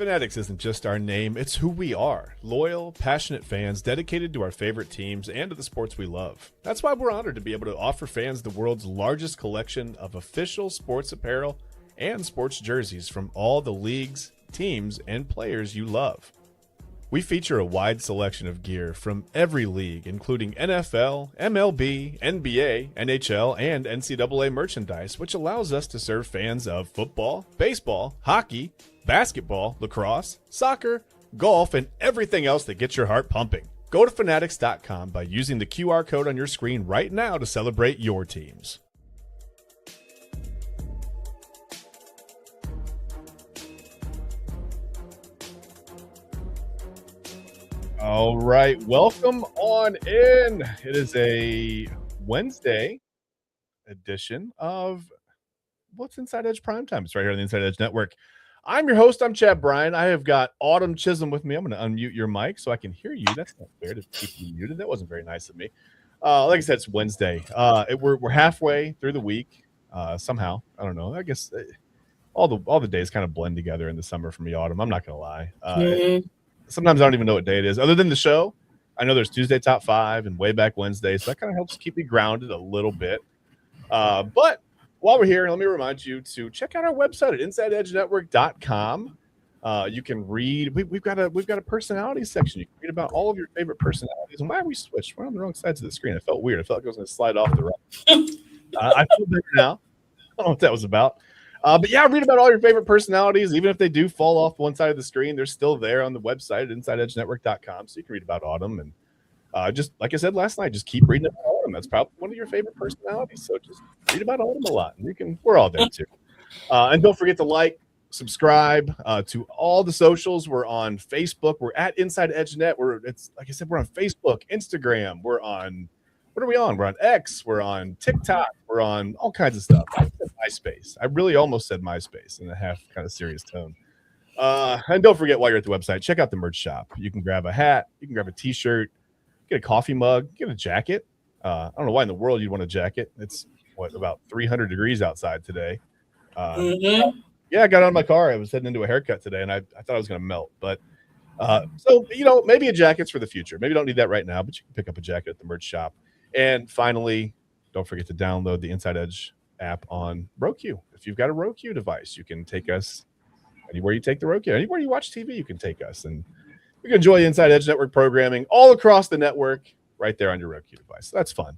Fanatics isn't just our name, it's who we are. Loyal, passionate fans dedicated to our favorite teams and to the sports we love. That's why we're honored to be able to offer fans the world's largest collection of official sports apparel and sports jerseys from all the leagues, teams, and players you love. We feature a wide selection of gear from every league, including NFL, MLB, NBA, NHL, and NCAA merchandise, which allows us to serve fans of football, baseball, hockey, basketball, lacrosse, soccer, golf, and everything else that gets your heart pumping. Go to fanatics.com by using the QR code on your screen right now to celebrate your teams. All right, welcome on in. It is a Wednesday edition of What's Inside Edge Primetime. It's right here on the Inside Edge Network. I'm your host. I'm Chad Bryan. I have got Autumn Chisholm with me. I'm going to unmute your mic so I can hear you. That's not fair to keep you muted. That wasn't very nice of me. Like I said, it's Wednesday. We're halfway through the week. Somehow, I don't know. I guess all the days kind of blend together in the summer for me. Autumn. I'm not going to lie. Sometimes I don't even know what day it is. Other than the show, I know there's Tuesday Top 5 and Wayback Wednesday, so that kind of helps keep me grounded a little bit. But while we're here, let me remind you to check out our website at InsideEdgeNetwork.com. You can read. We've got a personality section. You can read about all of your favorite personalities. And why are we switched? We're on the wrong sides of the screen. It felt weird. I felt like I was going to slide off the right. I feel better now. I don't know what that was about. But yeah, read about all your favorite personalities. Even if they do fall off one side of the screen, they're still there on the website at InsideEdgeNetwork.com. So you can read about Autumn. And just like I said last night, just keep reading about Autumn. That's probably one of your favorite personalities. So just read about Autumn a lot. And we're all there too. And don't forget to like, subscribe to all the socials. We're on Facebook. We're at Inside Edge Net. It's like I said, we're on Facebook, Instagram. We're on, what are we on? We're on X. We're on TikTok. We're on all kinds of stuff. I said MySpace. I really almost said MySpace in a half kind of serious tone. And don't forget, while you're at the website, check out the merch shop. You can grab a hat. You can grab a T-shirt. Get a coffee mug. Get a jacket. I don't know why in the world you'd want a jacket. It's about 300 degrees outside today. Yeah, I got out of my car. I was heading into a haircut today, and I thought I was going to melt. But so, maybe a jacket's for the future. Maybe you don't need that right now, but you can pick up a jacket at the merch shop. And finally, don't forget to download the Inside Edge app on Roku. If you've got a Roku device, you can take us anywhere you take the Roku. Anywhere you watch TV, you can take us. And you can enjoy the Inside Edge Network programming all across the network right there on your Roku device. So that's fun.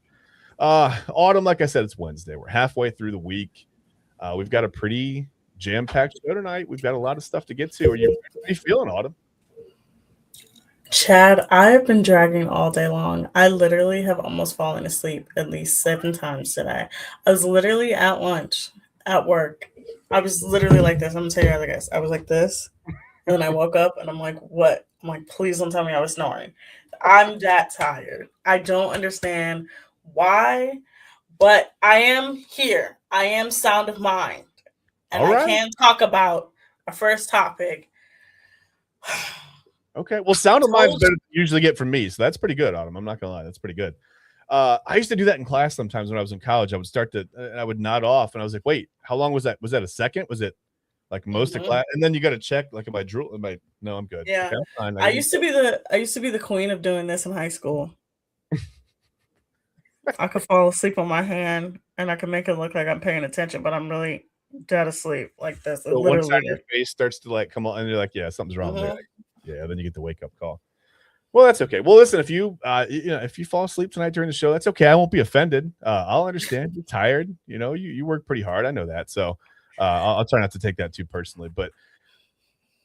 Autumn, like I said, it's Wednesday. We're halfway through the week. We've got a pretty jam-packed show tonight. We've got a lot of stuff to get to. How are you feeling, Autumn? Chad, I have been dragging all day long. I literally have almost fallen asleep at least 7 times today. I was literally at lunch, at work. I was literally like this. I'm going to tell you how guys. I was like this. And then I woke up and I'm like, what? I'm like, please don't tell me I was snoring. I'm that tired. I don't understand why, but I am here. I am sound of mind. And I can talk about our first topic. Okay. Well, sound of mind is better than you usually get from me. So that's pretty good, Autumn. I'm not going to lie. That's pretty good. I used to do that in class sometimes when I was in college. I would start to, I would nod off and I was like, wait, how long was that? Was that a second? Was it like most of class? And then you got to check, like, am I drool? No, I'm good. Yeah. Okay, I used to be the queen of doing this in high school. I could fall asleep on my hand and I can make it look like I'm paying attention, but I'm really dead asleep like this. So one side of your face starts to like come on and you're like, yeah, something's wrong there. Yeah, then you get the wake up call. Well, that's okay. Well, listen, if you fall asleep tonight during the show, that's okay. I won't be offended. I'll understand. You're tired. You work pretty hard. I know that. So I'll try not to take that too personally. But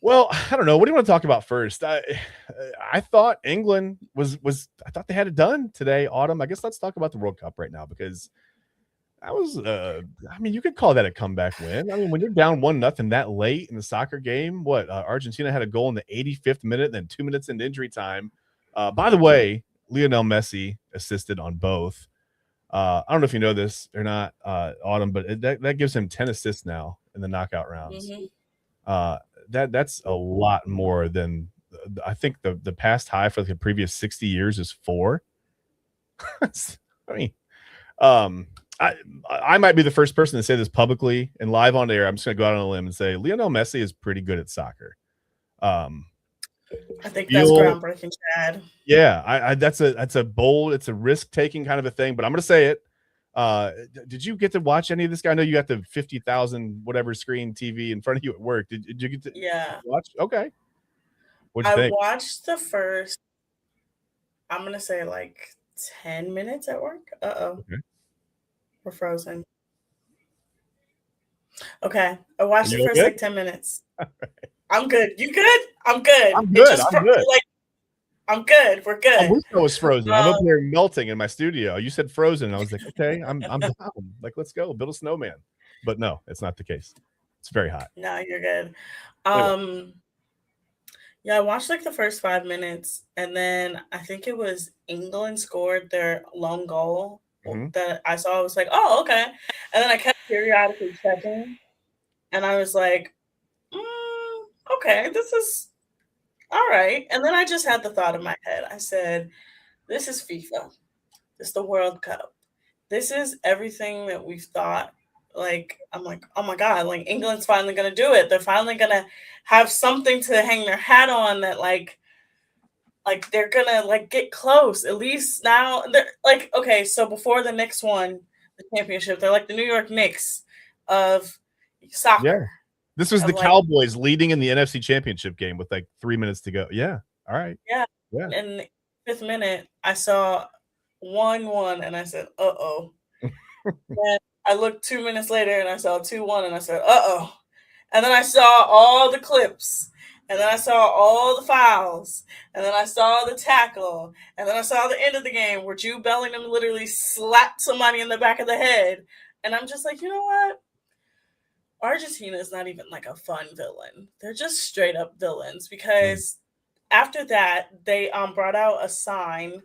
well, I don't know. What do you want to talk about first? I thought England was I thought they had it done today, Autumn. I guess let's talk about the World Cup right now because that was, you could call that a comeback win. I mean, when you're down 1-0 that late in the soccer game, Argentina had a goal in the 85th minute, then 2 minutes into injury time. By the way, Lionel Messi assisted on both. I don't know if you know this or not, Autumn, but that gives him 10 assists now in the knockout rounds. That's a lot more than I think the past high for the previous 60 years is 4. I might be the first person to say this publicly and live on air. I'm just going to go out on a limb and say Lionel Messi is pretty good at soccer. Um, I think that's feel groundbreaking, Chad. Yeah, I that's a bold, it's a risk taking kind of a thing, but I'm gonna say it. Did you get to watch any of this guy? I know you got the 50,000 whatever screen TV in front of you at work. Did you get to Yeah. watch? Okay, what'd I you think? watched the first, I'm gonna say like 10 minutes at work. Uh-oh, Okay. we're frozen. Okay. I Are watched the you first good? like 10 minutes. I'm good. You good? I'm good. I'm It good. just I'm good. like I'm good. We're I good. wish I was frozen. I'm up Um, here melting in my studio. You said frozen, and I was like, okay, I'm down. Like, let's go build a snowman. But no, it's not the case. It's very hot. no, you're good. Anyway, Um, yeah, I watched like the first 5 minutes, and then I think it was England scored their lone goal mhm. that I saw. I was like, oh, okay. And then I kept periodically checking, and I was like, okay, this is all right. And then I just had the thought in my head. I said, this is FIFA. It's the World Cup. This is everything that we've thought. Like, I'm like, oh my God, like England's finally gonna do it. They're finally gonna have something to hang their hat on that like they're gonna like get close. At least now they're like, okay, so before the Knicks won the championship, they're like the New York Knicks of Yeah. soccer. This was the Of like, Cowboys leading in the NFC Championship game with like 3 minutes to go. Yeah. All right. yeah. Yeah. In the fifth minute, I saw 1-1 and I said, uh-oh. And I looked 2 minutes later and I saw 2-1 and I said, uh-oh. And then I saw all the clips. And then I saw all the fouls. And then I saw the tackle. And then I saw the end of the game where Jude Bellingham literally slapped somebody in the back of the head. And I'm just like, you know what? Argentina is not even like a fun villain. They're just straight up villains Mm. because after that, they brought out a sign.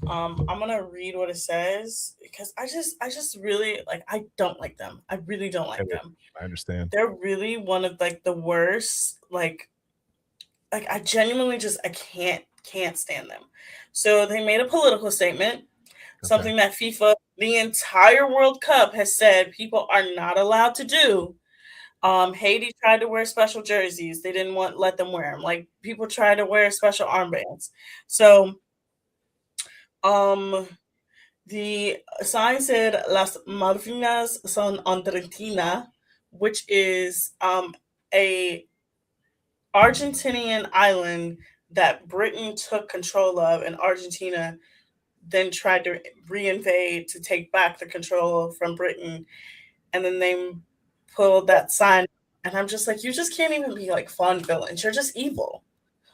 I'm gonna read what it says because I just really like I don't like them. I really don't I like them. I understand. They're really one of like the worst. Like I genuinely just I can't stand them. So they made a political statement, Okay. something that FIFA, the entire World Cup, has said people are not allowed to do. Haiti tried to wear special jerseys. They didn't want let them wear them. Like people tried to wear special armbands. So um the sign said Las Malvinas son Argentina, which is a Argentinian island that Britain took control of, and Argentina then tried to reinvade to take back the control from Britain, and then they pulled that sign. And I'm just like, you just can't even be like fun villains. You're just evil.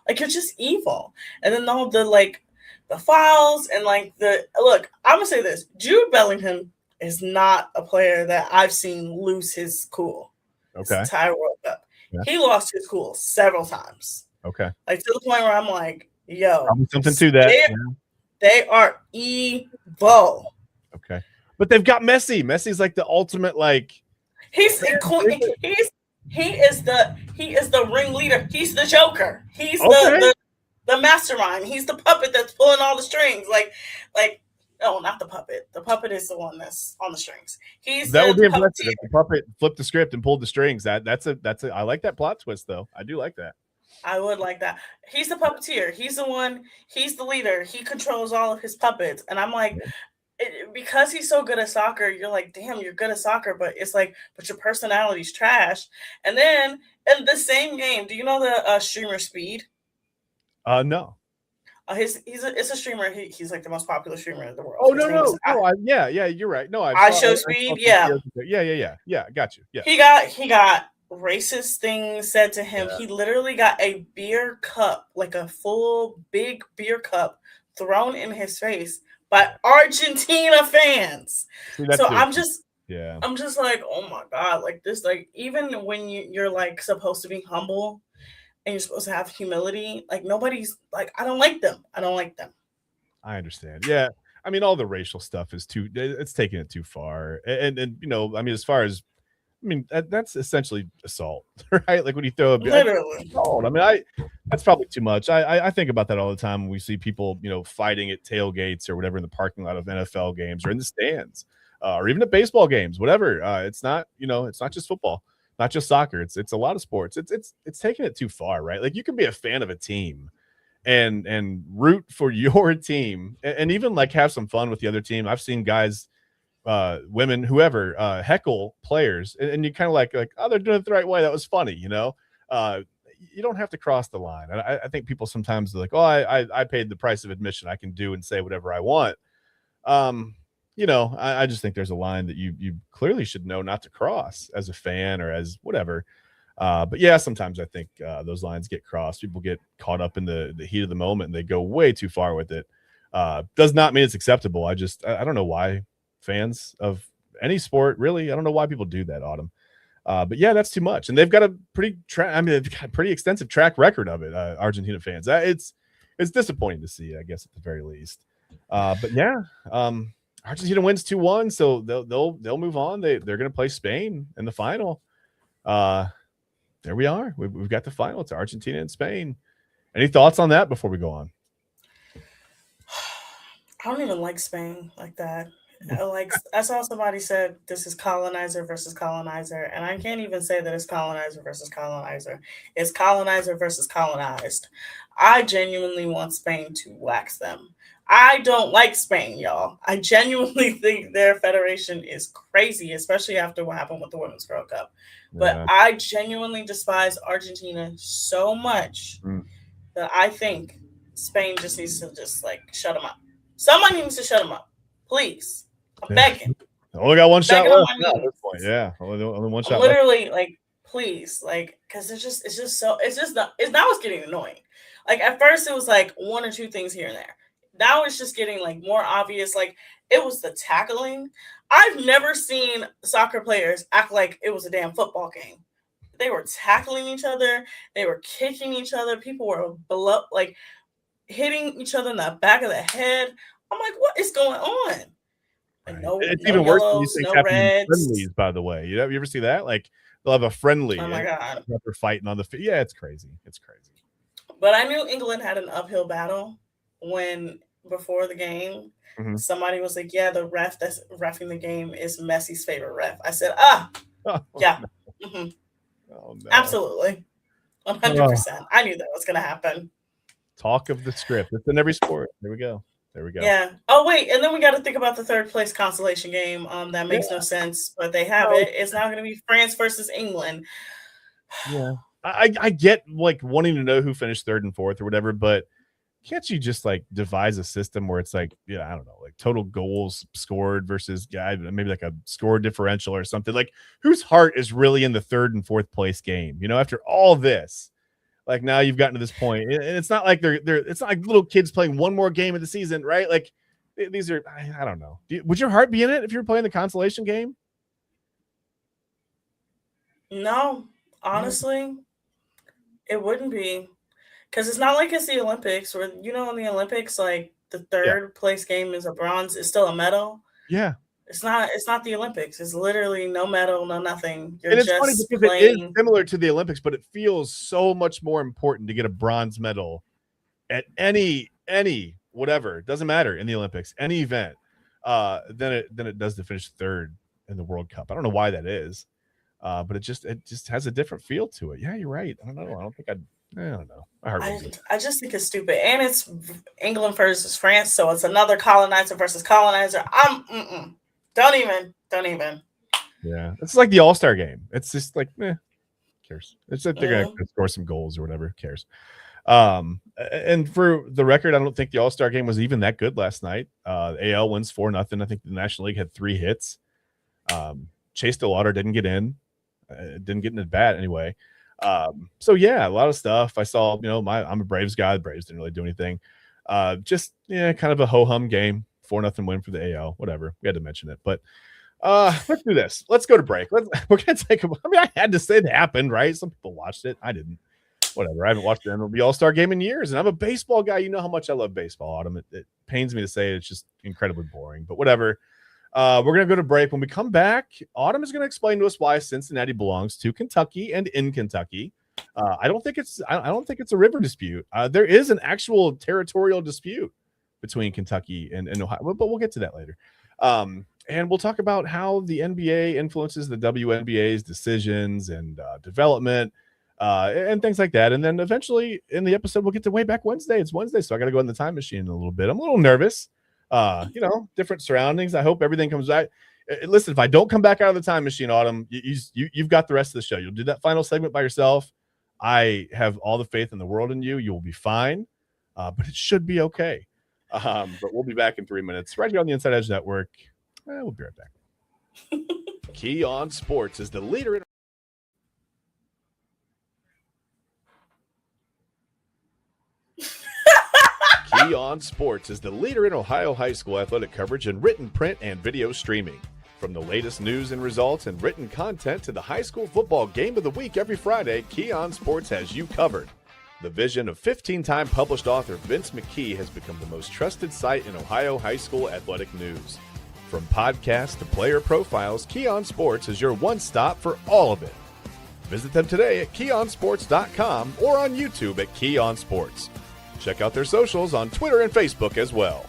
Like you're just evil. And then all the like the files and like the look, I'm gonna say this. Jude Bellingham is not a player that I've seen lose his cool this Okay. entire World Cup. Yeah. He lost his cool several times. Okay. Like to the point where I'm like, yo, Probably something to that. they, Yeah. they are evil. Okay. But they've got Messi. Messi's like the ultimate, like, He's he is the ringleader. He's the Joker. He's the okay. the the mastermind. He's the puppet that's pulling all the strings. Like no, not the puppet. The puppet is the one that's on the strings. He's That would the be impressive puppeteer. if the puppet flipped the script and pulled the strings. That's a I like that plot twist though. I do like that. I would like that. He's the puppeteer. He's the one. He's the leader. He controls all of his puppets. And I'm like, because he's so good at soccer, you're like, damn, you're good at soccer, but it's like, but your personality's trash. And then in the same game, do you know the streamer Speed? No. It's a streamer. He's like the most popular streamer in the world. Oh His no, name is no. Yeah, you're right. No, I Show I saw Speed. some Yeah, videos. Yeah, got you. Yes. he got racist things said to him. Yeah. He literally got a beer cup, like a full big beer cup, thrown in his face by Argentina fans. See, So that's yeah. I'm just like, oh my God, like this, like even when you're like supposed to be humble and you're supposed to have humility, like nobody's like, I don't like them. I don't like them. I understand. Yeah. I mean, all the racial stuff is it's taking it too far. And you know, I mean, as far as that's essentially assault, right? Like when you throw that's Literally. assault. I mean, that's probably too much. I think about that all the time when we see people, you know, fighting at tailgates or whatever in the parking lot of NFL games or in the stands, or even at baseball games, whatever. It's not, you know, it's not just football. not just soccer. It's a lot of sports. It's taking it too far, right? Like you can be a fan of a team and root for your team and even like have some fun with the other team. I've seen guys, women, whoever, heckle players, and you kind of like, oh, they're doing it the right way. That was funny, you know. Uh, you don't have to cross the line. I think people sometimes are like, oh, I paid the price of admission. I can do and say whatever I want. Um, you know, I just think there's a line that you clearly should know not to cross as a fan or as whatever. But yeah, sometimes I think those lines get crossed. People get caught up in the heat of the moment and they go way too far with it. Does not mean it's acceptable. I don't know why fans of any sport, really, I don't know why people do that, Autumn. But yeah, that's too much. And they've got a they've got a pretty extensive track record of it, Argentina fans. It's disappointing to see, I guess, at the very least. But yeah, Argentina wins 2-1, so they'll move on. They're going to play Spain in the final. There we are. We've got the final. It's Argentina and Spain. Any thoughts on that before we go on? I don't even like Spain like that. I saw somebody said this is colonizer versus colonizer, and I can't even say that it's colonizer versus colonizer. It's colonizer versus colonized. I genuinely want Spain to wax them. I don't like Spain, y'all. I genuinely think their federation is crazy, especially after what happened with the Women's World Cup. But Yeah. I genuinely despise Argentina so much that I think Spain just needs to just like shut them up. Somebody needs to shut them up, please. I'm begging. Only got one shot Begging on left my at knees. this point. Yeah, only one I'm shot left. literally like, please, like, because now it's getting annoying. Like at first it was like one or two things here and there. Now it's just getting like more obvious. Like it was the tackling. I've never seen soccer players act like it was a damn football game. They were tackling each other. They were kicking each other. People were like hitting each other in the back of the head. I'm like, what is going on? Right. No, It's no even worse when these yellows, things no happen in reds. friendlies, by the way. You ever see that? Like they'll have a friendly Oh my and god! they're fighting on the field. Yeah, it's crazy. It's crazy. But I knew England had an uphill battle when before the game. Mm-hmm. Somebody was like, "Yeah, the ref that's refing the game is Messi's favorite ref." I said, Oh, yeah, no. mm-hmm. Oh, no. Absolutely, 100%. I knew that was going to happen. Talk of the script. It's in every sport. There we go. There we go. Yeah. Oh wait, and then we got to think about the third place consolation game. That makes no sense, but they have it. It's now going to be France versus England. Yeah, I get like wanting to know who finished third and fourth or whatever, but can't you just like devise a system where it's like, yeah, I don't know, like total goals scored versus maybe like a score differential or something, like whose heart is really in the third and fourth place game, you know, after all this, like now you've gotten to this point and it's not like they're it's not like little kids playing one more game of the season, right? Like these are, I don't know. Would your heart be in it if you were playing the consolation game? No, honestly, it wouldn't be. Because it's not like it's the Olympics where, you know, in the Olympics, like the Yeah. third place game is a bronze, it's still a medal. Yeah. It's not the Olympics. It's literally no medal, no nothing. You're And it's funny just because it is playing. similar to the Olympics, but it feels so much more important to get a bronze medal at any whatever, it doesn't matter in the Olympics, any event, than it does to finish third in the World Cup. I don't know why that is. But it just has a different feel to it. Yeah, you're right. I don't know. I don't know. I just think it's stupid. And it's England versus France, so it's another colonizer versus colonizer. Don't even. Yeah. It's like the All-Star game. It's just like, who cares? It's like they're Mm-hmm. gonna score some goals or whatever. Who cares? And for the record, I don't think the All-Star game was even that good last night. AL wins 4-0. I think the National League had 3 hits. Chase DeLauder didn't get in. Didn't get in at bat anyway. So yeah, a lot of stuff. I saw, you know, I'm a Braves guy. The Braves didn't really do anything. Just kind of a ho-hum game. 4-0 win for the AL. Whatever. We had to mention it. But let's do this. Let's go to break. We're gonna take I had to say it happened, right? Some people watched it. I didn't. Whatever. I haven't watched the MLB All-Star game in years, and I'm a baseball guy. You know how much I love baseball, Autumn. It pains me to say it's just incredibly boring, but whatever. We're going to go to break. When we come back, Autumn is going to explain to us why Cincinnati belongs to Kentucky and in Kentucky. I don't think it's a river dispute. There is an actual territorial dispute between Kentucky and Ohio, but we'll get to that later. and we'll talk about how the NBA influences the WNBA's decisions and development and things like that. And then eventually in the episode, we'll get to Wayback Wednesday. It's Wednesday, so I got to go in the time machine in a little bit. I'm a little nervous. Different surroundings. I hope everything comes back. Listen, if I don't come back out of the time machine, Autumn, you've got the rest of the show. You'll do that final segment by yourself. I have all the faith in the world in you. You will be fine, but it should be okay. But we'll be back in 3 minutes right here on the Inside Edge Network. We'll be right back. Key On Sports is the leader in Key On Sports is the leader in Ohio high school athletic coverage in written, print, and video streaming. From the latest news and results and written content to the high school football game of the week every Friday, Key On Sports has you covered. The vision of 15-time published author Vince McKee has become the most trusted site in Ohio high school athletic news. From podcasts to player profiles, Key On Sports is your one stop for all of it. Visit them today at keyonsports.com or on YouTube at Key On Sports. Check out their socials on Twitter and Facebook as well.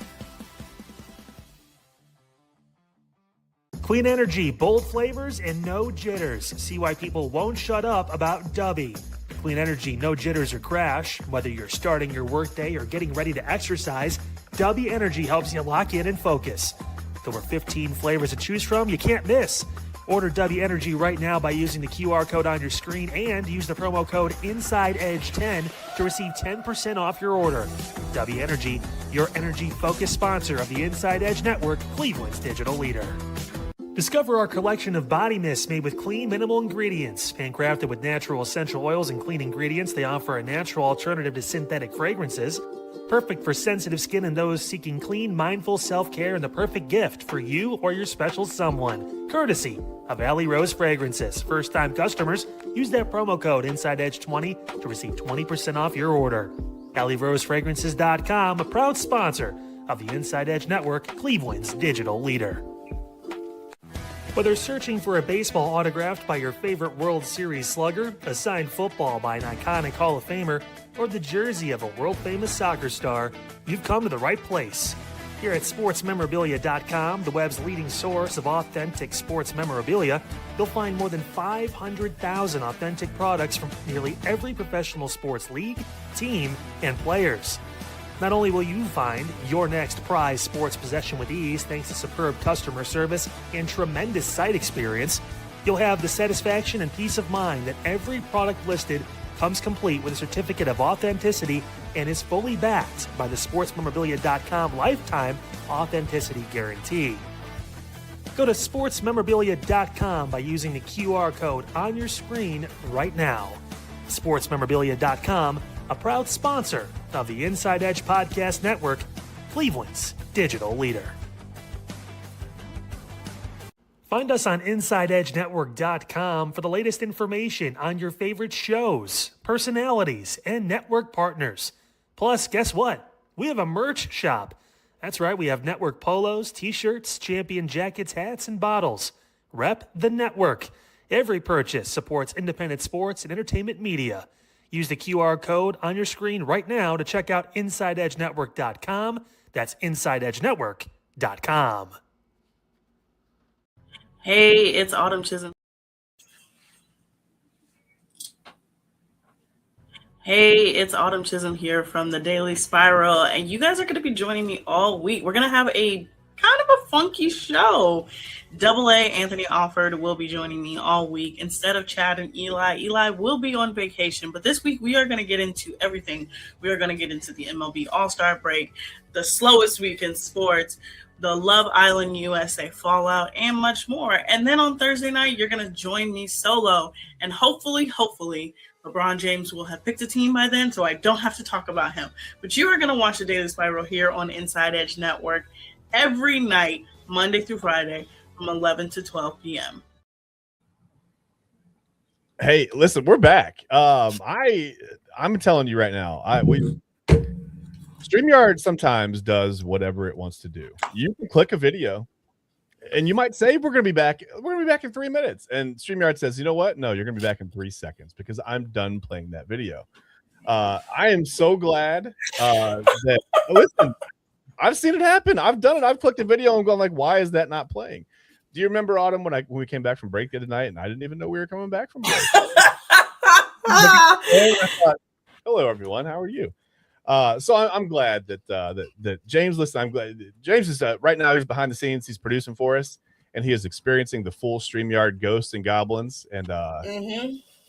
Clean energy, bold flavors, and no jitters. See why people won't shut up about Dubby. Clean energy, no jitters or crash. Whether you're starting your workday or getting ready to exercise, Dubby Energy helps you lock in and focus. With over 15 flavors to choose from, you can't miss. Order Dubby Energy right now by using the QR code on your screen and use the promo code InsideEdge10 to receive 10% off your order. Dubby Energy, your energy-focused sponsor of the Inside Edge Network, Cleveland's digital leader. Discover our collection of body mists made with clean, minimal ingredients. Handcrafted with natural essential oils and clean ingredients, they offer a natural alternative to synthetic fragrances. Perfect for sensitive skin and those seeking clean, mindful self-care, and the perfect gift for you or your special someone. Courtesy of Alley Rose Fragrances. First-time customers, use that promo code InsideEdge20 to receive 20% off your order. AlleyRoseFragrances.com, a proud sponsor of the Inside Edge Network, Cleveland's digital leader. Whether searching for a baseball autographed by your favorite World Series slugger, a signed football by an iconic Hall of Famer, or the jersey of a world-famous soccer star, you've come to the right place. Here at sportsmemorabilia.com, the web's leading source of authentic sports memorabilia, you'll find more than 500,000 authentic products from nearly every professional sports league, team, and players. Not only will you find your next prized sports possession with ease thanks to superb customer service and tremendous site experience, you'll have the satisfaction and peace of mind that every product listed comes complete with a certificate of authenticity and is fully backed by the sportsmemorabilia.com lifetime authenticity guarantee. Go to sportsmemorabilia.com by using the QR code on your screen right now. Sportsmemorabilia.com, a proud sponsor of the Inside Edge Podcast Network, Cleveland's digital leader. Find us on InsideEdgeNetwork.com for the latest information on your favorite shows, personalities, and network partners. Plus, guess what? We have a merch shop. That's right, we have network polos, t-shirts, champion jackets, hats, and bottles. Rep the network. Every purchase supports independent sports and entertainment media. Use the QR code on your screen right now to check out InsideEdgeNetwork.com. That's InsideEdgeNetwork.com. Hey, it's Autumn Chisholm. Hey, it's Autumn Chisholm here from the Daily Spiral, and you guys are going to be joining me all week. We're going to have a kind of a funky show. Double A Anthony Alford will be joining me all week instead of Chad and Eli. Eli will be on vacation, but this week we are going to get into everything. We are going to get into the MLB All-Star break, the slowest week in sports, the Love Island USA fallout, and much more. And then on Thursday night, you're going to join me solo, and hopefully, LeBron James will have picked a team by then, so I don't have to talk about him. But you are going to watch the Daily Spiral here on Inside Edge Network every night, Monday through Friday, from 11 to 12 p.m. Hey, listen, we're back. I'm telling you right now, StreamYard sometimes does whatever it wants to do. You can click a video, and you might say we're going to be back. We're going to be back in 3 minutes, and StreamYard says, "You know what? No, you're going to be back in 3 seconds because I'm done playing that video." I am so glad that listen. I've seen it happen. I've done it. I've clicked a video and gone like, "Why is that not playing?" Do you remember, Autumn, when we came back from break the other night and I didn't even know we were coming back from break? Hello, everyone. How are you? So I'm glad that James, listen, I'm glad James is right now, he's behind the scenes. He's producing for us, and he is experiencing the full StreamYard ghosts and goblins. And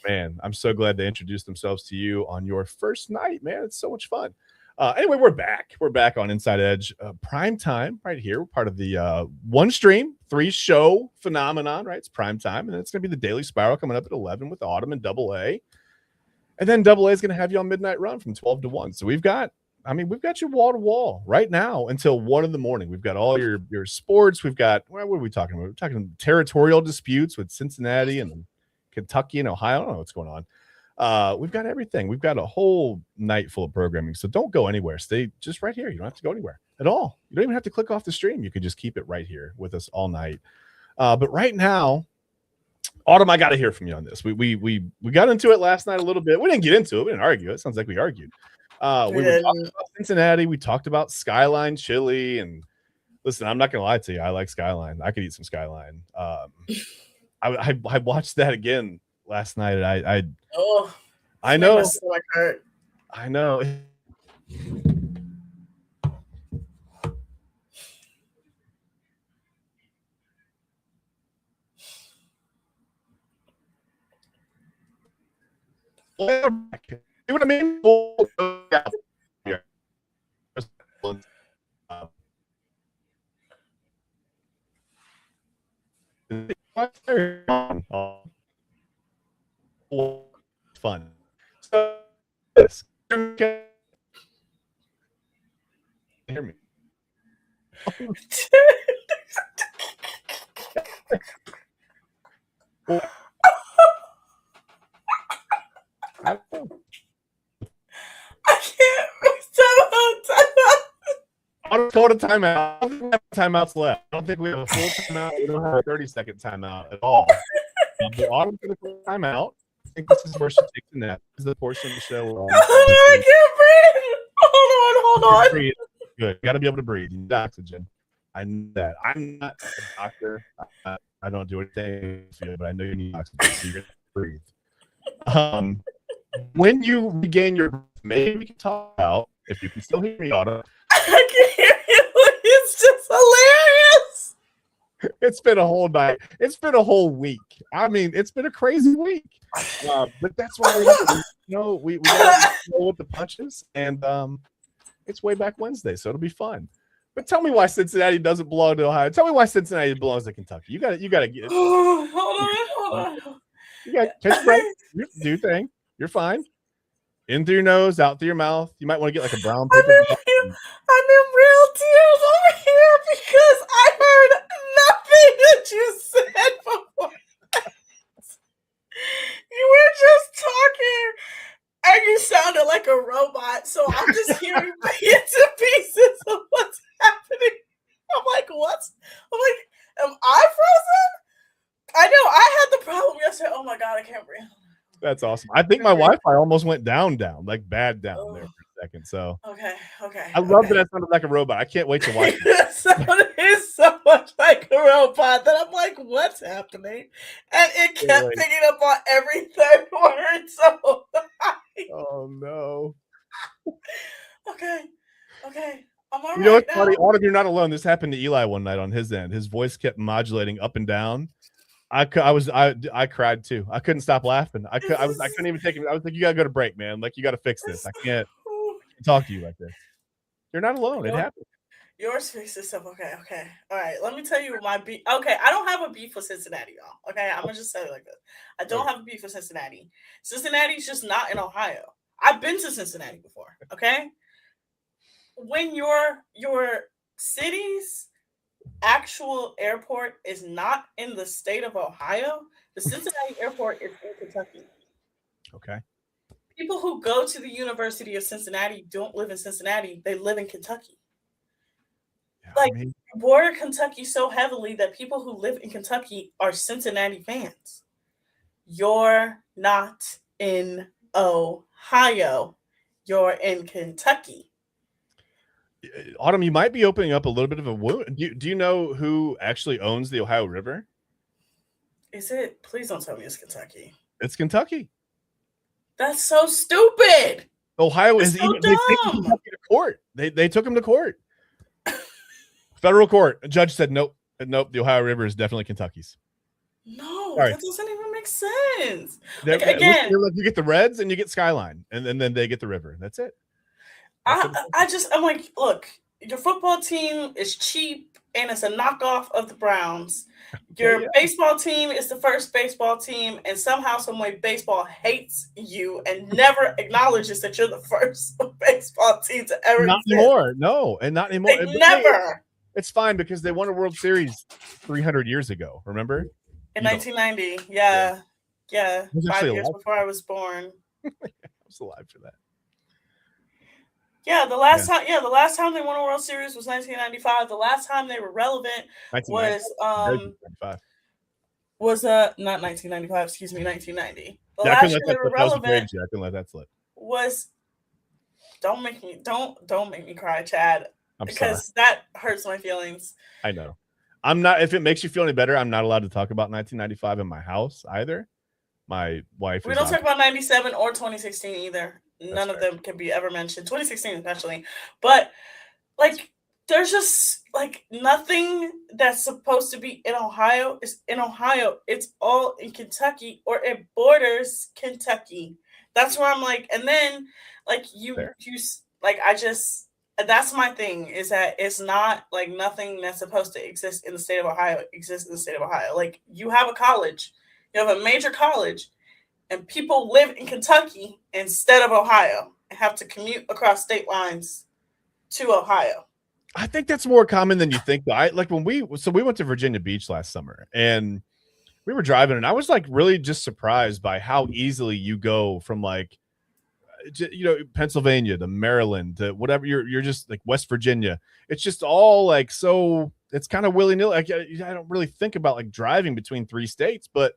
man, I'm so glad they introduced themselves to you on your first night, man. It's so much fun. Anyway, we're back. We're back on Inside Edge Primetime right here. We're part of the one stream, 3 show phenomenon, right? It's Primetime, and it's going to be the Daily Spiral coming up at 11 with Autumn and Double A. And then Double A is going to have you on Midnight Run from 12 to 1. So we've got you wall to wall right now until 1 in the morning. We've got all your sports. We've got, what are we talking about? We're talking territorial disputes with Cincinnati and Kentucky and Ohio. I don't know what's going on. We've got everything. We've got a whole night full of programming. So don't go anywhere. Stay just right here. You don't have to go anywhere at all. You don't even have to click off the stream. You could just keep it right here with us all night. But right now, Autumn, I got to hear from you on this. We got into it last night a little bit. We didn't get into it. We didn't argue. It sounds like we argued. We were talking about Cincinnati. We talked about Skyline chili. And listen, I'm not going to lie to you. I like Skyline. I could eat some Skyline. I watched that again last night. And I know. My stomach hurt. I know. See what I mean? Fun. So, hear me. I can't. I'll call it a timeout. I don't think we have timeouts left. I don't think we have a full timeout. We don't have a 30-second timeout at all. The Autumn's going to call a timeout. I think this is where she takes a nap. This is the portion of the show where I can't breathe. Hold on. Breathe. Good. You got to be able to breathe. You need oxygen. I know that. I'm not a doctor. I don't do anything for you, but I know you need oxygen. So you're going to breathe. When you regain your breath, maybe we can talk about, if you can still hear me, Autumn. I can hear you. It's just hilarious. It's been a whole night. It's been a whole week. I mean, it's been a crazy week. But that's why we gotta roll with the punches, and it's Wayback Wednesday, so it'll be fun. But tell me why Cincinnati doesn't belong to Ohio. Tell me why Cincinnati belongs to Kentucky. You got to get it. Hold on. You got to catch break. Do your thing. You're fine. In through your nose, out through your mouth. You might want to get like a brown paper. I'm in real tears over here because I heard nothing that you said before. You were just talking and you sounded like a robot. So I'm just hearing bits and pieces of what's happening. I'm like, what? I'm like, am I frozen? I know I had the problem yesterday. Oh my God, I can't breathe. That's awesome. I think my Wi-Fi almost went down, like bad down there for a second. So okay. I love that I sounded like a robot. I can't wait to watch it. It sounded so much like a robot that I'm like, what's happening? And it kept picking up on every third word. So oh no. Okay. I'm all right. You know what's now. funny? Autumn, you're not alone. This happened to Eli one night on his end. His voice kept modulating up and down. I cried too. I couldn't stop laughing. I couldn't even take it. I was like, you gotta go to break, man. Like, you gotta fix this. I can't talk to you like this. You're not alone. It happened. Yours fixes stuff. Okay. All right. Let me tell you my beef. Okay, I don't have a beef with Cincinnati, y'all. Okay, I'm gonna just say it like this. I don't have a beef with Cincinnati. Cincinnati's just not in Ohio. I've been to Cincinnati before. Okay. When your city's actual airport is not in the state of Ohio, the Cincinnati airport is in Kentucky. Okay. People who go to the University of Cincinnati don't live in Cincinnati. They live in Kentucky. Yeah, border Kentucky so heavily that people who live in Kentucky are Cincinnati fans. You're not in Ohio. You're in Kentucky. Autumn, you might be opening up a little bit of a wound. Do you know who actually owns the Ohio River? Is it? Please don't tell me it's Kentucky. It's Kentucky. That's so stupid. Ohio That's is so even. They taken dumb. Kentucky to court. They took him to court. Federal court. A judge said nope. The Ohio River is definitely Kentucky's. No, Sorry. that doesn't even make sense. Listen, you get the Reds and you get Skyline, and then they get the river. That's it. I'm like, look, your football team is cheap and it's a knockoff of the Browns. Your baseball team is the first baseball team, and somehow, some way, baseball hates you and never acknowledges that you're the first baseball team to ever Not exist. anymore. No, and not anymore. Never. It's fine because they won a World Series 300 years ago. Remember? In 1990. Yeah. 5 years before I was born. I was alive for that. Yeah, the last time they won a World Series was 1995. The last time they were relevant was not 1995, excuse me, 1990. The last year they were relevant I can let that slip. Was don't make me cry, Chad. Because sorry. That hurts my feelings. I know. I'm not. If it makes you feel any better, I'm not allowed to talk about 1995 in my house either. My wife. We don't talk about 97 or 2016 either. None of them can be ever mentioned. 2016 especially, but like there's just like nothing that's supposed to be in Ohio is in Ohio. It's all in Kentucky or it borders Kentucky. That's where I'm like, and then like you like that's my thing is that it's not like nothing that's supposed to exist in the state of Ohio exists in the state of Ohio. Like you have a college, you have a major college, and people live in Kentucky instead of Ohio and have to commute across state lines to Ohio. I think that's more common than you think. When we went to Virginia Beach last summer and we were driving, and I was like really just surprised by how easily you go from like, Pennsylvania to Maryland to whatever you're just like West Virginia. It's just all like, so it's kind of willy-nilly. Like, I don't really think about like driving between 3 states, but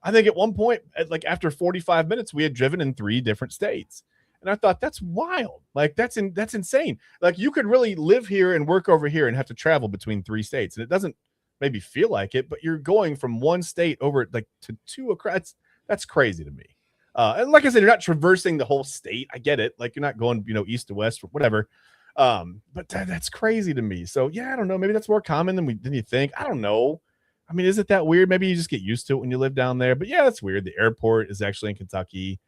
I think at one point, after 45 minutes, we had driven in 3 different states. And I thought that's wild. Like that's insane. Like you could really live here and work over here and have to travel between 3 states. And it doesn't maybe feel like it, but you're going from one state over like to 2 across. That's crazy to me. And like I said, you're not traversing the whole state. I get it. Like you're not going, east to west or whatever. But that's crazy to me. So yeah, I don't know. Maybe that's more common than you think. I don't know. I mean, is it that weird? Maybe you just get used to it when you live down there. But yeah, that's weird. The airport is actually in Kentucky.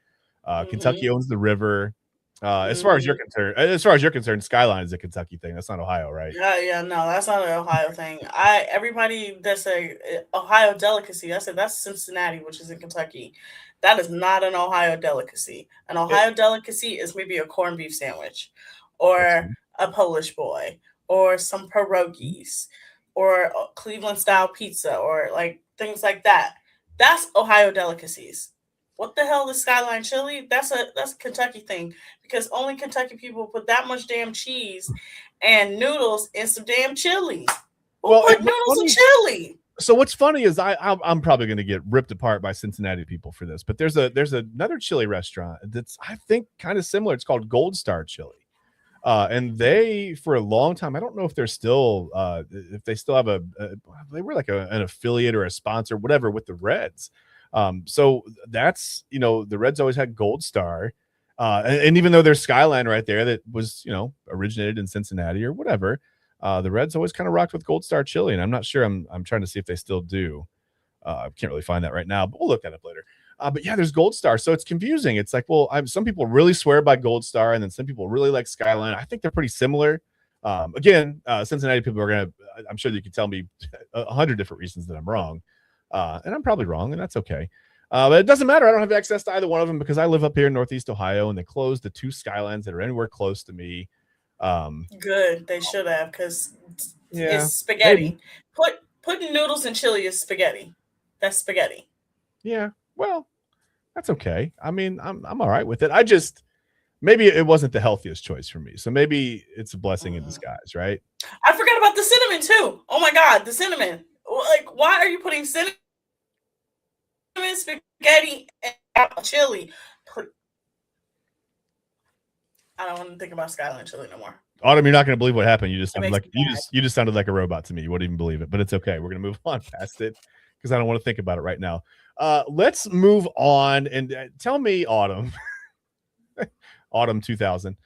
Kentucky owns the river. As far as you're concerned, Skyline is a Kentucky thing. That's not Ohio, right? Yeah, no, that's not an Ohio thing. Everybody that's a Ohio delicacy. I said that's Cincinnati, which is in Kentucky. That is not an Ohio delicacy. An Ohio delicacy is maybe a corned beef sandwich, or a Polish boy, or some pierogies, or Cleveland style pizza, or like things like that. That's Ohio delicacies. What the hell is Skyline chili? That's a Kentucky thing, because only Kentucky people put that much damn cheese and noodles in some damn chili. Who put noodles in chili? So what's funny is I'm probably going to get ripped apart by Cincinnati people for this, but there's another chili restaurant that's I think kind of similar. It's called Gold Star Chili. And they, for a long time, I don't know if they're still, if they still have they were like an affiliate or a sponsor, whatever, with the Reds. So that's, the Reds always had Gold Star. And even though there's Skyline right there that was, originated in Cincinnati or whatever, the Reds always kind of rocked with Gold Star Chili. And I'm not sure, I'm trying to see if they still do. I can't really find that right now, but we'll look that up later. But yeah, there's Gold Star. So it's confusing. It's like, well, some people really swear by Gold Star, and then some people really like Skyline. I think they're pretty similar. Again, Cincinnati people are I'm sure you can tell me 100 different reasons that I'm wrong. And I'm probably wrong, and that's okay. But it doesn't matter. I don't have access to either one of them because I live up here in Northeast Ohio, and they closed the 2 Skylines that are anywhere close to me. Good. They should have, because it's spaghetti. Maybe. Putting noodles in chili is spaghetti. That's spaghetti. Yeah. Well, that's okay. I mean, I'm all right with it. Maybe it wasn't the healthiest choice for me. So maybe it's a blessing in disguise, right? I forgot about the cinnamon too. Oh my God, the cinnamon. Like, why are you putting cinnamon, spaghetti, and chili? I don't want to think about Skyline chili no more. Autumn, you're not going to believe what happened. You just It sounded makes like me mad. you just sounded like a robot to me. You wouldn't even believe it, but it's okay. We're going to move on past it because I don't want to think about it right now. Let's move on and tell me, Autumn, Autumn 2000.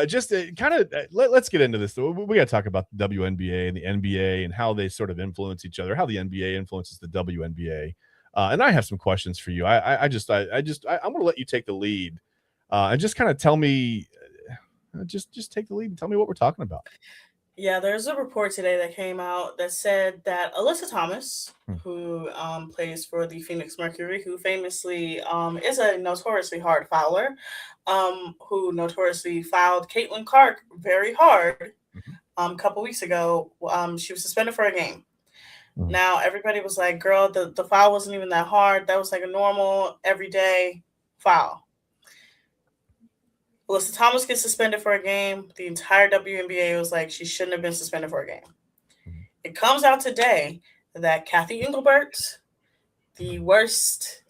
Just kind of let's get into this. We got to talk about the WNBA and the NBA and how they sort of influence each other, how the NBA influences the WNBA. And I have some questions for you. I'm going to let you take the lead and just kind of tell me, just take the lead and tell me what we're talking about. Yeah, there's a report today that came out that said that Alyssa Thomas, Hmm. who plays for the Phoenix Mercury, who famously is a notoriously hard fouler, who notoriously fouled Caitlin Clark very hard a couple weeks ago. She was suspended for a game. Mhm. Now, everybody was like, girl, the foul wasn't even that hard. That was like a normal, everyday foul. Alyssa Thomas gets suspended for a game. The entire WNBA was like, she shouldn't have been suspended for a game. Mhm. It comes out today that Kathy Engelbert, the worst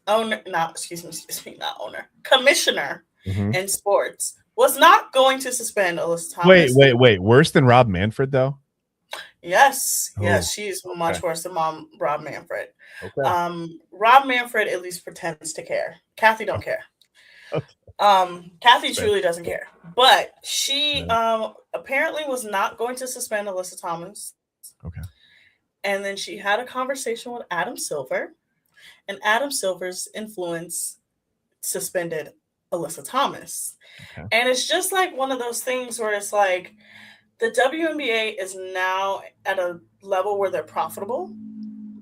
commissioner Mhm. in sports, was not going to suspend Alyssa Thomas. Wait. Worse than Rob Manfred, though? Yes, Oh, she's okay. much worse than Rob Manfred. Okay. Rob Manfred at least pretends to care. Kathy don't care. Okay. Kathy truly doesn't care. But she Yeah. apparently was not going to suspend Alyssa Thomas. Okay. And then she had a conversation with Adam Silver, and Adam Silver's influence suspended Alyssa Thomas. Okay. And it's just like one of those things where it's like the WNBA is now at a level where they're profitable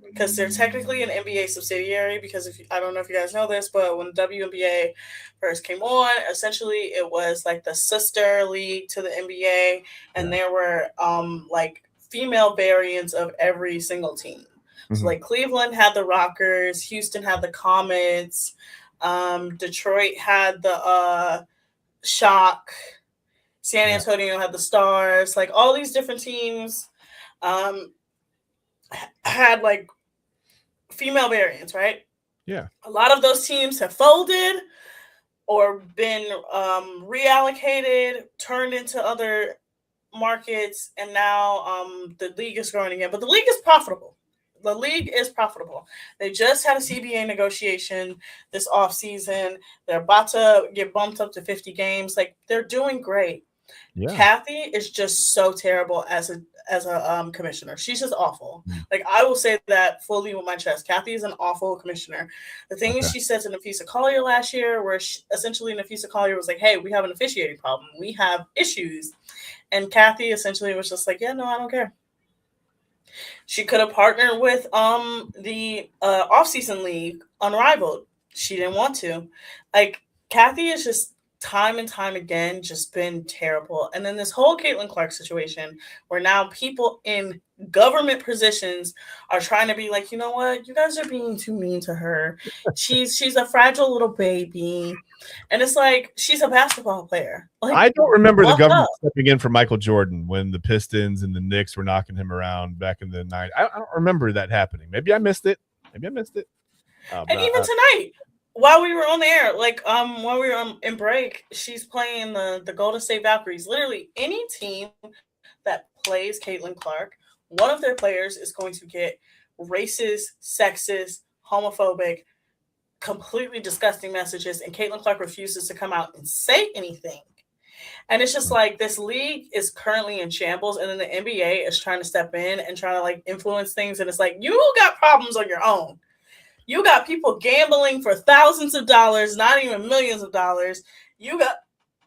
because they're technically an NBA subsidiary. Because I don't know if you guys know this, but when the WNBA first came on, essentially it was like the sister league to the NBA, and there were like female variants of every single team. So like Cleveland had the Rockers, Houston had the Comets, Detroit had the Shock, San Antonio had the Stars. Like all these different teams had like female variants, right? Yeah. A lot of those teams have folded or been reallocated, turned into other markets, and now the league is growing again. But the league is profitable. The league is profitable. They just had a CBA negotiation this offseason. They're about to get bumped up to 50 games. Like, they're doing great. Yeah. Kathy is just so terrible as a commissioner. She's just awful. Like, I will say that fully with my chest. Kathy is an awful commissioner. The thing she said to Nafisa Collier last year, where essentially Nafisa Collier was like, hey, we have an officiating problem. We have issues. And Kathy essentially was just like, yeah, no, I don't care. She could have partnered with the off-season league, Unrivaled. She didn't want to. Like, Kathy is just time and time again just been terrible. And then this whole Caitlin Clark situation where now people in government positions are trying to be like, you know what, you guys are being too mean to her. She's a fragile little baby. And it's like, she's a basketball player. Like, I don't remember the government stepping in for Michael Jordan when the Pistons and the Knicks were knocking him around back in the 90s. I don't remember that happening. Maybe I missed it. And even tonight, while we were on the air, like while we were in break, she's playing the Golden State Valkyries. Literally any team that plays Caitlin Clark, one of their players is going to get racist, sexist, homophobic, completely disgusting messages, and Caitlin Clark refuses to come out and say anything. And it's just like, this league is currently in shambles, and then the NBA is trying to step in and trying to like influence things, and it's like, you got problems on your own. You got people gambling for thousands of dollars, not even millions of dollars. You got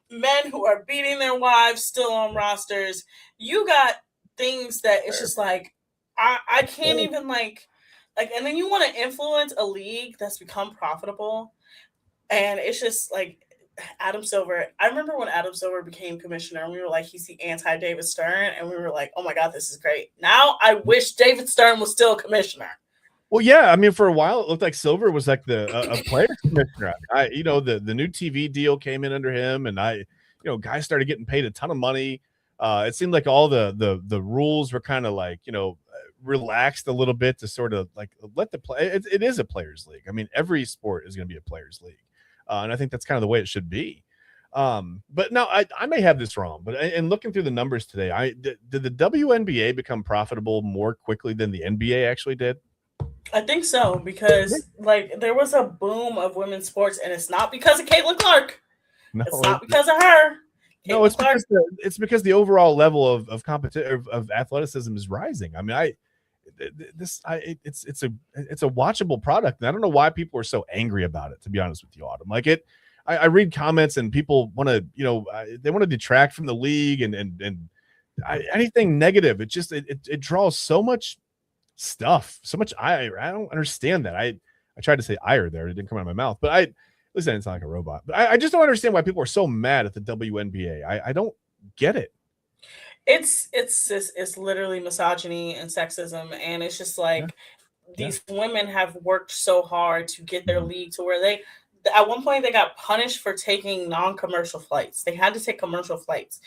men who are beating their wives still on rosters. You got things that it's just like, I can't even like, and then you want to influence a league that's become profitable. And it's just like, Adam Silver. I remember when Adam Silver became commissioner, and we were like, he's the anti-David Stern. And we were like, oh my God, this is great. Now I wish David Stern was still commissioner. Well, yeah, I mean, for a while it looked like Silver was like a players commissioner. The new TV deal came in under him, and guys started getting paid a ton of money. It seemed like all the rules were kind of like, relaxed a little bit to sort of like let the play. It is a players league. I mean, every sport is going to be a players league, and I think that's kind of the way it should be. But no, I may have this wrong, but in looking through the numbers today, did the WNBA become profitable more quickly than the NBA actually did? I think so because like there was a boom of women's sports, and it's not because of Caitlin Clark. No, It's not because of her. no, Caitlin Clark. it's because the overall level of competition of athleticism is rising. I mean, it's a watchable product, and I don't know why people are so angry about it. To be honest with you, Autumn, like it. I read comments and people want to, they want to detract from the league and anything negative. It draws so much stuff, so much ire. I don't understand that. I tried to say ire there. It didn't come out of my mouth, but at least I didn't sound like a robot. But I just don't understand why people are so mad at the WNBA. I don't get it. It's literally misogyny and sexism, and it's just like these women have worked so hard to get their league to where they. At one point, they got punished for taking non-commercial flights. They had to take commercial flights.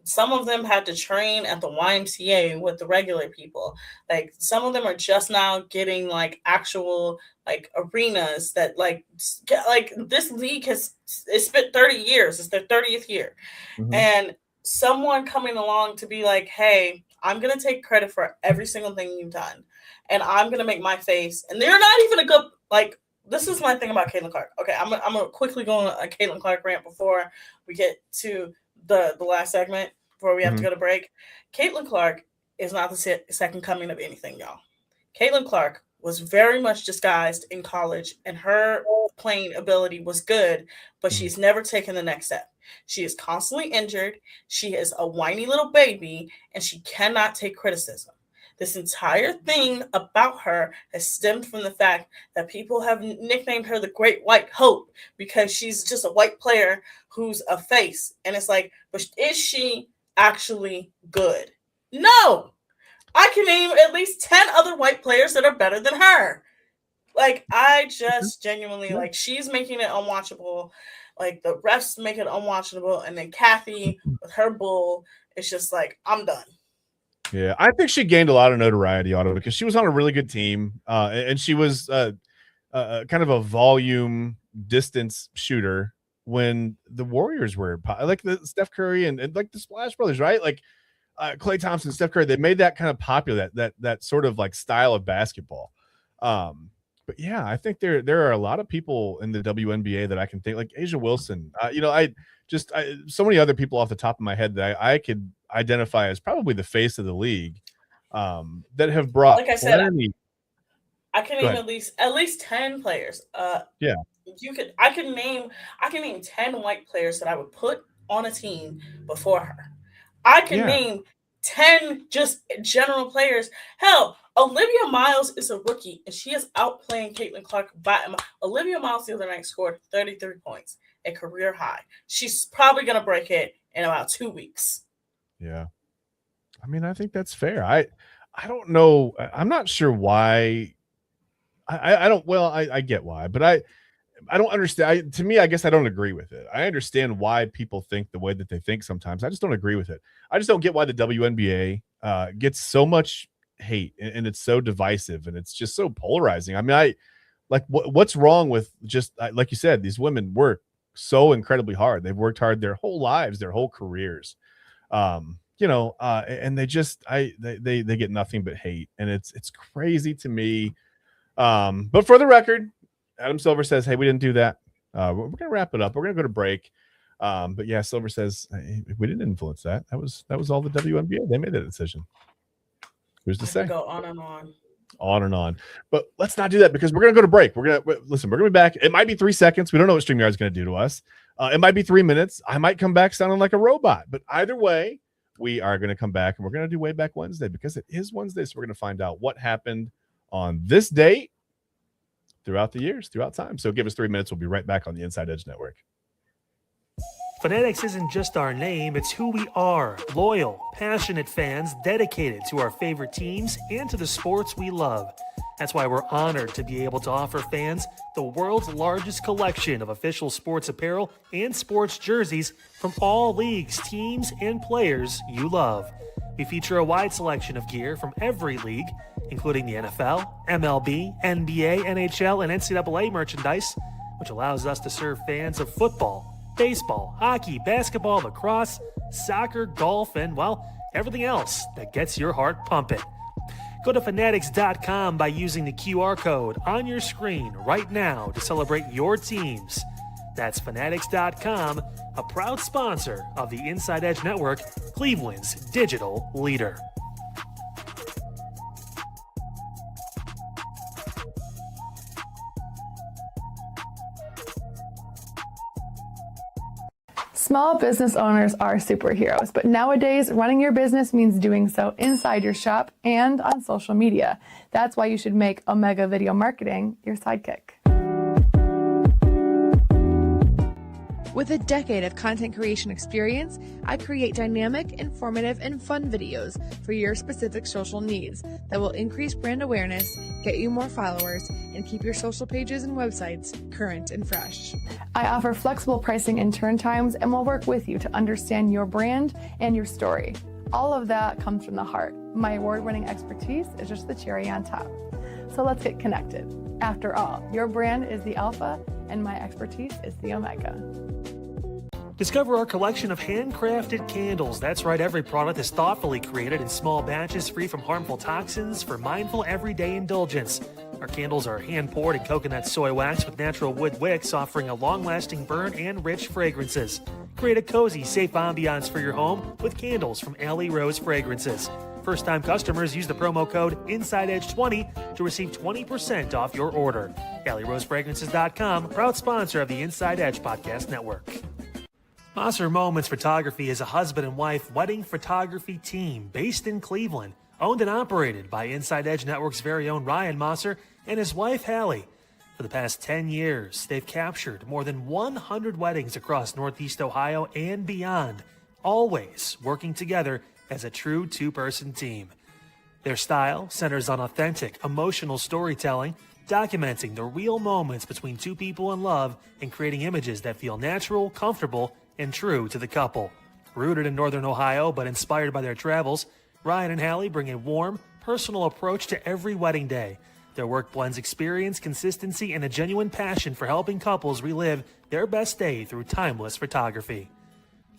Some of them had to train at the YMCA with the regular people. Like some of them are just now getting like actual like arenas that like this league it's spent 30 years. It's their 30th year, and someone coming along to be like, "Hey, I'm gonna take credit for every single thing you've done, and I'm gonna make my face." And they're not even a good like. This is my thing about Caitlin Clark. Okay, I'm gonna quickly go on a Caitlin Clark rant before we get to the last segment before we have to go to break. Caitlin Clark is not the second coming of anything, y'all. Caitlin Clark was very much disguised in college, and her playing ability was good, but she's never taken the next step. She is constantly injured. She is a whiny little baby, and she cannot take criticism. This entire thing about her has stemmed from the fact that people have nicknamed her the Great White Hope because she's just a white player who's a face. And it's like, but is she actually good? No. I can name at least 10 other white players that are better than her. Like, I just genuinely, like, she's making it unwatchable. Like, the refs make it unwatchable. And then Kathy with her bull, it's just like, I'm done. Yeah, I think she gained a lot of notoriety, Otto, because she was on a really good team, and she was kind of a volume distance shooter when the Warriors were like the Steph Curry and like the Splash Brothers, right? Like Klay Thompson, Steph Curry, they made that kind of popular, that sort of like style of basketball. But yeah, I think there are a lot of people in the WNBA that I can think, like Asia Wilson. So many other people off the top of my head that I could identify as probably the face of the league, that have brought. Like I said, I can name at least 10 players. Yeah, I can name 10 white players that I would put on a team before her. I can name 10 just general players. Hell, Olivia Miles is a rookie, and she is outplaying Caitlin Clark. Olivia Miles the other night scored 33 points, a career high. She's probably going to break it in about 2 weeks. Yeah. I mean, I think that's fair. I don't know. I'm not sure why. I get why, but I don't understand. To me, I guess I don't agree with it. I understand why people think the way that they think sometimes. I just don't agree with it. I just don't get why the WNBA gets so much hate, and it's so divisive, and it's just so polarizing. I mean, what's wrong with just like you said, these women work so incredibly hard. They've worked hard their whole lives, their whole careers. And they just they get nothing but hate, and it's crazy to me. But for the record, Adam Silver says, hey, we didn't do that. We're gonna wrap it up. We're gonna go to break. But yeah, Silver says, hey, we didn't influence that. That was all the WNBA. They made that decision. Who's to say? Go on and on. On and on. But let's not do that, because we're going to go to break. We're going to be back. It might be 3 seconds. We don't know what StreamYard is going to do to us. It might be 3 minutes. I might come back sounding like a robot. But either way, we are going to come back, and we're going to do Wayback Wednesday, because it is Wednesday. So we're going to find out what happened on this date throughout the years, throughout time. So give us 3 minutes. We'll be right back on the Inside Edge Network. Fanatics isn't just our name, it's who we are. Loyal, passionate fans dedicated to our favorite teams and to the sports we love. That's why we're honored to be able to offer fans the world's largest collection of official sports apparel and sports jerseys from all leagues, teams, and players you love. We feature a wide selection of gear from every league, including the NFL, MLB, NBA, NHL, and NCAA merchandise, which allows us to serve fans of football, Baseball, hockey, basketball, lacrosse, soccer, golf, and, well, everything else that gets your heart pumping. Go to fanatics.com by using the QR code on your screen right now to celebrate your teams. That's fanatics.com, a proud sponsor of the Inside Edge Network, Cleveland's digital leader. Small business owners are superheroes, but nowadays running your business means doing so inside your shop and on social media. That's why you should make Omega Video Marketing your sidekick. With a decade of content creation experience, I create dynamic, informative, and fun videos for your specific social needs that will increase brand awareness, get you more followers, and keep your social pages and websites current and fresh. I offer flexible pricing and turn times and will work with you to understand your brand and your story. All of that comes from the heart. My award-winning expertise is just the cherry on top. So let's get connected. After all, your brand is the alpha and my expertise is the omega. Discover our collection of handcrafted candles. That's right, every product is thoughtfully created in small batches free from harmful toxins for mindful everyday indulgence. Our candles are hand-poured in coconut soy wax with natural wood wicks, offering a long-lasting burn and rich fragrances. Create a cozy, safe ambiance for your home with candles from Alley Rose Fragrances. First-time customers use the promo code InsideEdge20 to receive 20% off your order. AlleyRoseFragrances.com, proud sponsor of the Inside Edge Podcast Network. Mosser Moments Photography is a husband and wife wedding photography team based in Cleveland, owned and operated by Inside Edge Network's very own Ryan Mosser and his wife Hallie. For the past 10 years, they've captured more than 100 weddings across Northeast Ohio and beyond, always working together as a true two-person team. Their style centers on authentic, emotional storytelling, documenting the real moments between two people in love and creating images that feel natural, comfortable, and true to the couple. Rooted in Northern Ohio but inspired by their travels, Ryan and Hallie bring a warm, personal approach to every wedding day. Their work blends experience, consistency, and a genuine passion for helping couples relive their best day through timeless photography.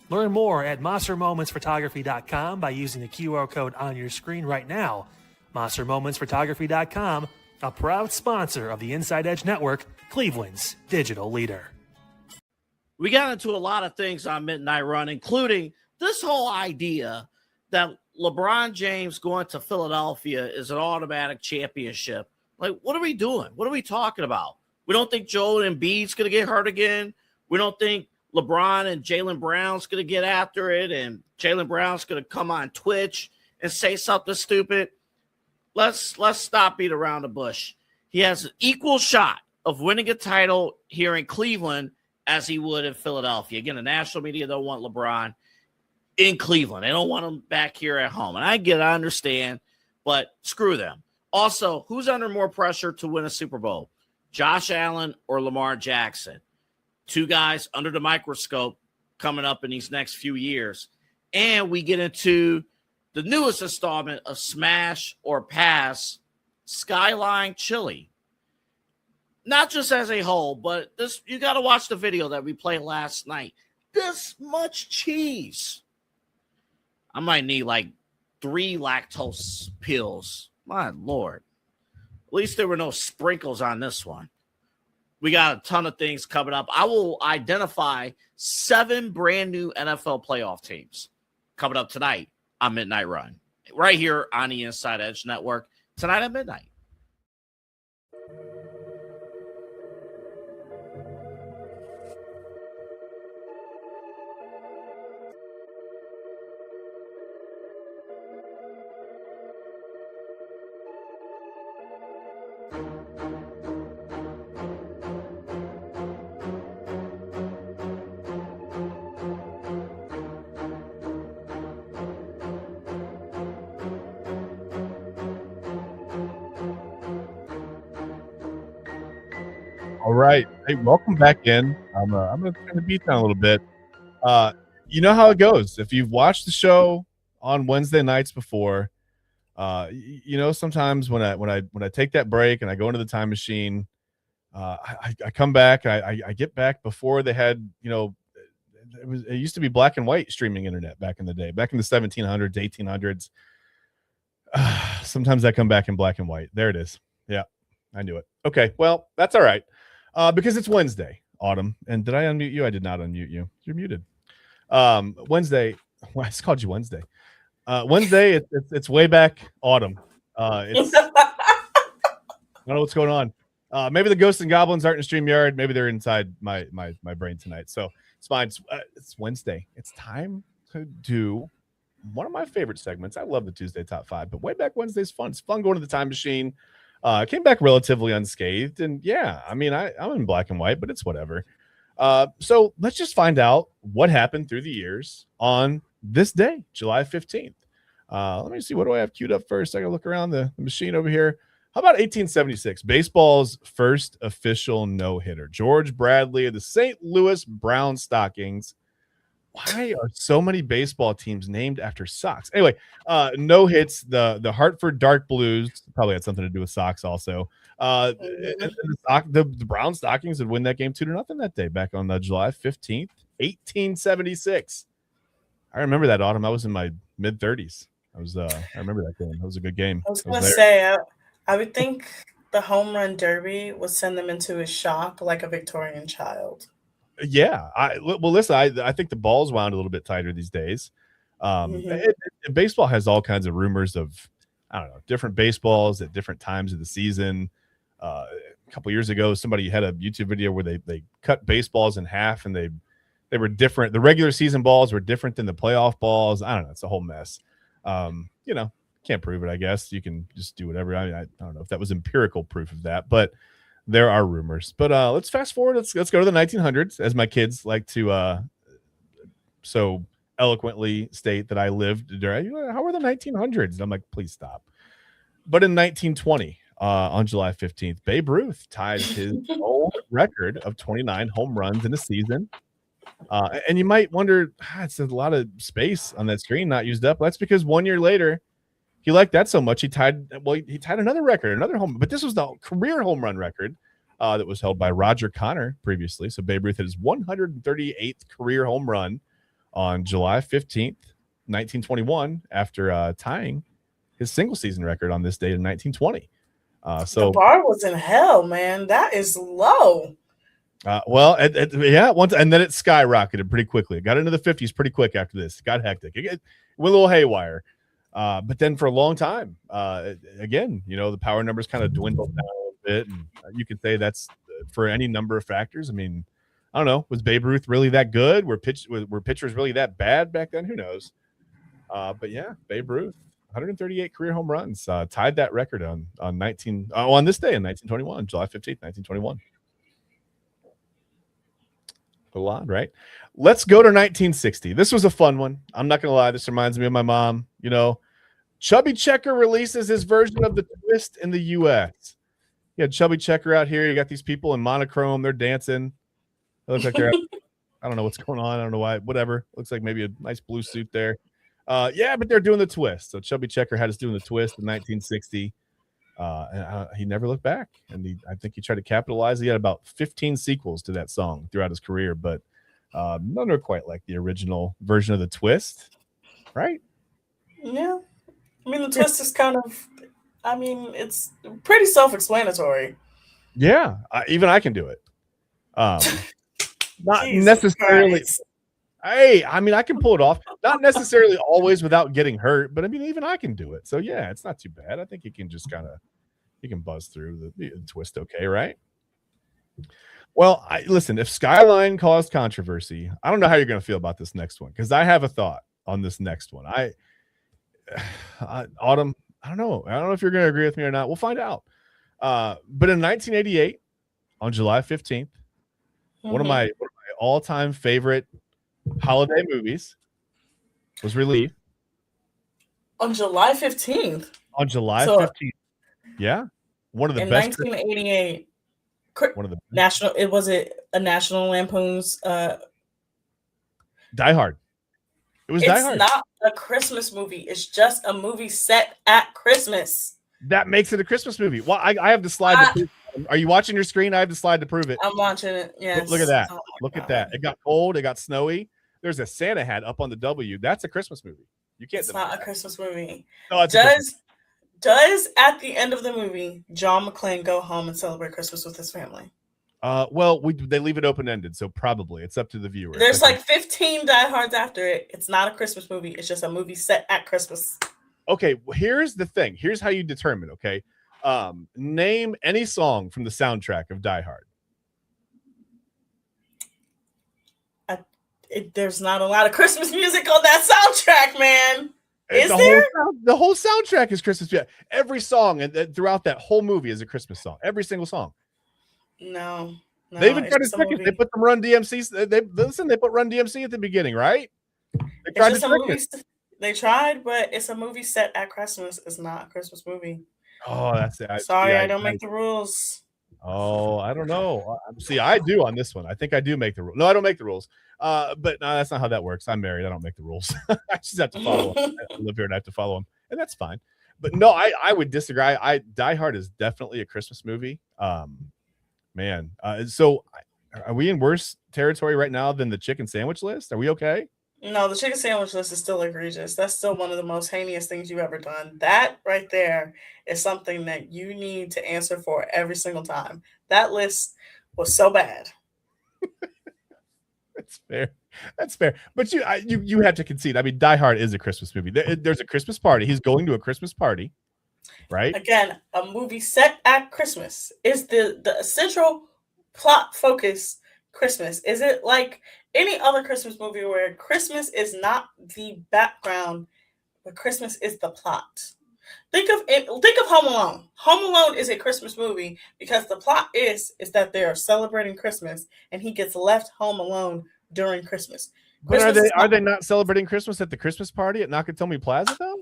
Learn more at MosserMomentsPhotography.com by using the QR code on your screen right now. MosserMomentsPhotography.com, a proud sponsor of the Inside Edge Network, Cleveland's digital leader. We got into a lot of things on Midnight Run, including this whole idea that LeBron James going to Philadelphia is an automatic championship. Like, what are we doing? What are we talking about? We don't think Joel Embiid's going to get hurt again. We don't think LeBron and Jaylen Brown's going to get after it, and Jaylen Brown's going to come on Twitch and say something stupid. Let's stop beating around the bush. He has an equal shot of winning a title here in Cleveland as he would in Philadelphia. Again, the national media don't want LeBron in Cleveland. They don't want him back here at home. And I understand, but screw them. Also, who's under more pressure to win a Super Bowl? Josh Allen or Lamar Jackson? Two guys under the microscope coming up in these next few years. And we get into the newest installment of Smash or Pass, Skyline Chili. Not just as a whole, but this, you got to watch the video that we played last night. This much cheese. I might need like 3 lactose pills. My Lord. At least there were no sprinkles on this one. We got a ton of things coming up. I will identify 7 brand new NFL playoff teams coming up tonight on Midnight Run. Right here on the Inside Edge Network. Tonight at midnight. All right. Hey, welcome back in. I'm going to turn the beat down a little bit. You know how it goes. If you've watched the show on Wednesday nights before, you know, sometimes when I take that break and I go into the time machine, I come back, I get back before they had, you know, it used to be black and white streaming internet back in the day, back in the 1700s, 1800s. Sometimes I come back in black and white. There it is. Yeah, I knew it. Okay, well, that's all right. Because it's Wednesday, Autumn. And did I unmute you? I did not unmute you. You're muted. Wednesday. Well, I just called you Wednesday. Wednesday, it's way back autumn. It's I don't know what's going on. Maybe the ghosts and goblins aren't in StreamYard. Maybe they're inside my brain tonight. So it's fine. It's Wednesday. It's time to do one of my favorite segments. I love the Tuesday Top 5, but Wayback Wednesday is fun. It's fun going to the time machine. Came back relatively unscathed, and yeah, I mean, I'm in black and white, but it's whatever. So let's just find out what happened through the years on this day, July 15th. Let me see. What do I have queued up first? I gotta look around the machine over here. How about 1876? Baseball's first official no-hitter. George Bradley of the St. Louis Brown Stockings. Why are so many baseball teams named after socks? Anyway, no hits. The Hartford Dark Blues probably had something to do with socks also. The Brown Stockings would win that game 2-0 that day back on July 15th, 1876. I remember that autumn. I was in my mid-30s. I remember that game. That was a good game. I was going to say, I would think the home run derby would send them into a shock like a Victorian child. Yeah. Listen, I think the ball's wound a little bit tighter these days. Baseball has all kinds of rumors of, I don't know, different baseballs at different times of the season. A couple years ago, somebody had a YouTube video where they cut baseballs in half, and they were different. The regular season balls were different than the playoff balls. I don't know. It's a whole mess. Can't prove it, I guess. You can just do whatever. I don't know if that was empirical proof of that, but there are rumors. But let's fast forward. Let's go to the 1900s, as my kids like to so eloquently state that I lived during. How were the 1900s? And I'm like, please stop. But in 1920, on July 15th, Babe Ruth tied his old record of 29 home runs in a season. And you might wonder, it's a lot of space on that screen not used up. That's because 1 year later, he liked that so much he tied another record, another home. But this was the career home run record that was held by Roger Connor previously. So Babe Ruth had his 138th career home run on July 15th, 1921, after tying his single season record on this date in 1920. So the bar was in hell, man. That is low. Once, and then it skyrocketed pretty quickly. It got into the 50s pretty quick after this. It got hectic. It went a little haywire. But then for a long time, again, the power numbers kind of dwindled down a little bit. And you could say that's for any number of factors. I mean, I don't know. Was Babe Ruth really that good? Were pitchers really that bad back then? Who knows? But yeah, Babe Ruth, 138 career home runs, tied that record on this day in 1921, July 15th, 1921. A lot, right? Let's go to 1960. This was a fun one. I'm not gonna lie. This reminds me of my mom. Chubby Checker releases his version of the twist in the U.S. You had Chubby Checker out here. You got these people in monochrome. They're dancing. It looks like they're I don't know what's going on. I don't know why. Whatever. Looks like maybe a nice blue suit there. But they're doing the twist. So Chubby Checker had us doing the twist in 1960. And he never looked back. And I think he tried to capitalize. He had about 15 sequels to that song throughout his career, but none are quite like the original version of the twist, right? Yeah. I mean, the twist is it's pretty self-explanatory. Yeah. Even I can do it. Not necessarily. Christ. Hey, I mean, I can pull it off. Not necessarily always without getting hurt, but I mean, even I can do it. So yeah, it's not too bad. I think you can just you can buzz through the twist. Okay. Right. Well, listen, if Skyline caused controversy, I don't know how you're going to feel about this next one. Cause I have a thought on this next one. Autumn, I don't know if you're going to agree with me or not. We'll find out. But in 1988 on July 15th, one of my all-time favorite holiday movies was released on July 15th. On July 15th, yeah, one of the best. 1988, one of the national. It was a National Lampoon's Die Hard. It was Die Hard. It's not a Christmas movie. It's just a movie set at Christmas. That makes it a Christmas movie. Well, I have the slide. Are you watching your screen? I have the slide to prove it. I'm watching it. Yes. Look at that. Look at that. It got cold. It got snowy. there's a Santa hat up on the W. That's a Christmas movie. You can't. It's not a Christmas movie. No, it's a Christmas. Does at the end of the movie John McClane go home and celebrate Christmas with his family? Well, they leave it open-ended, so probably it's up to the viewer. There's like 15 diehards after it. It's not a Christmas movie. It's just a movie set at Christmas. Okay, here's the thing. Here's how you determine, okay? Name any song from the soundtrack of Die Hard. There's not a lot of Christmas music on that soundtrack, man. Is there? The whole soundtrack is Christmas. Yeah, every song and throughout that whole movie is a Christmas song. Every single song. No, they even tried to trick it. They put them Run DMC. They put Run DMC at the beginning, right? They tried to trick it. They tried, but it's a movie set at Christmas. It's not a Christmas movie. Oh, that's it. Sorry, I don't make the rules. Oh, I don't know. See, I do on this one. I think I do make the rules. No, I don't make the rules. But no, that's not how that works. I'm married. I don't make the rules. I just have to follow them. I live here and I have to follow them, and that's fine. But no, I would disagree. Die Hard is definitely a Christmas movie. Man. So are we in worse territory right now than the chicken sandwich list? Are we okay? No, the chicken sandwich list is still egregious. That's still one of the most heinous things you've ever done. That right there is something that you need to answer for every single time. That list was so bad. That's fair. That's fair. But you have to concede. I mean, Die Hard is a Christmas movie. There's a Christmas party. He's going to a Christmas party, right? Again, a movie set at Christmas. Is the central plot focus Christmas? Is it like any other Christmas movie where Christmas is not the background, but Christmas is the plot? Think of Home Alone. Home Alone is a Christmas movie because the plot is that they are celebrating Christmas and he gets left home alone during Christmas. But are they not celebrating Christmas at the Christmas party at Nakatomi Plaza though?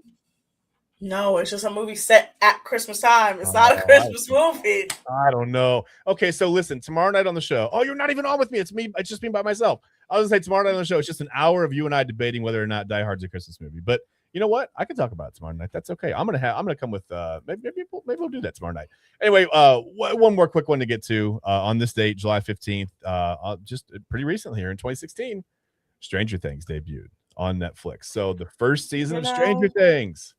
No, it's just a movie set at Christmas time. It's not a Christmas movie. I don't know. Okay, so listen, tomorrow night on the show. Oh, you're not even on with me. It's me. It's just me by myself. I was gonna say tomorrow night on the show. It's just an hour of you and I debating whether or not Die Hard's a Christmas movie. But you know what? I can talk about it tomorrow night. That's okay. I'm gonna come with maybe we'll do that tomorrow night. Anyway, one more quick one to get to on this date, July 15th. Just pretty recently here in 2016, Stranger Things debuted on Netflix. So the first season of Stranger Things.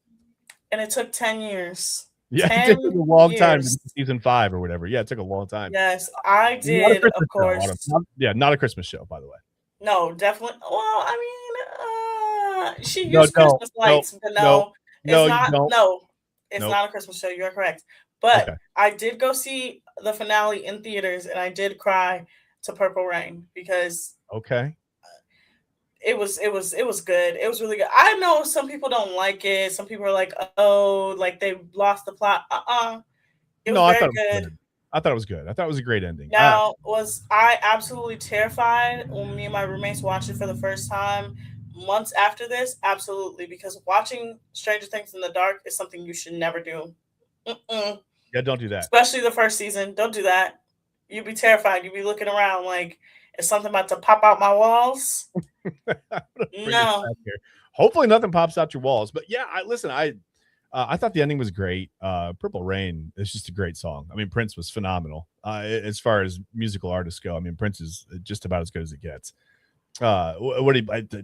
And it took 10 years. Yeah, it took a long time to season 5 or whatever. Yeah, it took a long time. Yes, I did, of course. Not a Christmas show, by the way. No, definitely. Well, I mean, she used Christmas lights, but it's not a Christmas show. You're correct. But okay. I did go see the finale in theaters, and I did cry to Purple Rain because it was good. It was really good. I know some people don't like it. Some people are like, oh, like they lost the plot. It was very good. I thought it was good. I thought it was a great ending. Now, was I absolutely terrified when me and my roommates watched it for the first time months after this? Absolutely, because watching Stranger Things in the dark is something you should never do. Yeah, don't do that. Especially the first season. Don't do that. You'd be terrified. You'd be looking around like, is something about to pop out my walls? No. Hopefully nothing pops out your walls. But yeah, I thought the ending was great. Purple Rain is just a great song. I mean, Prince was phenomenal. As far as musical artists go, I mean, Prince is just about as good as it gets.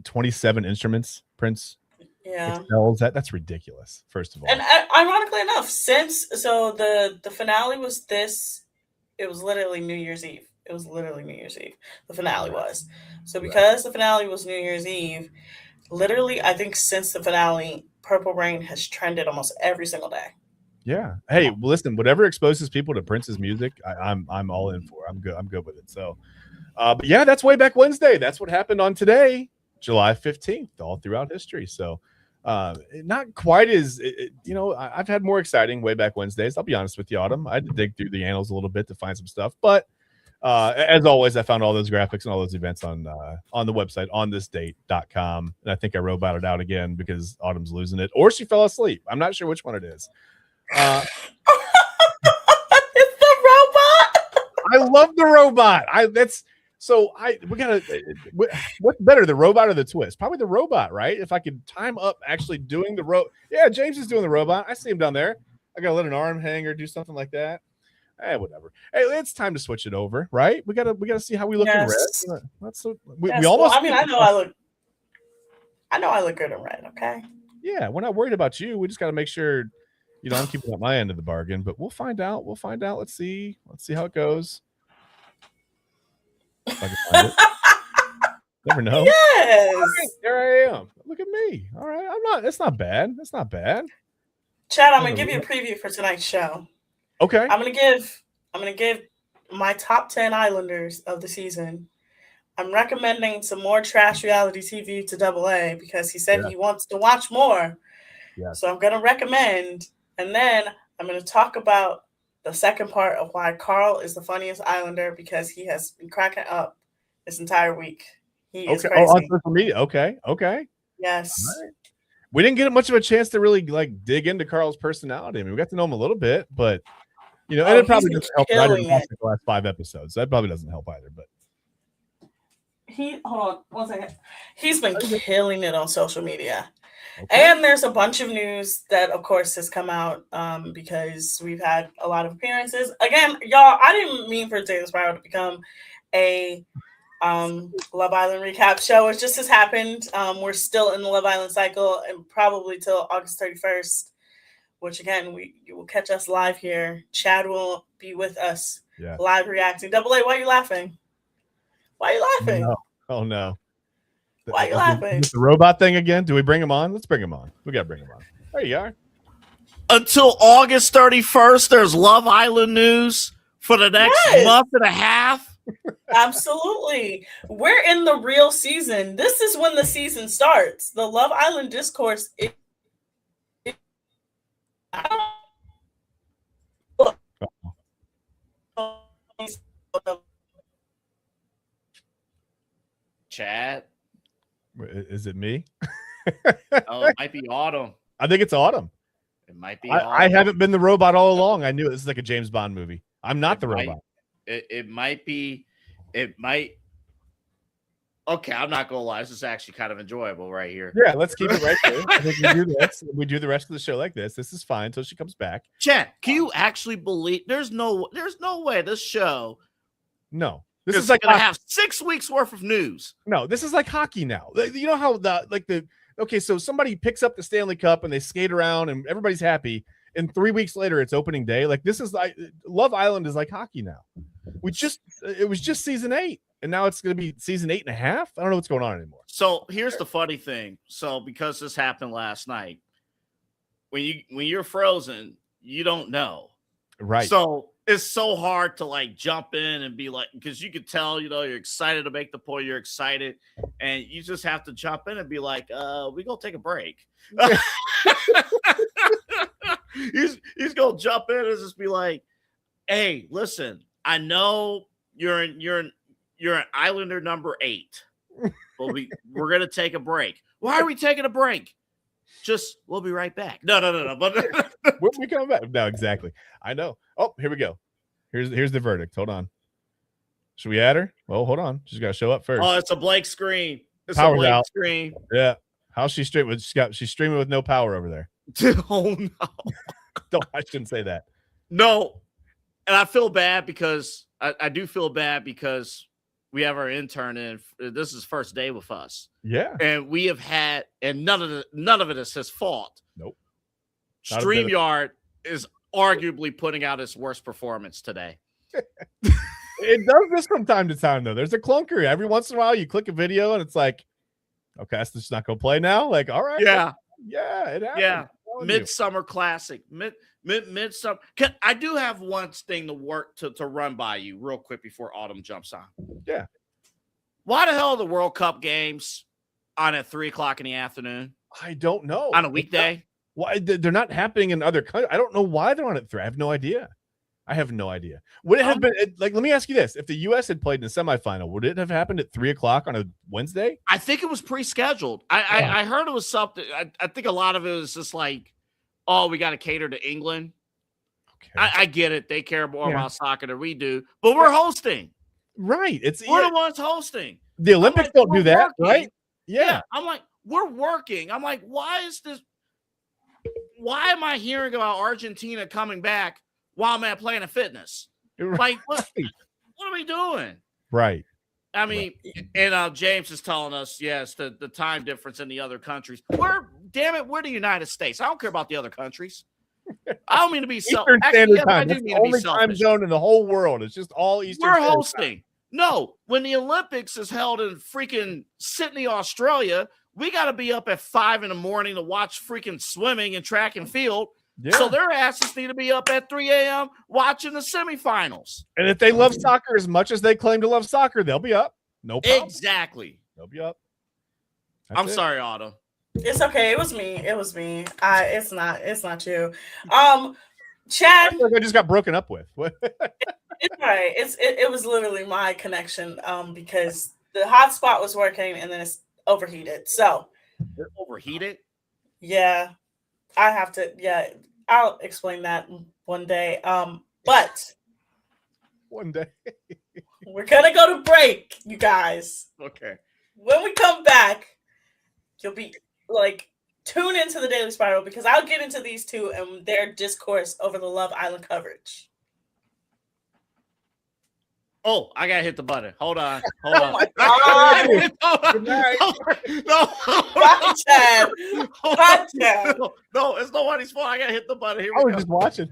27 instruments, Prince. Yeah. That's ridiculous, first of all. And ironically enough, the finale was this, it was literally New Year's Eve. It was literally New Year's Eve. The finale was. So because the finale was New Year's Eve, literally, I think since the finale, Purple Rain has trended almost every single day. Yeah. Hey, listen, whatever exposes people to Prince's music, I'm all in for. I'm good with it. So, but yeah, that's Wayback Wednesday. That's what happened on today, July 15th, all throughout history. So, not quite as I've had more exciting Wayback Wednesdays. I'll be honest with you, Autumn. I had to dig through the annals a little bit to find some stuff, but as always, I found all those graphics and all those events on the website onthisdate.com. And I think I roboted out again because Autumn's losing it, or she fell asleep. I'm not sure which one it is. It's the robot. I love the robot. What's better, the robot or the twist? Probably the robot, right? If I could time up actually doing the yeah, James is doing the robot. I see him down there. I gotta let an arm hang or do something like that. Whatever. Hey, it's time to switch it over, right? We gotta see how we look in red. We almost. Well, I mean, I know I look I know I look good in red, okay? Yeah, we're not worried about you. We just got to make sure, I'm keeping up my end of the bargain. But we'll find out. We'll find out. Let's see how it goes. If I can find it. Never know. Yes. Right, there I am. Look at me. All right. I'm not. That's not bad. That's not bad. Chad, I'm gonna give you a preview for tonight's show. Okay. I'm gonna give my top 10 Islanders of the season. I'm recommending some more trash reality TV to AA because he said he wants to watch more. Yeah. So I'm gonna recommend, and then I'm gonna talk about the second part of why Carl is the funniest Islander because he has been cracking up this entire week. He is crazy. Oh, on social media. Okay. Yes. Right. We didn't get much of a chance to really dig into Carl's personality. I mean, we got to know him a little bit, but and it probably doesn't help. I didn't watch the last 5 episodes. That probably doesn't help either. But hold on 1 second. He's been killing it on social media. Okay. And there's a bunch of news that, of course, has come out because we've had a lot of appearances. Again, y'all, I didn't mean for Daily Spiral to become a Love Island recap show. It just has happened. We're still in the Love Island cycle and probably till August 31st, which again, you will catch us live here. Chad will be with us live reacting. AA, why are you laughing? Oh no. Why are you laughing? Is the robot thing again? Do we bring him on? Let's bring him on. We got to bring him on. There you are. Until August 31st, there's Love Island news for the next month and a half. Absolutely. We're in the real season. This is when the season starts. The Love Island discourse. Chad? Is it me? Oh, it might be Autumn. I think it's Autumn. It might be. I haven't been the robot all along. I knew this is like a James Bond movie. I'm not the robot. It might be. It might. Okay, I'm not gonna lie. This is actually kind of enjoyable right here. Yeah, let's keep it right there. I think we do this. We do the rest of the show like this. This is fine until she comes back. Chad, can you actually believe? There's no way this show. No. This is like gonna have 6 weeks worth of news. No, this is like hockey now. You know how so somebody picks up the Stanley Cup and they skate around and everybody's happy. And 3 weeks later, it's opening day. Like this is like Love Island is like hockey now. It was just season 8, and now it's going to be season 8.5. I don't know what's going on anymore. So here's the funny thing. So because this happened last night, when you're frozen, you don't know, right? So it's so hard to like jump in and be like, because you could tell, you're excited to make the point, you're excited, and you just have to jump in and be like, we gonna take a break. he's gonna jump in and just be like, hey, listen, I know you're an Islander number 8, but we're gonna take a break. Why are we taking a break? We'll be right back. No. But when we come back. No, exactly. I know. Oh, here we go. Here's the verdict. Hold on. Should we add her? Well, hold on. She's got to show up first. Oh, it's a blank screen. It's Power's a blank out. screen. Yeah. How's she streaming? She's streaming with no power over there. Oh no. I shouldn't say that. No. And I feel bad because I do feel bad because we have our intern in. This is first day with us. Yeah. And we have had, and none of it is his fault. Nope. StreamYard is arguably putting out its worst performance today. It does this from time to time, though. There's a clunker. Every once in a while, you click a video and it's like, okay, that's just not going to play now. Like, all right. Yeah. Yeah. It happens. Yeah. Midsummer Classic. Midsummer. I do have one thing to run by you real quick before Autumn jumps on. Yeah. Why the hell are the World Cup games on at 3:00 in the afternoon? I don't know. On a weekday? Why they're not happening in other countries? I don't know why they're on at 3. I have no idea. Would it have been like? Let me ask you this: if the U.S. had played in the semifinal, would it have happened at 3:00 on a Wednesday? I think it was pre-scheduled. I heard it was something. I think a lot of it was just like, oh, we got to cater to England. Okay. I get it; they care more about soccer than we do, but we're hosting. Right? We're the ones hosting. The Olympics don't do that, right? Yeah. I'm like, we're working. I'm like, why is this? Why am I hearing about Argentina coming back while I'm at Planet Fitness? Like, what are we doing? Right. I mean, and James is telling us, yes, the time difference in the other countries. We're the United States. I don't care about the other countries. I don't mean to be Eastern Standard Time. That's the only time zone in the whole world. It's just all Eastern We're Standard hosting. Time. No, when the Olympics is held in freaking Sydney, Australia, we got to be up at 5 a.m. to watch freaking swimming and track and field. Yeah. So their asses need to be up at 3 a.m. watching the semifinals. And if they love soccer as much as they claim to love soccer, they'll be up. No problem. Exactly. They'll be up. I'm sorry, Otto. It's okay. It was me. It's not you. Chad. I feel like I just got broken up with. It's right. It was literally my connection. Because the hotspot was working and then it's overheated. So they're overheated? Yeah. I have to, I'll explain that one day. But one day we're gonna go to break, you guys. Okay. When we come back, you'll be tune into the Daily Spiral because I'll get into these two and their discourse over the Love Island coverage. Oh, I gotta hit the button. Hold on. Oh my God. Good night. No. Chad. No, it's nobody's fault. I gotta hit the button. Here we go. I was just watching.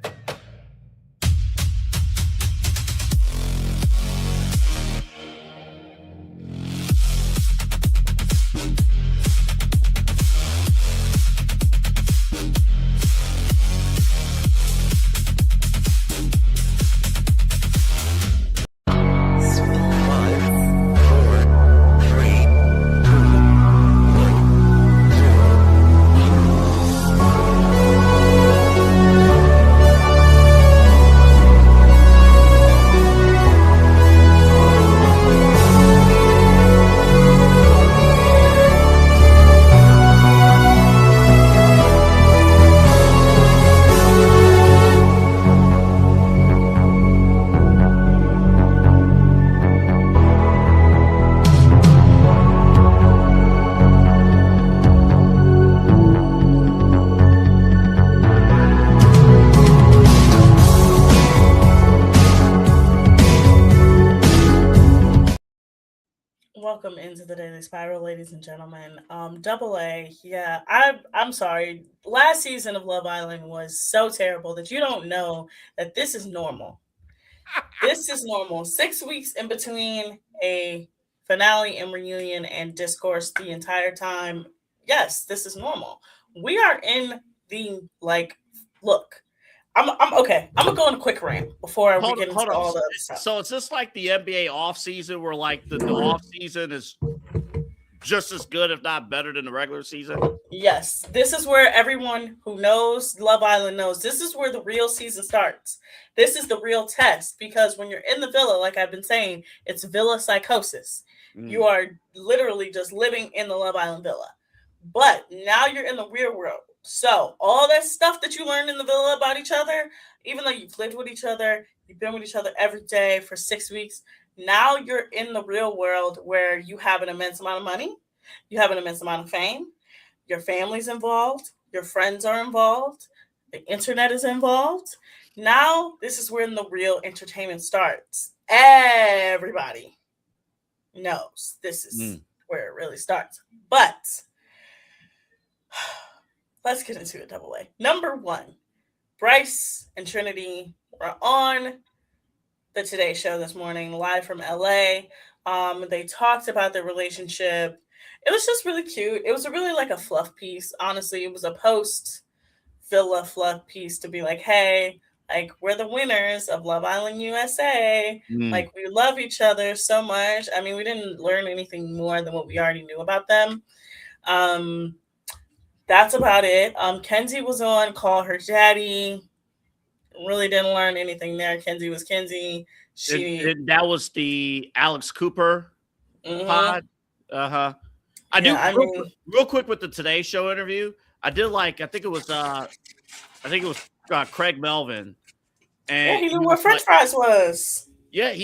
Welcome into the Daily Spiral, ladies and gentlemen. Double A, I'm sorry. Last season of Love Island was so terrible that you don't know that this is normal. This is normal. 6 weeks in between a finale and reunion and discourse the entire time. Yes, this is normal. We are in the look. I'm okay. I'm gonna go on a quick rant before we get into all the stuff. So it's just like the NBA off season, where the off season is just as good, if not better, than the regular season. Yes, this is where everyone who knows Love Island knows this is where the real season starts. This is the real test because when you're in the villa, like I've been saying, it's villa psychosis. You are literally just living in the Love Island villa, but now you're in the real world. So all that stuff that you learned in the villa about each other, even though you've lived with each other, you've been with each other every day for 6 weeks, now you're in the real world where you have an immense amount of money, you have an immense amount of fame, your family's involved, your friends are involved, the internet is involved. Now this is when the real entertainment starts. Everybody knows this is where it really starts. But let's get into it, Double A. Number one, Bryce and Trinity were on the Today Show this morning, live from LA. They talked about their relationship. It was just really cute. It was really like a fluff piece. Honestly, it was a post-villa fluff piece to be like, hey, we're the winners of Love Island USA. We love each other so much. I mean, we didn't learn anything more than what we already knew about them. That's about it. Kenzie was on Call Her Daddy. Really didn't learn anything there. Kenzie was Kenzie. That was the Alex Cooper pod. Real quick with the Today Show interview. I did I think it was Craig Melvin. And he knew where French fries was. Yeah,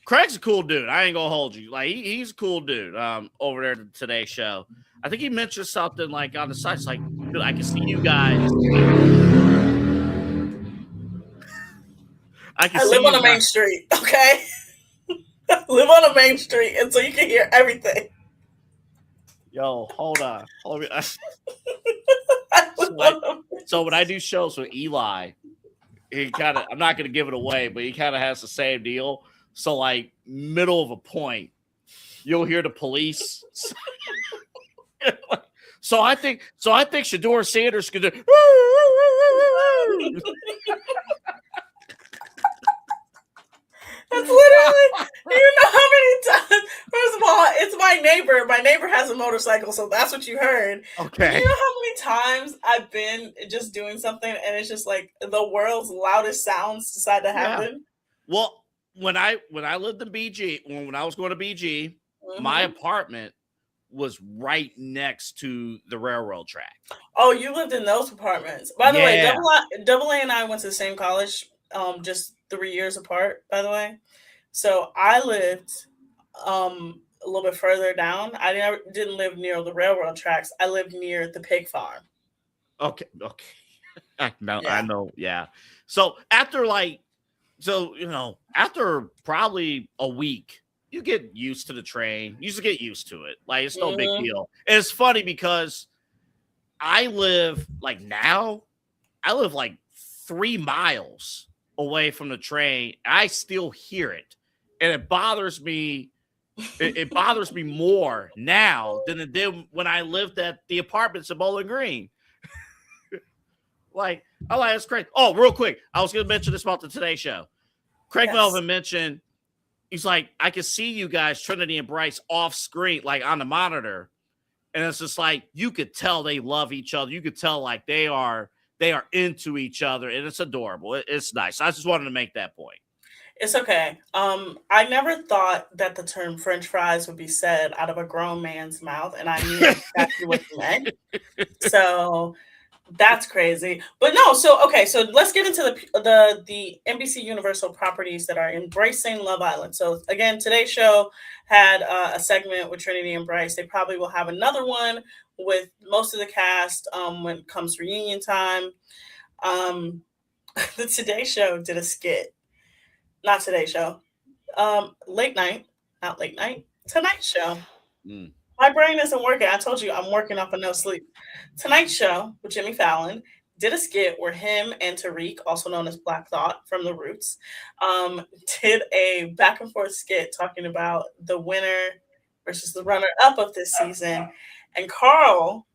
Craig's a cool dude. I ain't gonna hold you. He's a cool dude. Over there at the Today Show. I think he mentioned something on the side. It's dude, I can see you guys. I live on the main street, okay? I live live on a main street, and so you can hear everything. Yo, hold on. I live on a main So when I do shows with Eli, he kind of, I'm not going to give it away, but he kind of has the same deal. So like middle of a point, you'll hear the police. So I think Shador Sanders could do. That's literally, you know how many times? First of all, it's my neighbor. My neighbor has a motorcycle, so that's what you heard. Okay. You know how many times I've been just doing something and it's just like the world's loudest sounds decide to happen? Well, when I lived in BG, when I was going to BG, my apartment was right next to the railroad track. Oh, you lived in those apartments. By the way, Double A and I went to the same college, just 3 years apart, by the way. So I lived a little bit further down. I didn't live near the railroad tracks. I lived near the pig farm. Okay. I know. Yeah. So after after probably a week, you get used to the train. You just get used to it. Like, it's no big deal. And it's funny because I live like 3 miles away from the train. I still hear it. And it bothers me. It bothers me more now than it did when I lived at the apartments in Bowling Green. That's great. Oh, real quick. I was going to mention this about the Today Show. Craig Melvin mentioned, he's like, I can see you guys, Trinity and Bryce, off screen, like on the monitor. And it's just like, you could tell they love each other. You could tell like they are into each other, and it's adorable. It's nice. I just wanted to make that point. It's okay. I never thought that the term French fries would be said out of a grown man's mouth, and I knew exactly what he meant. So that's crazy. But no, so let's get into the NBC Universal properties that are embracing Love Island. So again, today's show had a segment with Trinity and Bryce. They probably will have another one with most of the cast when it comes to reunion time. The Today Show did a skit. Not Today Show. Late night. Not late night. Tonight Show. My brain isn't working. I told you I'm working off of no sleep. Tonight Show with Jimmy Fallon did a skit where him and Tariq, also known as Black Thought from The Roots, did a back and forth skit talking about the winner versus the runner-up of this season. And Carl,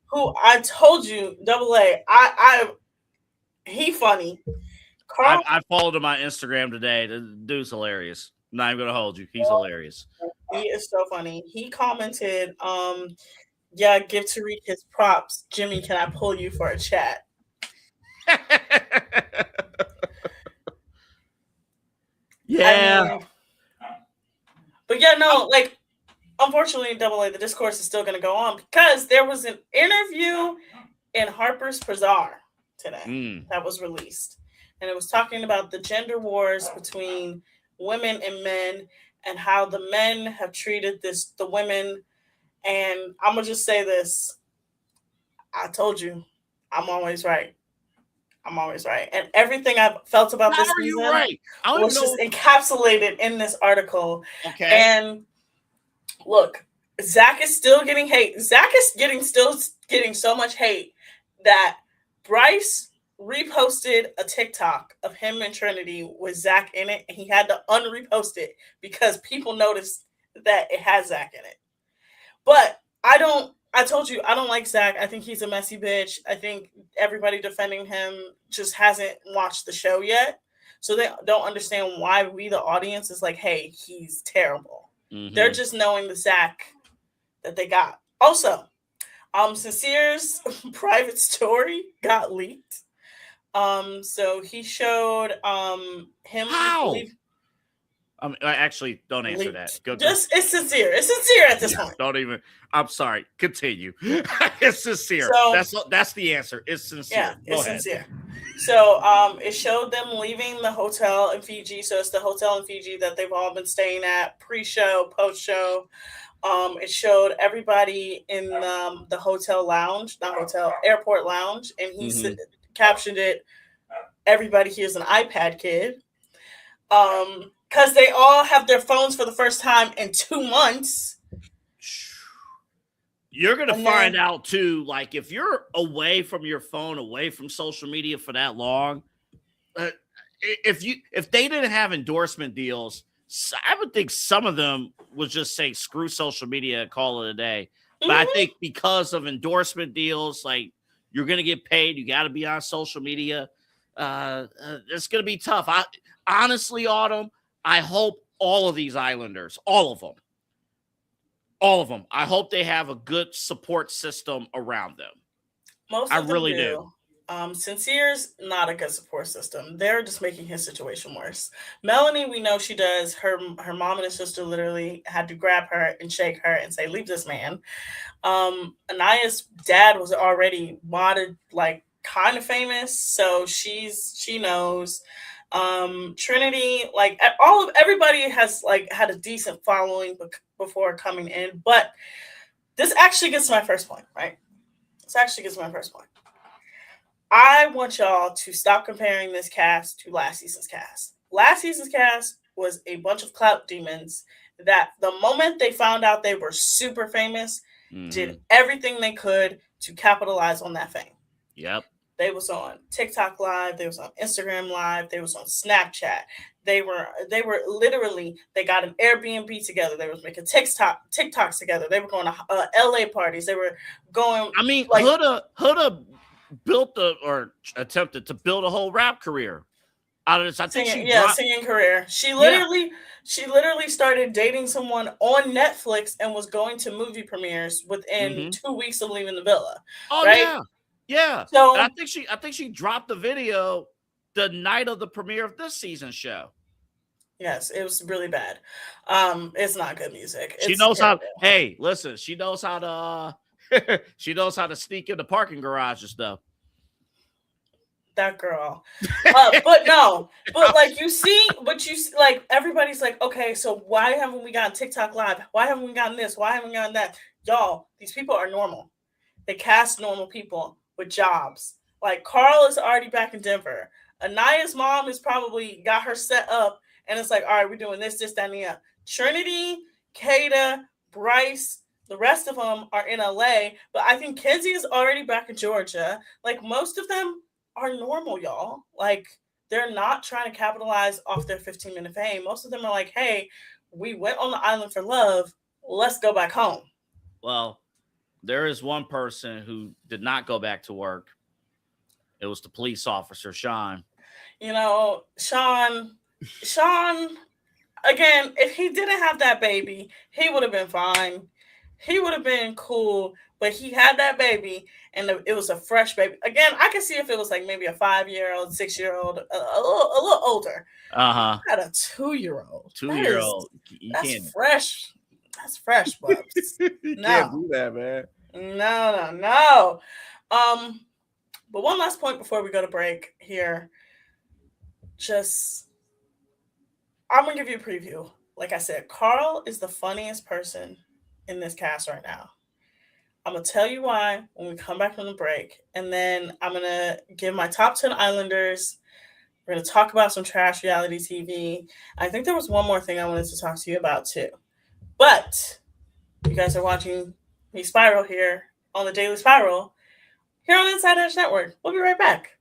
who I told you, Double A, he funny. Carl, I followed him on Instagram today. The dude's hilarious. I'm not even gonna hold you. He's hilarious. He is so funny. He commented, yeah, give Tariq his props. Jimmy, can I pull you for a chat? Yeah. But yeah, no, like, unfortunately, Double A, the discourse is still going to go on because there was an interview in Harper's Bazaar today that was released. And it was talking about the gender wars between women and men and how the men have treated the women. And I'm going to just say this. I told you, I'm always right. I'm always right. And everything I've felt about this season was just encapsulated in this article. Okay. And look, Zach is still getting hate. Zach is still getting so much hate that Bryce reposted a TikTok of him and Trinity with Zach in it, and he had to unrepost it because people noticed that it has Zach in it. But I told you, I don't like Zach. I think he's a messy bitch. I think everybody defending him just hasn't watched the show yet. So they don't understand why we, the audience, is like, hey, he's terrible. Mm-hmm. They're just knowing the Zach that they got. Also, Sincere's private story got leaked. So he showed him. How? Actually, don't answer that. It's sincere. It's sincere at this point. Don't even. I'm sorry. Continue. It's sincere. So, that's the answer. It's sincere. Yeah, sincere. So it showed them leaving the hotel in Fiji. So it's the hotel in Fiji that they've all been staying at pre-show, post-show. It showed everybody in the hotel lounge, airport lounge, and he captioned it, "Everybody here's an iPad kid." Because they all have their phones for the first time in 2 months. You're going to find out, too, like, if you're away from your phone, away from social media for that long, if they didn't have endorsement deals, I would think some of them would just say, screw social media and call it a day. But I think because of endorsement deals, like, you're going to get paid. You got to be on social media. It's going to be tough. Honestly, Autumn, I hope all of these Islanders, all of them, I hope they have a good support system around them. Most of them really do. Sincere's not a good support system. They're just making his situation worse. Melanie, we know she does. Her mom and her sister literally had to grab her and shake her and say, leave this man. Anaya's dad was already modded, like, kind of famous, so she knows. Trinity, like, everybody has, like, had a decent following before coming in, but this actually gets to my first point, right? I want y'all to stop comparing this cast to last season's cast. Last season's cast was a bunch of clout demons that the moment they found out they were super famous, did everything they could to capitalize on that fame. Yep. They was on TikTok Live. They was on Instagram Live. They was on Snapchat. They were literally, they got an Airbnb together. They was making TikToks together. They were going to LA parties. They were going. I mean, like, Huda built or attempted to build a whole rap career out of this. I think singing career. She literally started dating someone on Netflix and was going to movie premieres within 2 weeks of leaving the villa. Oh, right? Yeah. So and I think she dropped the video the night of the premiere of this season's show. Yes, it was really bad. It's not good music. She knows how. Hey, listen, she knows how to. She knows how to sneak into parking garages, though. That girl. But like you see, like everybody's like, okay, so why haven't we gotten TikTok Live? Why haven't we gotten this? Why haven't we gotten that? Y'all, these people are normal. They cast normal people with jobs. Like, Carl is already back in Denver. Anaya's mom has probably got her set up, and it's like, all right, we're doing this, that, and the other. Trinity, Kata, Bryce, the rest of them are in LA, but I think Kenzie is already back in Georgia. Like, most of them are normal, y'all. Like, they're not trying to capitalize off their 15-minute fame. Most of them are like, hey, we went on the island for love. Let's go back home. Well, there is one person who did not go back to work. It was the police officer, Sean. You know, Sean, again, if he didn't have that baby, he would have been fine. He would have been cool, but he had that baby, and it was a fresh baby. Again, I can see if it was like maybe a 5-year-old, 6-year-old, a little older. Had a 2-year-old. 2-year-old. That's fresh. That's fresh, Bubs. You can't do that, man. No. But one last point before we go to break here. I'm gonna give you a preview. Like I said, Carl is the funniest person in this cast right now. I'm gonna tell you why when we come back from the break, and then I'm gonna give my top 10 Islanders. We're gonna talk about some trash reality TV. I think there was one more thing I wanted to talk to you about too. But you guys are watching me spiral here on the Daily Spiral here on Inside Edge Network. We'll be right back.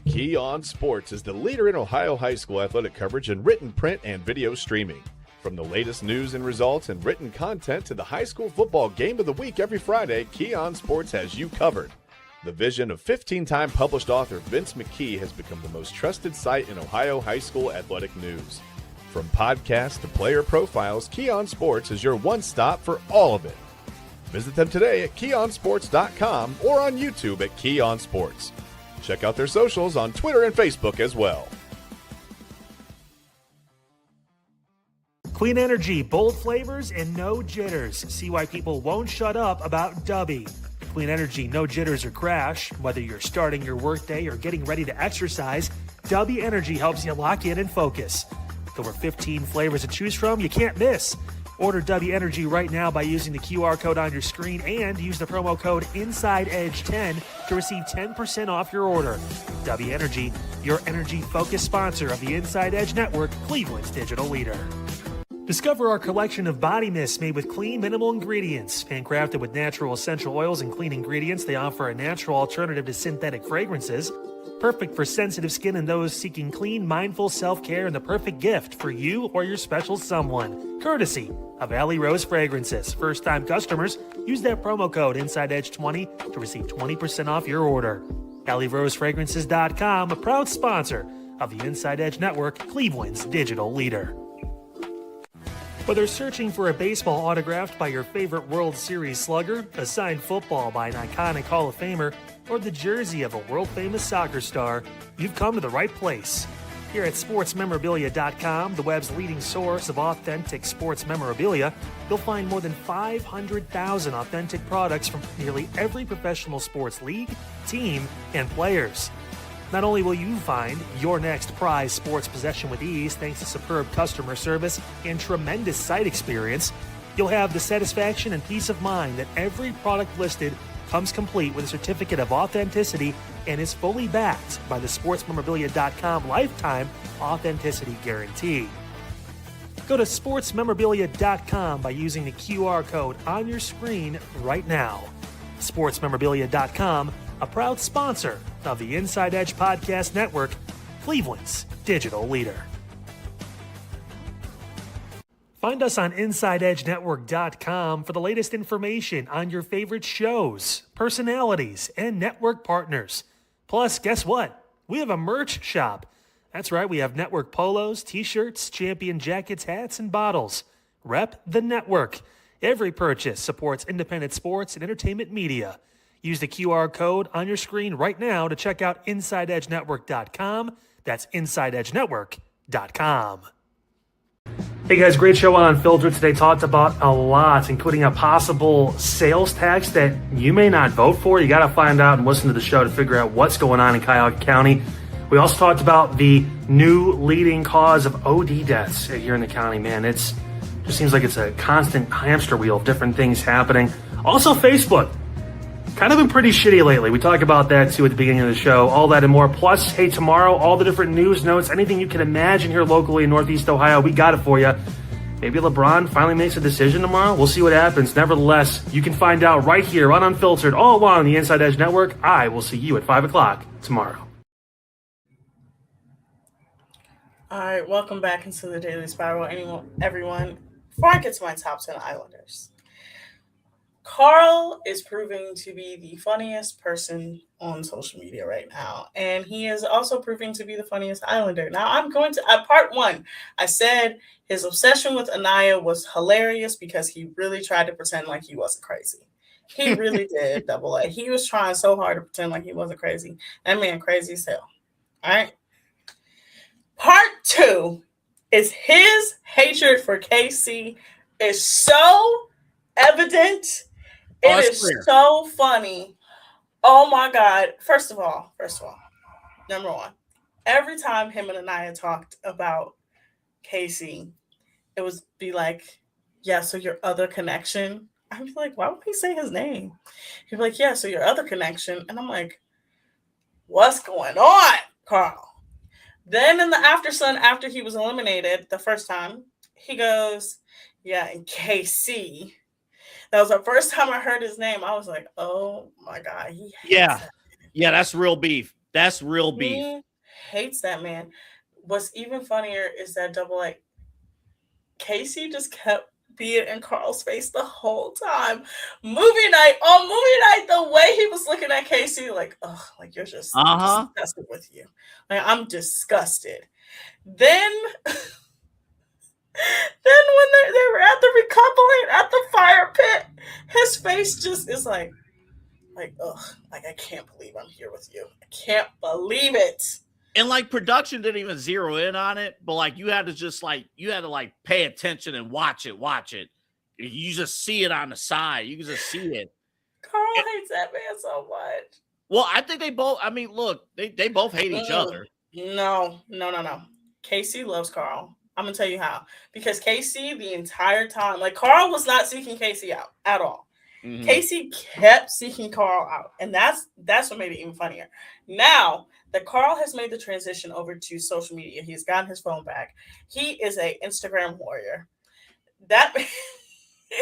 Key On Sports is the leader in Ohio high school athletic coverage in written, print, and video streaming. From the latest news and results and written content to the high school football game of the week every Friday, Key On Sports has you covered. The vision of 15-time published author Vince McKee has become the most trusted site in Ohio high school athletic news. From podcasts to player profiles, Key On Sports is your one-stop for all of it. Visit them today at keyonsports.com or on YouTube at Key On Sports. Check out their socials on Twitter and Facebook as well. Clean energy, bold flavors, and no jitters. See why people won't shut up about Dubby. Clean energy, no jitters or crash. Whether you're starting your workday or getting ready to exercise, Dubby Energy helps you lock in and focus. With over 15 flavors to choose from, you can't miss. Order W Energy right now by using the QR code on your screen and use the promo code InsideEdge10 to receive 10% off your order. W Energy, your energy-focused sponsor of the Inside Edge Network, Cleveland's digital leader. Discover our collection of body mists made with clean, minimal ingredients. Handcrafted with natural essential oils and clean ingredients, they offer a natural alternative to synthetic fragrances. Perfect for sensitive skin and those seeking clean, mindful self-care, and the perfect gift for you or your special someone. Courtesy of Alley Rose Fragrances. First-time customers, use that promo code InsideEdge20 to receive 20% off your order. AlleyRoseFragrances.com, a proud sponsor of the Inside Edge Network, Cleveland's digital leader. Whether searching for a baseball autographed by your favorite World Series slugger, a signed football by an iconic Hall of Famer, or the jersey of a world-famous soccer star, you've come to the right place. Here at sportsmemorabilia.com, the web's leading source of authentic sports memorabilia, you'll find more than 500,000 authentic products from nearly every professional sports league, team, and players. Not only will you find your next prized sports possession with ease thanks to superb customer service and tremendous site experience, you'll have the satisfaction and peace of mind that every product listed comes complete with a certificate of authenticity and is fully backed by the sportsmemorabilia.com lifetime authenticity guarantee. Go to sportsmemorabilia.com by using the QR code on your screen right now. Sportsmemorabilia.com, a proud sponsor of the Inside Edge Podcast Network, Cleveland's digital leader. Find us on InsideEdgeNetwork.com for the latest information on your favorite shows, personalities, and network partners. Plus, guess what? We have a merch shop. That's right, we have network polos, t-shirts, champion jackets, hats, and bottles. Rep the network. Every purchase supports independent sports and entertainment media. Use the QR code on your screen right now to check out InsideEdgeNetwork.com. That's InsideEdgeNetwork.com. Hey guys, great show on Unfiltered today. Talked about a lot, including a possible sales tax that you may not vote for. You got to find out and listen to the show to figure out what's going on in Cuyahoga County. We also talked about the new leading cause of OD deaths here in the county. Man, it just seems like it's a constant hamster wheel of different things happening. Also, Facebook. Kind of been pretty shitty lately. We talk about that too at the beginning of the show. All that and more. Plus, hey, tomorrow, all the different news notes, anything you can imagine here locally in Northeast Ohio, we got it for you. Maybe LeBron finally makes a decision tomorrow. We'll see what happens. Nevertheless, you can find out right here on Unfiltered, all along the Inside Edge Network. I will see you at 5 o'clock tomorrow. All right, welcome back into the Daily Spiral, everyone. Before I get to my top 10 Islanders, Carl is proving to be the funniest person on social media right now. And he is also proving to be the funniest Islander. Now, I'm going to, part one, I said his obsession with Anaya was hilarious because he really tried to pretend like he wasn't crazy. He really did, Double A. He was trying so hard to pretend like he wasn't crazy. That man crazy as hell. All right. Part two is his hatred for KC is so evident. It is clear. So funny. Oh my God. First of all, number one, every time him and Anaya talked about Casey, it would be like, yeah, so your other connection. I'd be like, why would he say his name? He'd be like, yeah, so your other connection. And I'm like, what's going on, Carl? Then in the after he was eliminated the first time, he goes, yeah, and KC. That was the first time I heard his name. I was like, oh my God. He hates that. Yeah, that's real beef. That's real beef. He hates that man. What's even funnier is that Double A, Casey just kept being in Carl's face the whole time. Movie night, the way he was looking at Casey, like, oh, like you're just disgusted with you. Like, I'm disgusted. Then when they were at the recoupling at the fire pit, his face just is like, ugh, like I can't believe I'm here with you. I can't believe it. And like production didn't even zero in on it, but like you had to pay attention and watch it. You just see it on the side. You can just see it. Carl hates that man so much. Well, I think they both. I mean, look, they both hate each other. No. Casey loves Carl. I'm gonna tell you how. Because Casey, the entire time, like Carl was not seeking Casey out at all. Mhm. Casey kept seeking Carl out, and that's what made it even funnier. Now that Carl has made the transition over to social media, he's gotten his phone back. He is a Instagram warrior. That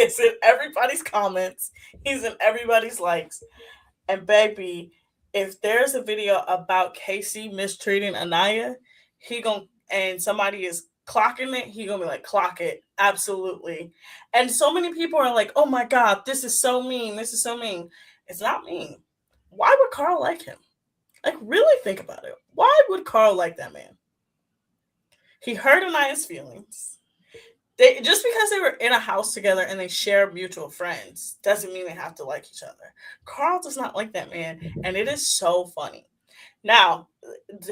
is in everybody's comments. He's in everybody's likes. And baby, if there's a video about Casey mistreating Anaya, and somebody is clocking it, he gonna be like, clock it, absolutely. And so many people are like, oh my god, this is so mean. This is so mean. It's not mean. Why would Carl like him? Like, really think about it. Why would Carl like that man? He hurt Anaya's feelings. Just because they were in a house together and they share mutual friends doesn't mean they have to like each other. Carl does not like that man, and it is so funny. Now,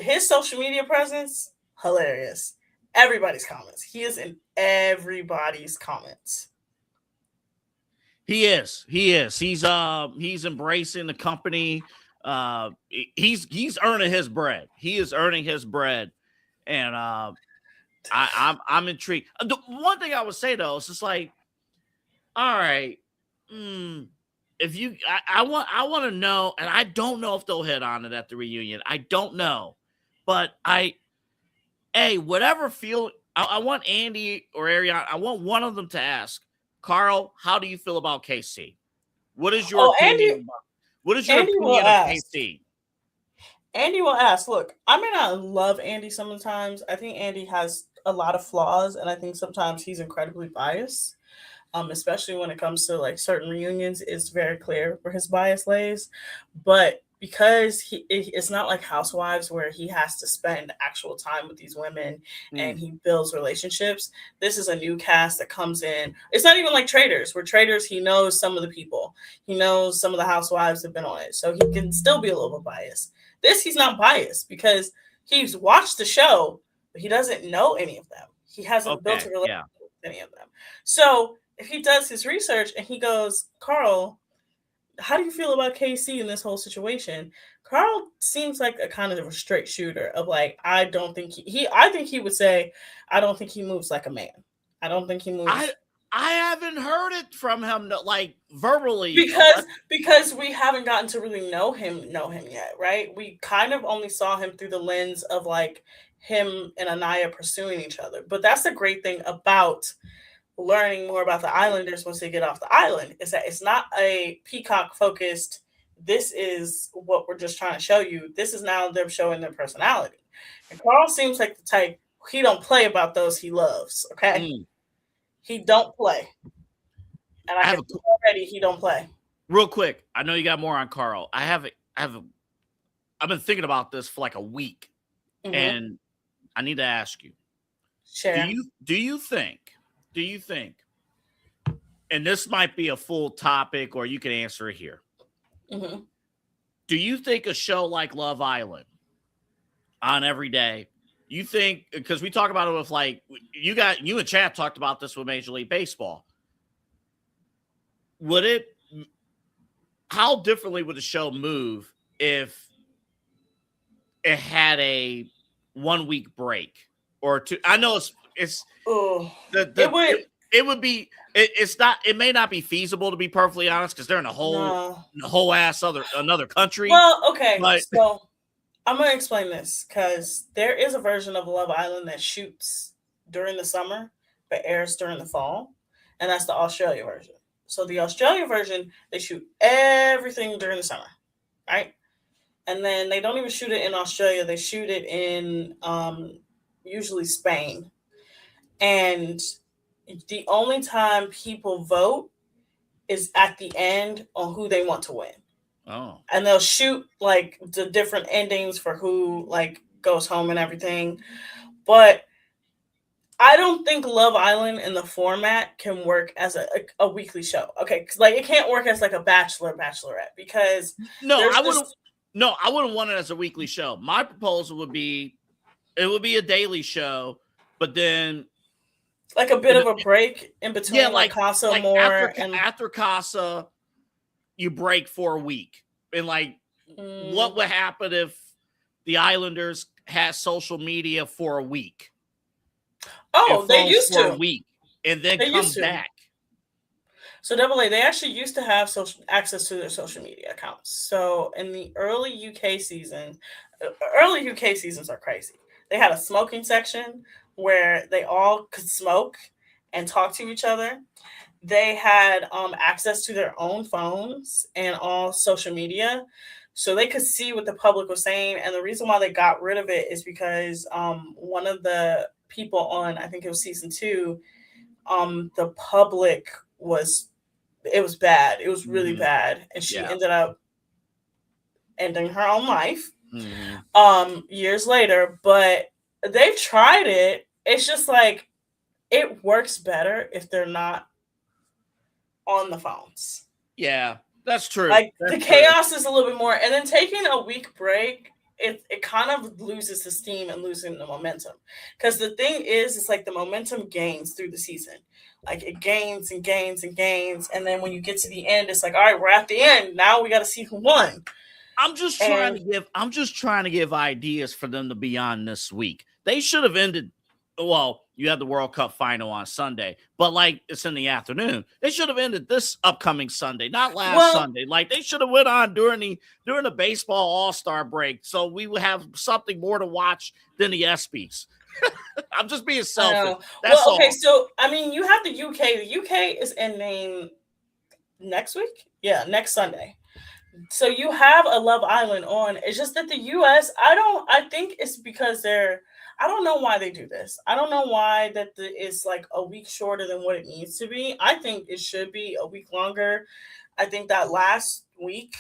his social media presence, hilarious. Everybody's comments. He is in everybody's comments. He is. He's embracing the company. He's earning his bread. He is earning his bread, and I'm intrigued. The one thing I would say though is just like, all right, if you, I want to know, and I don't know if they'll hit on it at the reunion. I don't know, but whatever feel, I want Andy or Ariana, I want one of them to ask Carl, how do you feel about KC? What is your opinion? What is your opinion of KC? Andy will ask, look, I may not love Andy sometimes. I think Andy has a lot of flaws, and I think sometimes he's incredibly biased, especially when it comes to like certain reunions. It's very clear where his bias lays. But because it's not like Housewives where he has to spend actual time with these women and he builds relationships. This is a new cast that comes in. It's not even like Traders, where Traders, he knows some of the people. He knows some of the housewives have been on it. So he can still be a little bit biased. This, he's not biased because he's watched the show, but he doesn't know any of them. He hasn't built a relationship with any of them. So if he does his research and he goes, Carl, how do you feel about KC in this whole situation? Carl seems like a kind of a straight shooter of like, I don't think I think he would say, I don't think he moves like a man. I don't think he moves. I haven't heard it from him, like verbally, because we haven't gotten to really know him yet, right? We kind of only saw him through the lens of like him and Anaya pursuing each other. But that's the great thing about learning more about the Islanders once they get off the island, is that it's not a Peacock focused, this is what we're just trying to show you. This is now them showing their personality. And Carl seems like the type, he don't play about those he loves, okay? He don't play. And I can tell already he don't play. Real quick, I know you got more on Carl. I've been thinking about this for like a week, and I need to ask you. Sure. Do you think, and this might be a full topic or you can answer it here. Do you think a show like Love Island on every day, you think, because we talk about it with like, you and Chad talked about this with Major League Baseball. How differently would the show move if it had a 1 week break or two? I know it may not be feasible, to be perfectly honest, because they're in another country. Well, okay, so I'm going to explain this because there is a version of Love Island that shoots during the summer but airs during the fall, and that's the Australia version. So the Australia version, they shoot everything during the summer, right? And then they don't even shoot it in Australia. They shoot it in usually Spain. And the only time people vote is at the end on who they want to win. Oh. And they'll shoot like the different endings for who like goes home and everything. But I don't think Love Island in the format can work as a weekly show. Okay, because like it can't work as like a Bachelorette because I wouldn't want it as a weekly show. My proposal would be it would be a daily show, but then like a bit of a break in between, like Casa after Casa, you break for a week. And like, what would happen if the Islanders had social media for a week? Oh, and they phones used for a to. week and then They come used to. back. So AA, they actually used to have access to their social media accounts. So in the early UK seasons are crazy. They had a smoking section where they all could smoke and talk to each other. They had access to their own phones and all social media, so they could see what the public was saying. And the reason why they got rid of it is because one of the people on, I think it was season 2, the public was bad. It was really bad, and she ended up ending her own life years later. But they've tried it. It's just like it works better if they're not on the phones. Yeah, that's true. Like That's the true. chaos is a little bit more, and then taking a week break, it kind of loses the steam and losing the momentum. Because the thing is, it's like the momentum gains through the season. Like it gains and gains and gains, and then when you get to the end, it's like, all right, we're at the end. Now we got to see who won. I'm just trying to give ideas for them to be on this week. They should have ended. Well, you had the World Cup final on Sunday, but like it's in the afternoon. They should have ended this upcoming Sunday, not last Sunday. Like they should have went on during the baseball All-Star break, so we would have something more to watch than the ESPYs. I'm just being selfish. That's okay, all. so I mean, you have the UK. The UK is ending next week. Yeah, next Sunday. So you have a Love Island on. It's just that the US, I think it's because I don't know why they do this. I don't know why it's like a week shorter than what it needs to be. I think it should be a week longer. I think that last week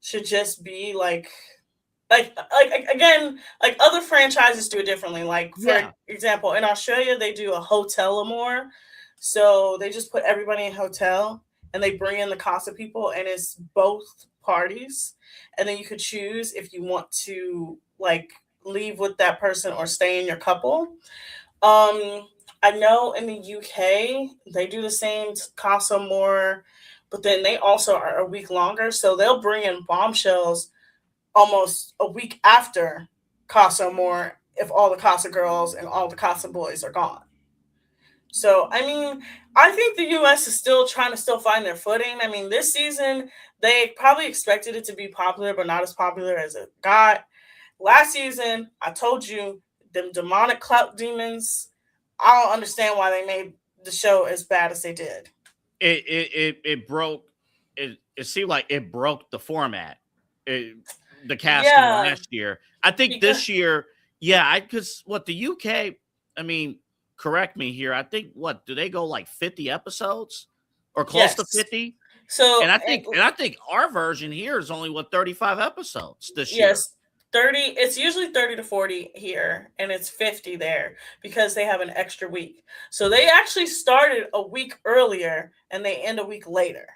should just be like again, like other franchises do it differently. Like for example, in Australia, they do a hotel amour. So they just put everybody in a hotel and they bring in the casa people, and it's both parties. And then you could choose if you want to like leave with that person or stay in your couple. I know in the UK they do the same casa more, but then they also are a week longer. So they'll bring in bombshells almost a week after Casa More if all the Casa girls and all the Casa boys are gone. So, I mean, I think the U.S. is still trying to find their footing. I mean, this season, they probably expected it to be popular, but not as popular as it got. Last season, I told you, them demonic clout demons, I don't understand why they made the show as bad as they did. It broke. It seemed like it broke the format. The casting last year. I think this year, because the UK, I mean, correct me here. I think do they go like 50 episodes or close to 50? So and I think our version here is only 35 episodes this year. Yes, 30. It's usually 30 to 40 here, and it's 50 there because they have an extra week. So they actually started a week earlier and they end a week later.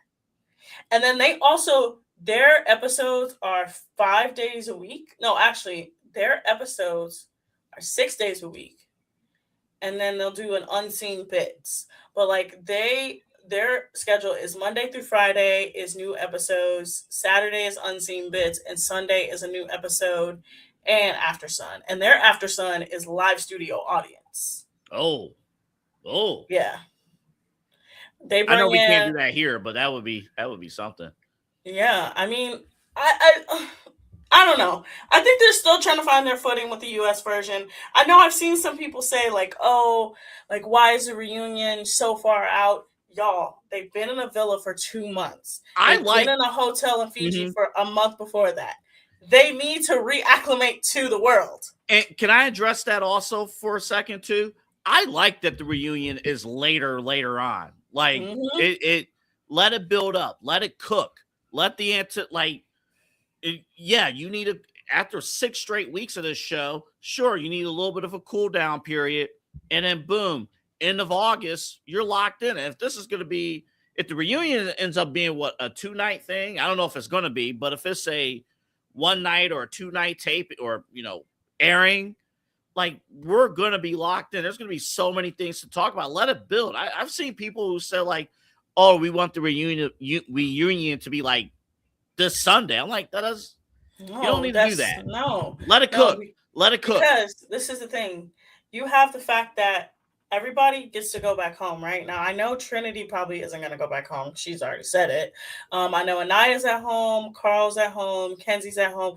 And then they also, their episodes are 5 days a week. No, actually, their episodes are 6 days a week. And then they'll do an unseen bits. But like their schedule is Monday through Friday is new episodes, Saturday is unseen bits, and Sunday is a new episode and After Sun. And their After Sun is live studio audience. Oh. Yeah. I know we can't do that here, but that would be something. Yeah, I mean, I don't know. I think they're still trying to find their footing with the U.S. version. I know I've seen some people say like, oh, like why is the reunion so far out? Y'all, they've been in a villa for 2 months. They've been in a hotel in Fiji for a month before that. They need to reacclimate to the world. And can I address that also for a second too? I like that the reunion is later on. Like it let it build up, let it cook, let the you need after 6 straight weeks of this show. Sure, you need a little bit of a cool down period, and then boom, end of August, you're locked in. And if this is going to be, if the reunion ends up being a 2-night thing, I don't know if it's going to be, but if it's a 1 night or a 2-night tape or airing, like we're going to be locked in. There's going to be so many things to talk about. Let it build. I've seen people who say like, oh, we want the reunion to be like this Sunday. I'm like, you don't need to do that. No. Let it cook. Let it cook. Because this is the thing. You have the fact that everybody gets to go back home, right? Now, I know Trinity probably isn't going to go back home. She's already said it. I know Anaya's at home, Carl's at home, Kenzie's at home.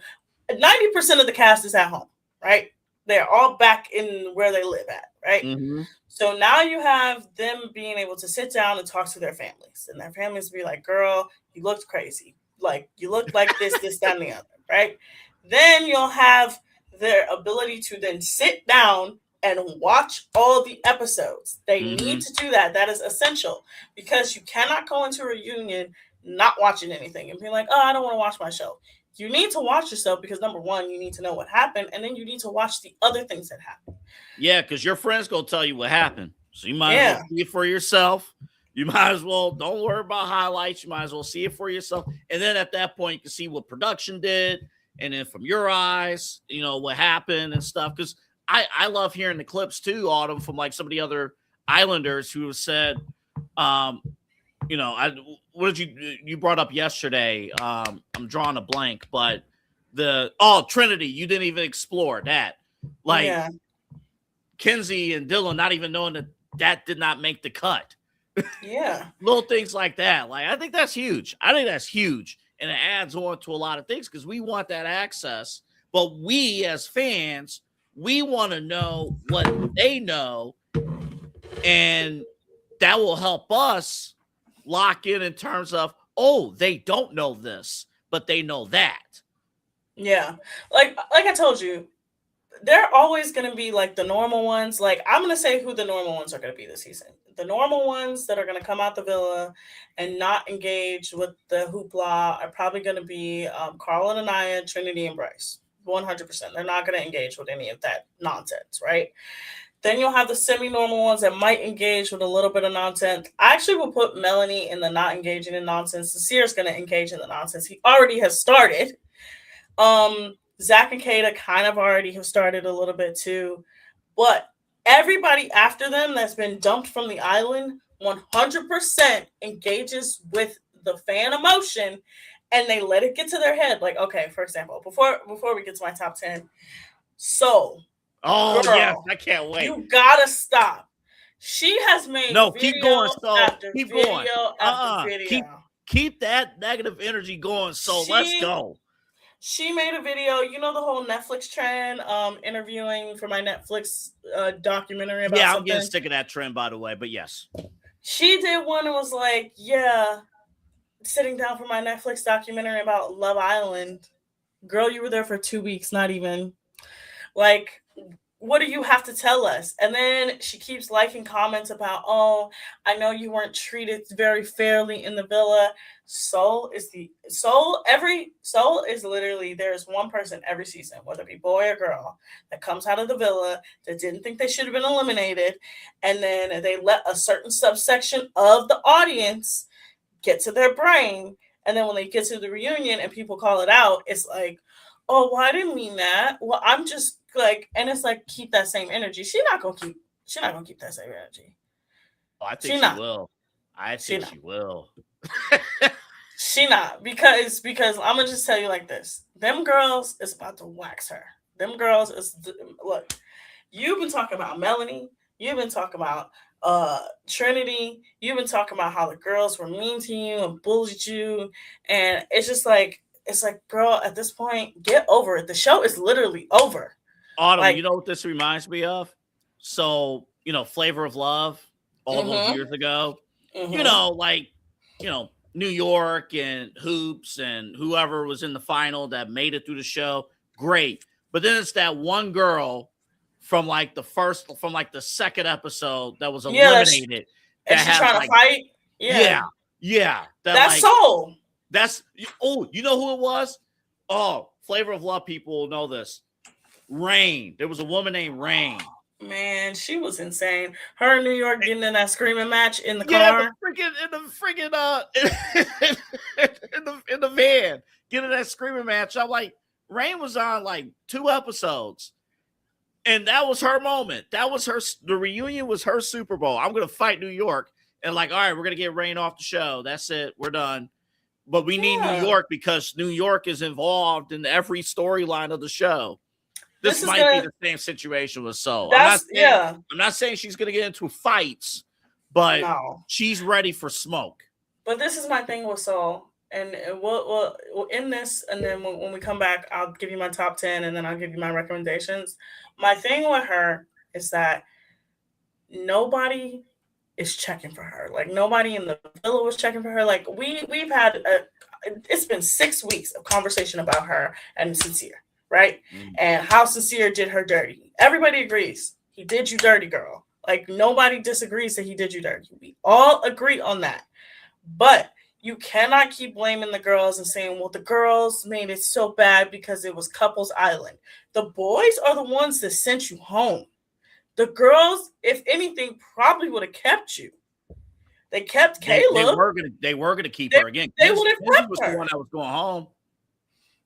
90% of the cast is at home, right? They're all back in where they live at, right? Mm-hmm. So now you have them being able to sit down and talk to their families, and their families be like, girl, you looked crazy. Like, you looked like this, that, and the other, right? Then you'll have their ability to then sit down and watch all the episodes. They need to do that. That is essential, because you cannot go into a reunion not watching anything and be like, oh, I don't want to watch my show. You need to watch yourself, because number one, you need to know what happened, and then you need to watch the other things that happen. Yeah, because your friends gonna tell you what happened, so you might as well see it for yourself. You might as well don't worry about highlights. You might as well see it for yourself, and then at that point, you can see what production did, and then from your eyes, you know what happened and stuff. Because I love hearing the clips too, Autumn, from like some of the other Islanders who have said, you know, what did you brought up yesterday? I'm drawing a blank, but Trinity, you didn't even explore that. Like Kenzie and Dylan not even knowing that did not make the cut. Yeah. Little things like that. Like, I think that's huge. And it adds on to a lot of things, because we want that access. But we as fans, we want to know what they know, and that will help us lock in terms of, oh, they don't know this, but they know that. Yeah. Like I told you, they're always going to be like the normal ones. Like, I'm going to say who the normal ones are going to be this season. The normal ones that are going to come out the villa and not engage with the hoopla are probably going to be Carl and Anaya, Trinity and Bryce. 100%. They're not going to engage with any of that nonsense, right? Then you'll have the semi-normal ones that might engage with a little bit of nonsense. I actually will put Melanie in the not engaging in nonsense. Nasir's going to engage in the nonsense. He already has started. Zach and Kata kind of already have started a little bit too. But everybody after them that's been dumped from the island 100% engages with the fan emotion, and they let it get to their head. Like, okay, for example, before we get to my top 10, Soul. Oh, girl, yes, I can't wait. You gotta stop. She has made keep going, Soul. Keep going. After video. Keep that negative energy going, Soul. Let's go. She made a video, you know, the whole Netflix trend, interviewing for my Netflix documentary about something. I'm getting sick of that trend, by the way, but yes. She did one and was like, yeah, sitting down for my Netflix documentary about Love Island. Girl, you were there for 2 weeks, not even. Like, what do you have to tell us? And then she keeps liking comments about, oh, I know you weren't treated very fairly in the villa. Soul is literally, there's one person every season, whether it be boy or girl, that comes out of the villa that didn't think they should have been eliminated. And then they let a certain subsection of the audience get to their brain. And then when they get to the reunion and people call it out, it's like, oh, well, I didn't mean that. Well, I'm just like, and it's like, keep that same energy. She's not gonna keep that same energy. Oh, I think she will. I think she will. She not, because I'm gonna just tell you like this. Them girls is about to wax her. Them girls is, look, you've been talking about Melanie. You've been talking about Trinity. You've been talking about how the girls were mean to you and bullied you. And it's just like, girl, at this point, get over it. The show is literally over. Autumn, like, you know what this reminds me of? So, you know, Flavor of Love, all those years ago. You know, like, you know, New York and Hoops and whoever was in the final that made it through the show. Great. But then it's that one girl from like the second episode that was eliminated. And she's trying to fight? Yeah. That's Soul. You know who it was? Oh, Flavor of Love people will know this. Rain. There was a woman named Rain. Man, she was insane. Her in New York getting in that screaming match in the car. In the van, getting that screaming match. I'm like, Rain was on like 2 episodes. And that was her moment. The reunion was her Super Bowl. I'm gonna fight New York. And like, all right, we're gonna get Rain off the show. That's it. We're done. But we need New York because New York is involved in every storyline of the show. this might be the same situation with Sol. I'm not saying she's gonna get into fights, but she's ready for smoke. But this is my thing with Sol, and we'll end this, and then when we come back, I'll give you my top 10, and then I'll give you my recommendations. My thing with her is that nobody is checking for her. Like, nobody in the villa was checking for her. Like, we've had it's been 6 weeks of conversation about her and Sincere, right? And how Sincere did her dirty. Everybody agrees he did you dirty, girl. Like, nobody disagrees that he did you dirty. We all agree on that. But you cannot keep blaming the girls and saying, well, the girls made it so bad because it was Couples Island. The boys are the ones that sent you home. The girls, if anything, probably would have kept you. They kept Caleb. They were gonna keep her again. They would have kept was her. The one that was going home.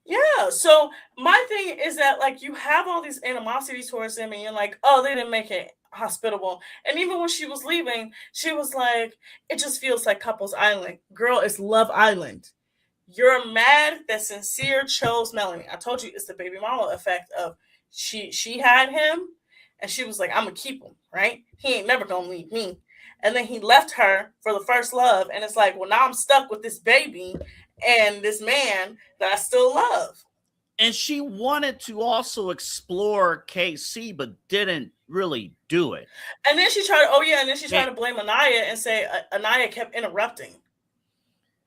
Yeah. So my thing is that, like, you have all these animosities towards them, and you're like, oh, they didn't make it hospitable. And even when she was leaving, she was like, it just feels like Couples Island. Girl, it's Love Island. You're mad that Sincere chose Melanie. I told you it's the baby mama effect of she had him, and she was like, I'm gonna keep him, right? He ain't never gonna leave me. And then he left her for the first love, and it's like, well, now I'm stuck with this baby and this man that I still love. And she wanted to also explore KC, but didn't really do it. And then she tried, to blame Anaya and say Anaya kept interrupting.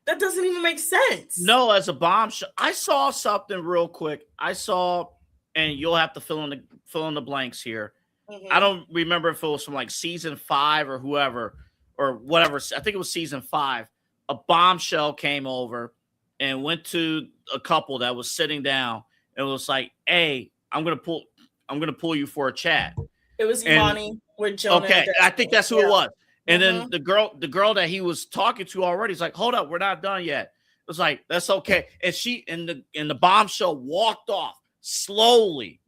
That doesn't even make sense. No, as a bombshell, I saw something real quick. And you'll have to fill in the blanks here. Mm-hmm. I don't remember if it was from like season 5 or whatever. I think it was season 5. A bombshell came over and went to a couple that was sitting down and was like, "Hey, I'm gonna pull you for a chat." It was Imani with Jonah. Okay, I think that's who it was. And then the girl that he was talking to already is like, "Hold up, we're not done yet." It was like, "That's okay." And she and the bombshell walked off slowly,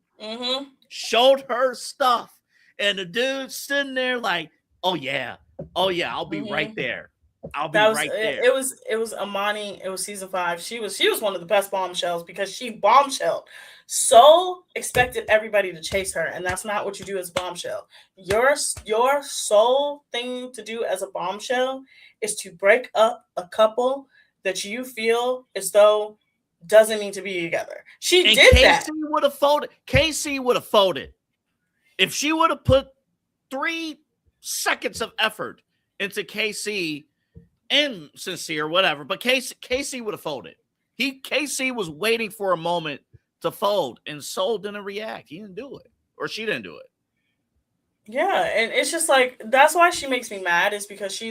showed her stuff, and the dude sitting there like, "Oh yeah, I'll be right there. I'll be right there." It was Imani. It was season 5. She was one of the best bombshells because she bombshelled. Sol expected everybody to chase her, and that's not what you do as a bombshell. Your sole thing to do as a bombshell is to break up a couple that you feel as though doesn't need to be together. She did that. KC would have folded. If she would have put 3 seconds of effort into KC and Sincere, whatever, but KC would have folded. KC was waiting for a moment to fold, and Sol didn't react. He didn't do it, or she didn't do it. Yeah, and it's just like, that's why she makes me mad, is because she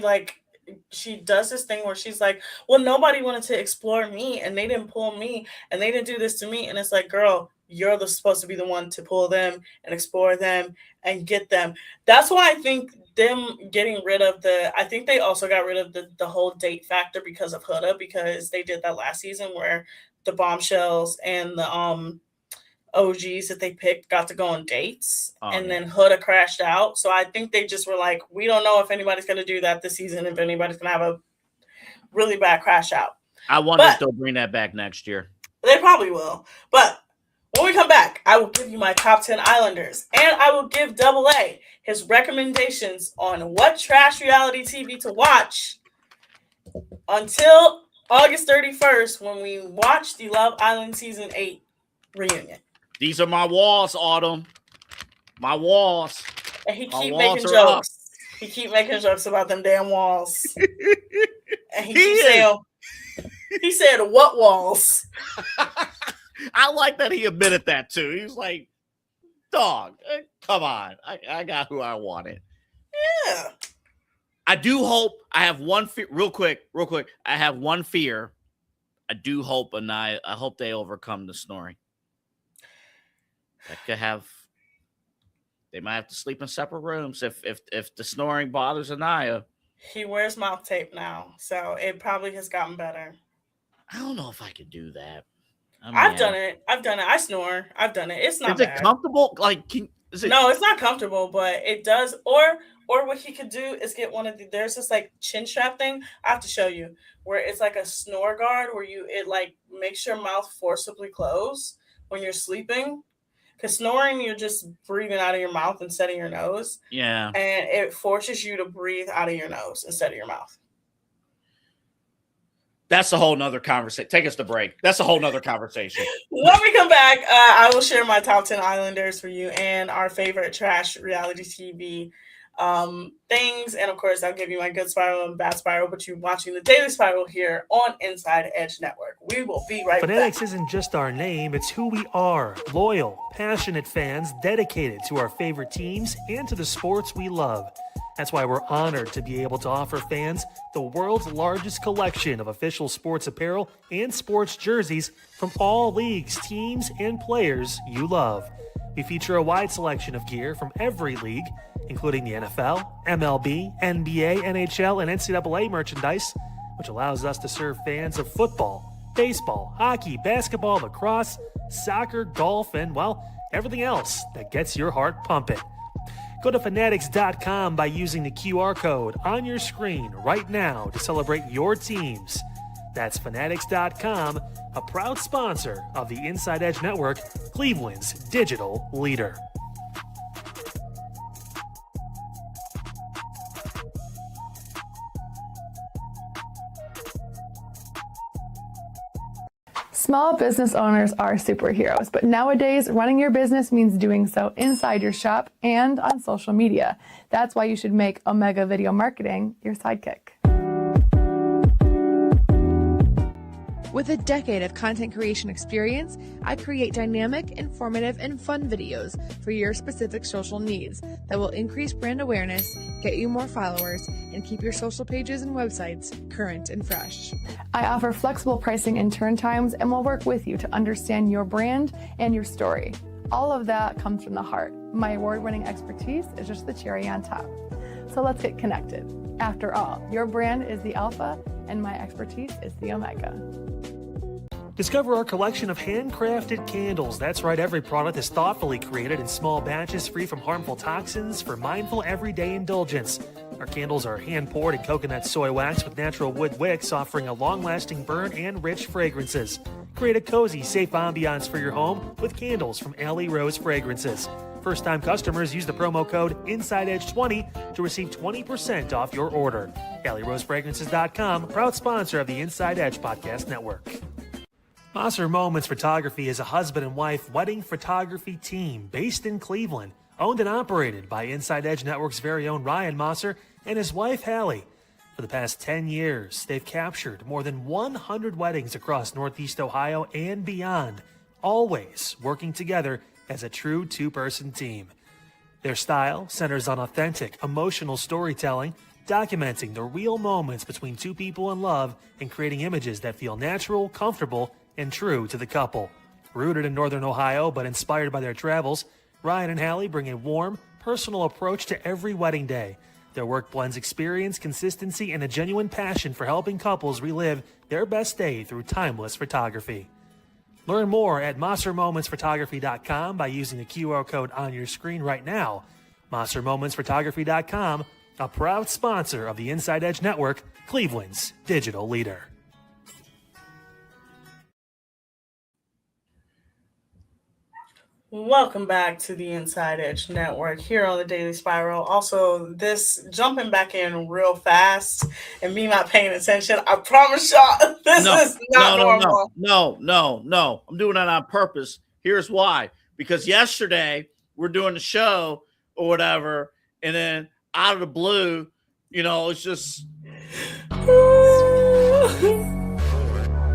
does this thing where she's like, well, nobody wanted to explore me, and they didn't pull me, and they didn't do this to me. And it's like, girl, you're supposed to be the one to pull them and explore them and get them. That's why I think them getting rid of I think they also got rid of the whole date factor because of Huda, because they did that last season where the bombshells and the OGs that they picked got to go on dates, then Huda crashed out. So I think they just were like, we don't know if anybody's going to do that this season, if anybody's going to have a really bad crash out. I wonder if they'll bring that back next year. They probably will. But when we come back, I will give you my top 10 Islanders, and I will give Double A his recommendations on what trash reality TV to watch until August 31st, when we watch the Love Island Season 8 reunion. These are my walls, Autumn. My walls. And he keep making jokes. He keep making jokes about them damn walls. And he said, what walls? I like that he admitted that too. He was like, dog, come on. I got who I wanted. Yeah. I do hope I have one fear. Real quick. I have one fear. I do hope I hope they overcome the snoring. They might have to sleep in separate rooms if the snoring bothers Anaya. He wears mouth tape now, so it probably has gotten better. I don't know if I could do that. I've done it. I snore. I've done it. It's not bad. Is it comfortable? Like, No, it's not comfortable, but it does. Or what he could do is get one of there's this like chin strap thing. I have to show you, where it's like a snore guard where it like makes your mouth forcibly close when you're sleeping. Because snoring, you're just breathing out of your mouth instead of your nose. Yeah. And it forces you to breathe out of your nose instead of your mouth. That's a whole nother conversation. Take us to break. That's a whole nother conversation. When we come back, I will share my top 10 Islanders for you and our favorite trash reality TV things. And of course, I'll give you my good spiral and bad spiral, but you're watching the Daily Spiral here on Inside Edge Network. We will be right back. Fanatics isn't just our name, it's who we are. Loyal, passionate fans dedicated to our favorite teams and to the sports we love. That's why we're honored to be able to offer fans the world's largest collection of official sports apparel and sports jerseys from all leagues, teams, and players you love. We feature a wide selection of gear from every league, including the NFL, MLB, NBA, NHL, and NCAA merchandise, which allows us to serve fans of football, baseball, hockey, basketball, lacrosse, soccer, golf, and, well, everything else that gets your heart pumping. Go to fanatics.com by using the QR code on your screen right now to celebrate your teams. That's fanatics.com, a proud sponsor of the Inside Edge Network, Cleveland's digital leader. Small business owners are superheroes, but nowadays running your business means doing so inside your shop and on social media. That's why you should make Omega Video Marketing your sidekick. With a decade of content creation experience, I create dynamic, informative, and fun videos for your specific social needs that will increase brand awareness, get you more followers, and keep your social pages and websites current and fresh. I offer flexible pricing and turn times and will work with you to understand your brand and your story. All of that comes from the heart. My award-winning expertise is just the cherry on top. So let's get connected. After all, your brand is the alpha and my expertise is the omega. Discover our collection of handcrafted candles. That's right, every product is thoughtfully created in small batches free from harmful toxins for mindful everyday indulgence. Our candles are hand-poured in coconut soy wax with natural wood wicks, offering a long-lasting burn and rich fragrances. Create a cozy, safe ambiance for your home with candles from Alley Rose Fragrances. First-time customers use the promo code InsideEdge20 to receive 20% off your order. AlleyRoseFragrances.com, proud sponsor of the Inside Edge Podcast Network. Mosser Moments Photography is a husband and wife wedding photography team based in Cleveland, owned and operated by Inside Edge Network's very own Ryan Mosser and his wife Hallie. For the past 10 years, they've captured more than 100 weddings across Northeast Ohio and beyond, always working together as a true two-person team. Their style centers on authentic, emotional storytelling, documenting the real moments between two people in love and creating images that feel natural, comfortable, and true to the couple. Rooted in Northern Ohio but inspired by their travels, Ryan and Hallie bring a warm, personal approach to every wedding day. Their work blends experience, consistency, and a genuine passion for helping couples relive their best day through timeless photography. Learn more at MosserMomentsPhotography.com by using the QR code on your screen right now. MosserMomentsPhotography.com, a proud sponsor of the Inside Edge Network, Cleveland's digital leader. Welcome back to the Inside Edge Network here on the Daily Spiral. Also, this jumping back in real fast and me not paying attention, I promise y'all this is not normal. No. I'm doing that on purpose. Here's why. Because yesterday we're doing the show or whatever, and then out of the blue, it's just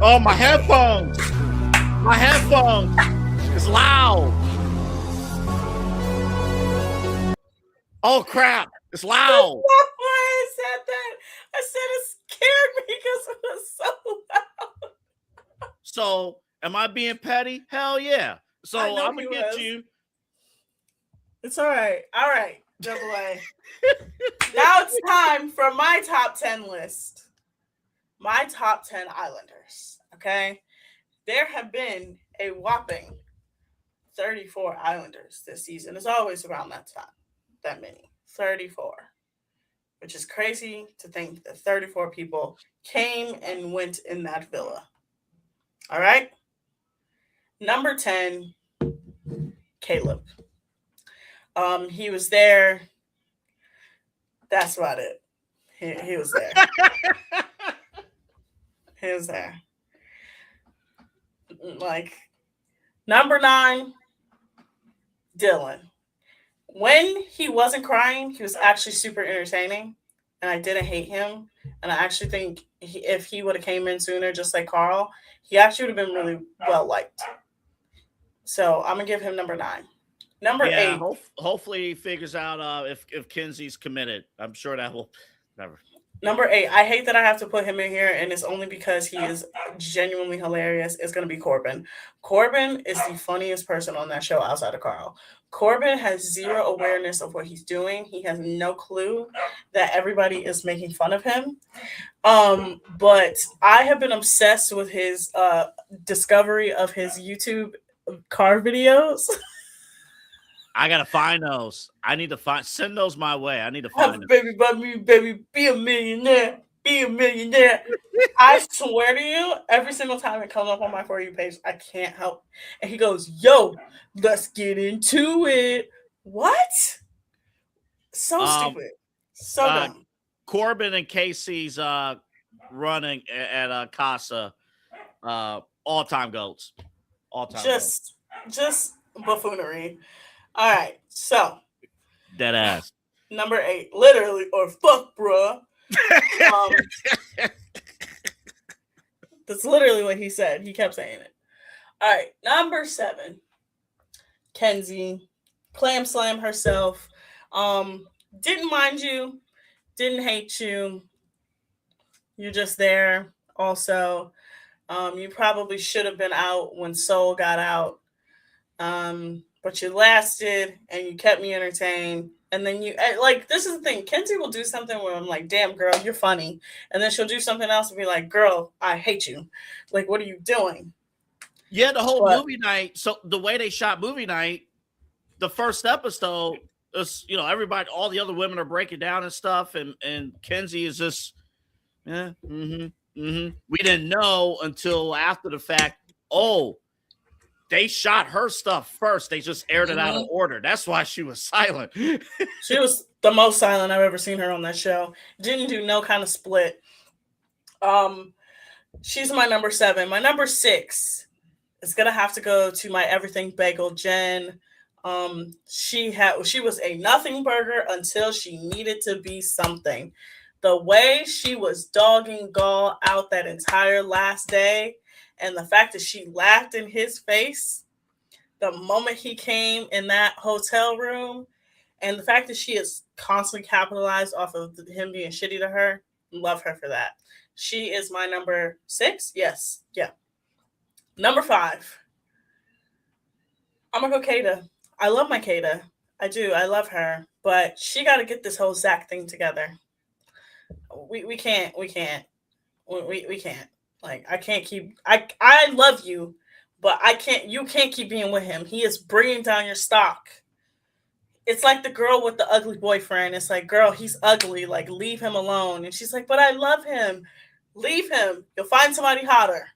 oh, my headphones. It's loud. Oh, crap. It's loud. That's not why I said that. I said it scared me because it was so loud. So, am I being petty? Hell yeah. So, I'm going to get you. It's all right. All right, Double A. Now it's time for my top 10 list. My top 10 Islanders. Okay? There have been a whopping 34 Islanders this season. It's always around that time. That many. 34. Which is crazy to think that 34 people came and went in that villa. All right? Number 10, Caleb. He was there. That's about it. He was there. He was there. Like, number 9, Dylan. When he wasn't crying, he was actually super entertaining, and I didn't hate him. And I actually think if he would have came in sooner, just like Carl, he actually would have been really well liked. So I'm gonna give him number 9. Number 8. Hopefully he figures out if Kenzie's committed. I'm sure that will never. Number 8. I hate that I have to put him in here, and it's only because he is genuinely hilarious. It's gonna be Corbin. Corbin is the funniest person on that show outside of Carl. Corbin has zero awareness of what he's doing. He has no clue that everybody is making fun of him. But I have been obsessed with his discovery of his YouTube car videos. I gotta find those. I need to send those my way. I need to find them. Baby, by me, baby, be a millionaire. Be a millionaire. I swear to you, every single time it comes up on my For You page, I can't help. And he goes, yo, let's get into it. What? So stupid. So dumb. Corbin and Casey's running at Casa, all-time goats. All-time goats. Just buffoonery. All right, so. Dead ass. Number 8, literally, or fuck, bruh. That's literally what he said. He kept saying it. All right, number 7, Kenzie, clam slam herself. Didn't mind you, didn't hate you. You're just there. Also, you probably should have been out when Soul got out. But you lasted and you kept me entertained. And then this is the thing. Kenzie will do something where I'm like, damn, girl, you're funny. And then she'll do something else and be like, girl, I hate you. Like, what are you doing? Yeah, the whole movie night. So the way they shot movie night, the first episode is, everybody, all the other women are breaking down and stuff. And Kenzie is just, we didn't know until after the fact, they shot her stuff first. They just aired it out of order. That's why she was silent. She was the most silent I've ever seen her on that show. Didn't do no kind of split. She's my number 7. My number 6 is gonna have to go to my everything bagel, Jen. She was a nothing burger until she needed to be something. The way she was dogging Gall out that entire last day, and the fact that she laughed in his face the moment he came in that hotel room, and the fact that she is constantly capitalized off of him being shitty to her, love her for that. She is my number 6. Yes. Yeah. Number 5. I'm going to go Kata. I love my Kata. I do. I love her. But she got to get this whole Zach thing together. We can't. We can't. Like, I can't keep. I love you, but I can't. You can't keep being with him. He is bringing down your stock. It's like the girl with the ugly boyfriend. It's like, girl, he's ugly. Like, leave him alone. And she's like, but I love him. Leave him. You'll find somebody hotter.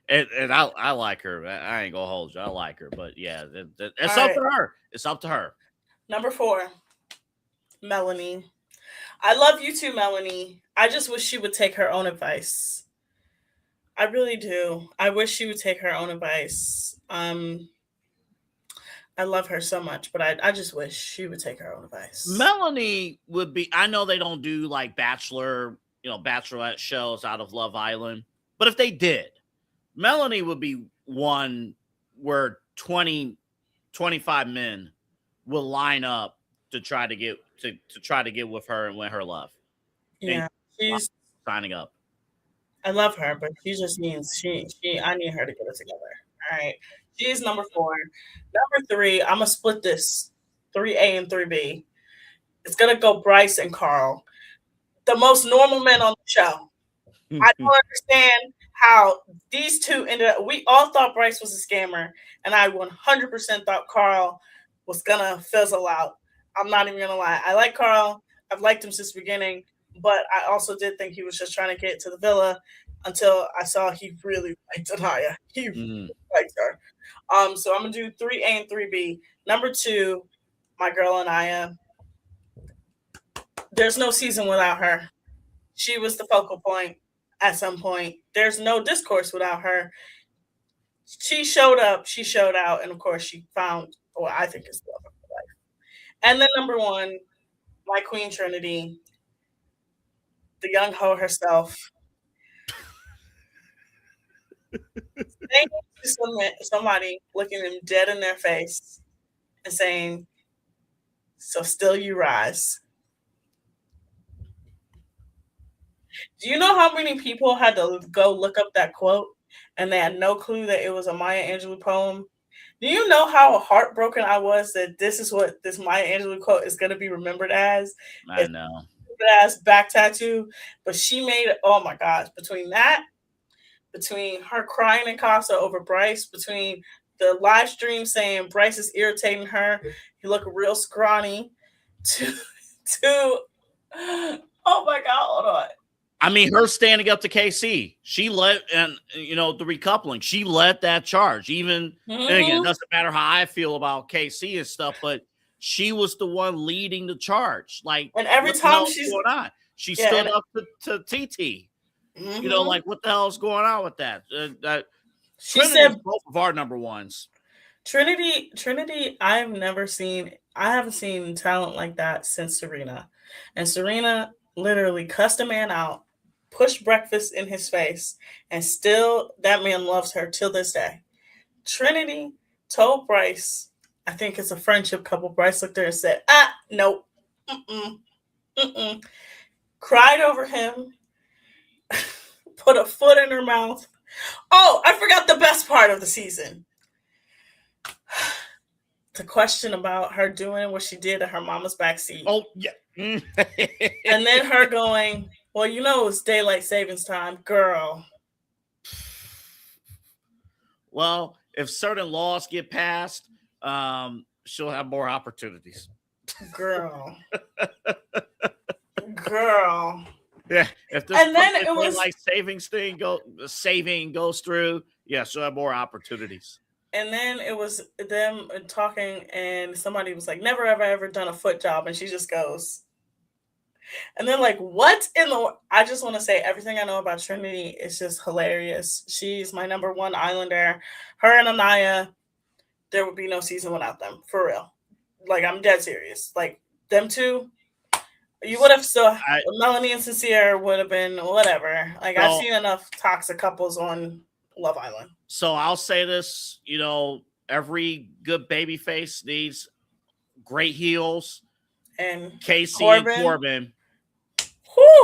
and I like her. I ain't gonna hold you. I like her, but yeah, it's up to her. It's up to her. Number 4, Melanie. I love you too, Melanie. I just wish she would take her own advice. I really do. I wish she would take her own advice. I love her so much, but I just wish she would take her own advice. Melanie would be, I know they don't do like bachelorette shows out of Love Island, but if they did, Melanie would be one where 20, 25 men will line up to try to get with her and win her love. Yeah, she's signing up. I love her, but she just needs I need her to get it together. All right. She's number 4. Number 3, I'm gonna split this 3A and 3B. It's gonna go Bryce and Carl, the most normal men on the show. I don't understand how these two ended up. We all thought Bryce was a scammer, and I 100% thought Carl was gonna fizzle out. I'm not even gonna lie. I like Carl. I've liked him since the beginning, but I also did think he was just trying to get to the villa. until I saw he really liked Anaya. He liked her. So I'm gonna do 3A and 3B. Number 2, my girl Anaya. There's no season without her. She was the focal point at some point. There's no discourse without her. She showed up, she showed out, and of course she found what I think is the love of her life. And then number 1, my Queen Trinity, the young hoe herself. Saying to somebody, looking them dead in their face and saying, "So still you rise." Do you know how many people had to go look up that quote and they had no clue that it was a Maya Angelou poem? Do you know how heartbroken I was that this is what this Maya Angelou quote is going to be remembered as? I know. As back tattoo, but she made it. Oh my gosh! Between her crying in Casa over Bryce, between the live stream saying Bryce is irritating her, he look real scrawny, to oh my god, hold on. I mean, her standing up to KC, she led, and the recoupling, she led that charge. Even and again, it doesn't matter how I feel about KC and stuff, but she was the one leading the charge. Like, and every time she's going on, she stood up to TT. Like, what the hell is going on with that? She said both of our number ones. Trinity, I haven't seen talent like that since Serena. And Serena literally cussed a man out, pushed breakfast in his face, and still that man loves her till this day. Trinity told Bryce, I think it's a friendship couple. Bryce looked at her and said, nope. Cried over him, put a foot in her mouth. Oh, I forgot the best part of the season. The question about her doing what she did at her mama's backseat. Oh, yeah. And then her going, well, it's daylight savings time, girl. Well, if certain laws get passed, she'll have more opportunities. Girl. Yeah. If this daylight savings thing goes through, yeah, she'll have more opportunities. And then it was them talking, and somebody was like, never, ever done a foot job. And she just goes. And then, like, what in the... I just want to say everything I know about Trinity is just hilarious. She's my number 1 Islander. Her and Anaya, there would be no season without them, for real. Like, I'm dead serious. Like, them two, you would have still... Melanie and Sincere would have been whatever. Like, I've seen enough toxic couples on Love Island. So I'll say this, every good baby face needs great heels. And Casey and Corbin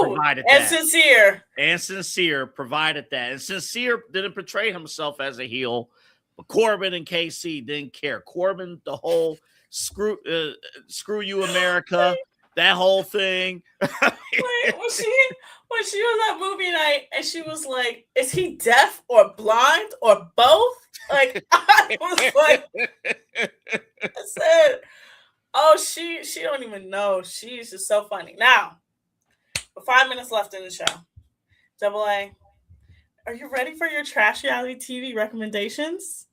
provided and that. Sincere provided that. And Sincere didn't portray himself as a heel, but Corbin and Casey didn't care. Corbin, the whole screw you, America, that whole thing. Wait, when she was at movie night and she was like, is he deaf or blind or both? Like, I was like, I said, oh, she don't even know. She's just so funny. Now, with 5 minutes left in the show, Double A, are you ready for your trash reality TV recommendations?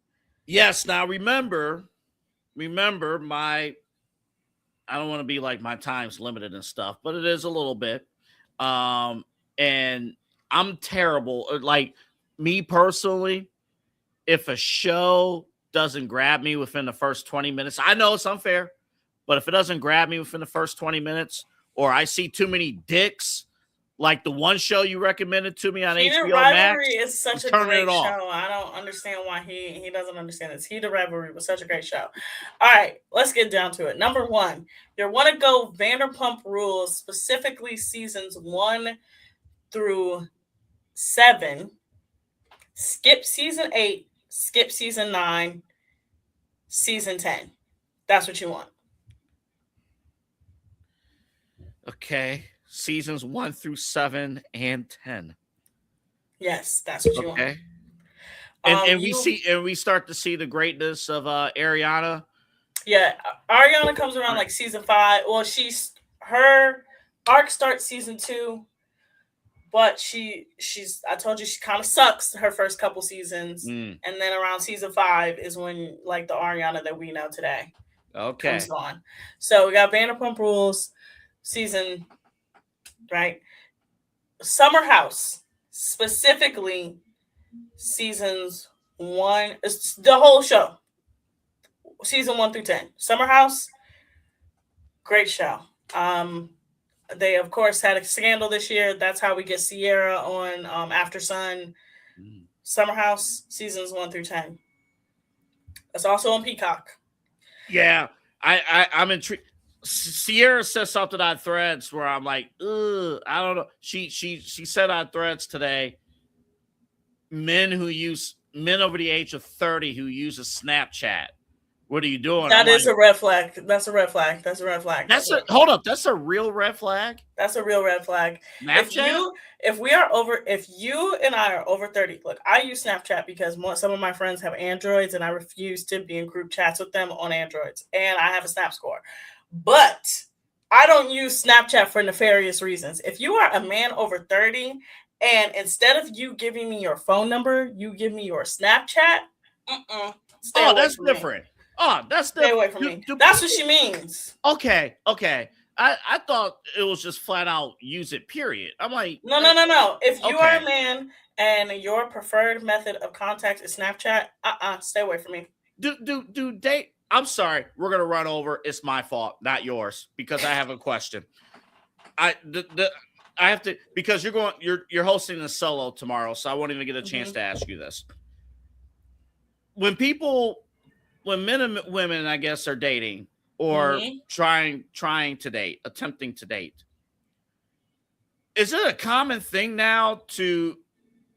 Yes. Now, remember I don't want to be like my time's limited and stuff, but it is a little bit. And I'm terrible. Like, me personally, if a show doesn't grab me within the first 20 minutes, I know it's unfair, but if it doesn't grab me within the first 20 minutes, or I see too many dicks, like the one show you recommended to me on HBO Max, is such a great show. I don't understand why he doesn't understand this. Heat of Rivalry was such a great show. All right, let's get down to it. Number 1, your Want to Go Vanderpump Rules, specifically seasons 1 through 7. Skip season 8, skip season 9, season 10. That's what you want. Okay. Seasons 1 through 7 and 10. Yes, that's what you want. Okay. And we start to see the greatness of Ariana. Yeah, Ariana comes around like season 5. Well, her arc starts season 2. but she's I told you she kind of sucks her first couple seasons, and then around season 5 is when like the Ariana that we know today comes on. So we got Vanderpump Rules season, right? Summer House, specifically seasons 1, it's the whole show, season 1 through 10. Summer House, great show. They of course had a scandal this year. That's how we get Sierra on After Sun. Summer House seasons 1 through 10. That's also on Peacock. Yeah, I'm intrigued. Sierra says something on Threads where I'm like, ugh, I don't know. She said on Threads today, men over the age of 30 who uses Snapchat. What are you doing? That is a red flag. That's a red flag. That's a red flag. Hold up. That's a real red flag. That's a real red flag. Snapchat? If you and I are over 30, look, I use Snapchat because some of my friends have Androids and I refuse to be in group chats with them on Androids. And I have a Snap score. But I don't use Snapchat for nefarious reasons. If you are a man over 30 and instead of you giving me your phone number, you give me your Snapchat, that's different. Me. Oh, that's stay away from me. That's what she means. Okay. I thought it was just flat out use it, period. I'm like, no. If you are a man and your preferred method of contact is Snapchat, stay away from me. Do date? I'm sorry, we're gonna run over. It's my fault, not yours, because I have a question. I have to, because you're hosting a solo tomorrow, so I won't even get a chance to ask you this. When men and women, I guess, are dating or trying to date, attempting to date, is it a common thing now to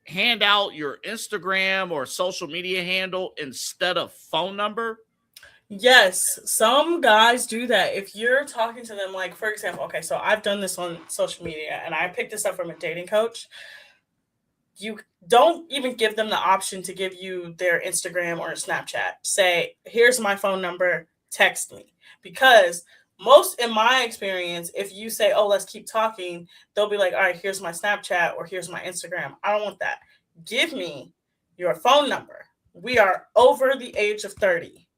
hand out your Instagram or social media handle instead of phone number? Yes, some guys do that. If you're talking to them, like, for example, okay, so I've done this on social media and I picked this up from a dating coach. You don't even give them the option to give you their Instagram or Snapchat. Say, here's my phone number, text me. Because in my experience, if you say, oh, let's keep talking, they'll be like, all right, here's my Snapchat or here's my Instagram. I don't want that. Give me your phone number. We are over the age of 30.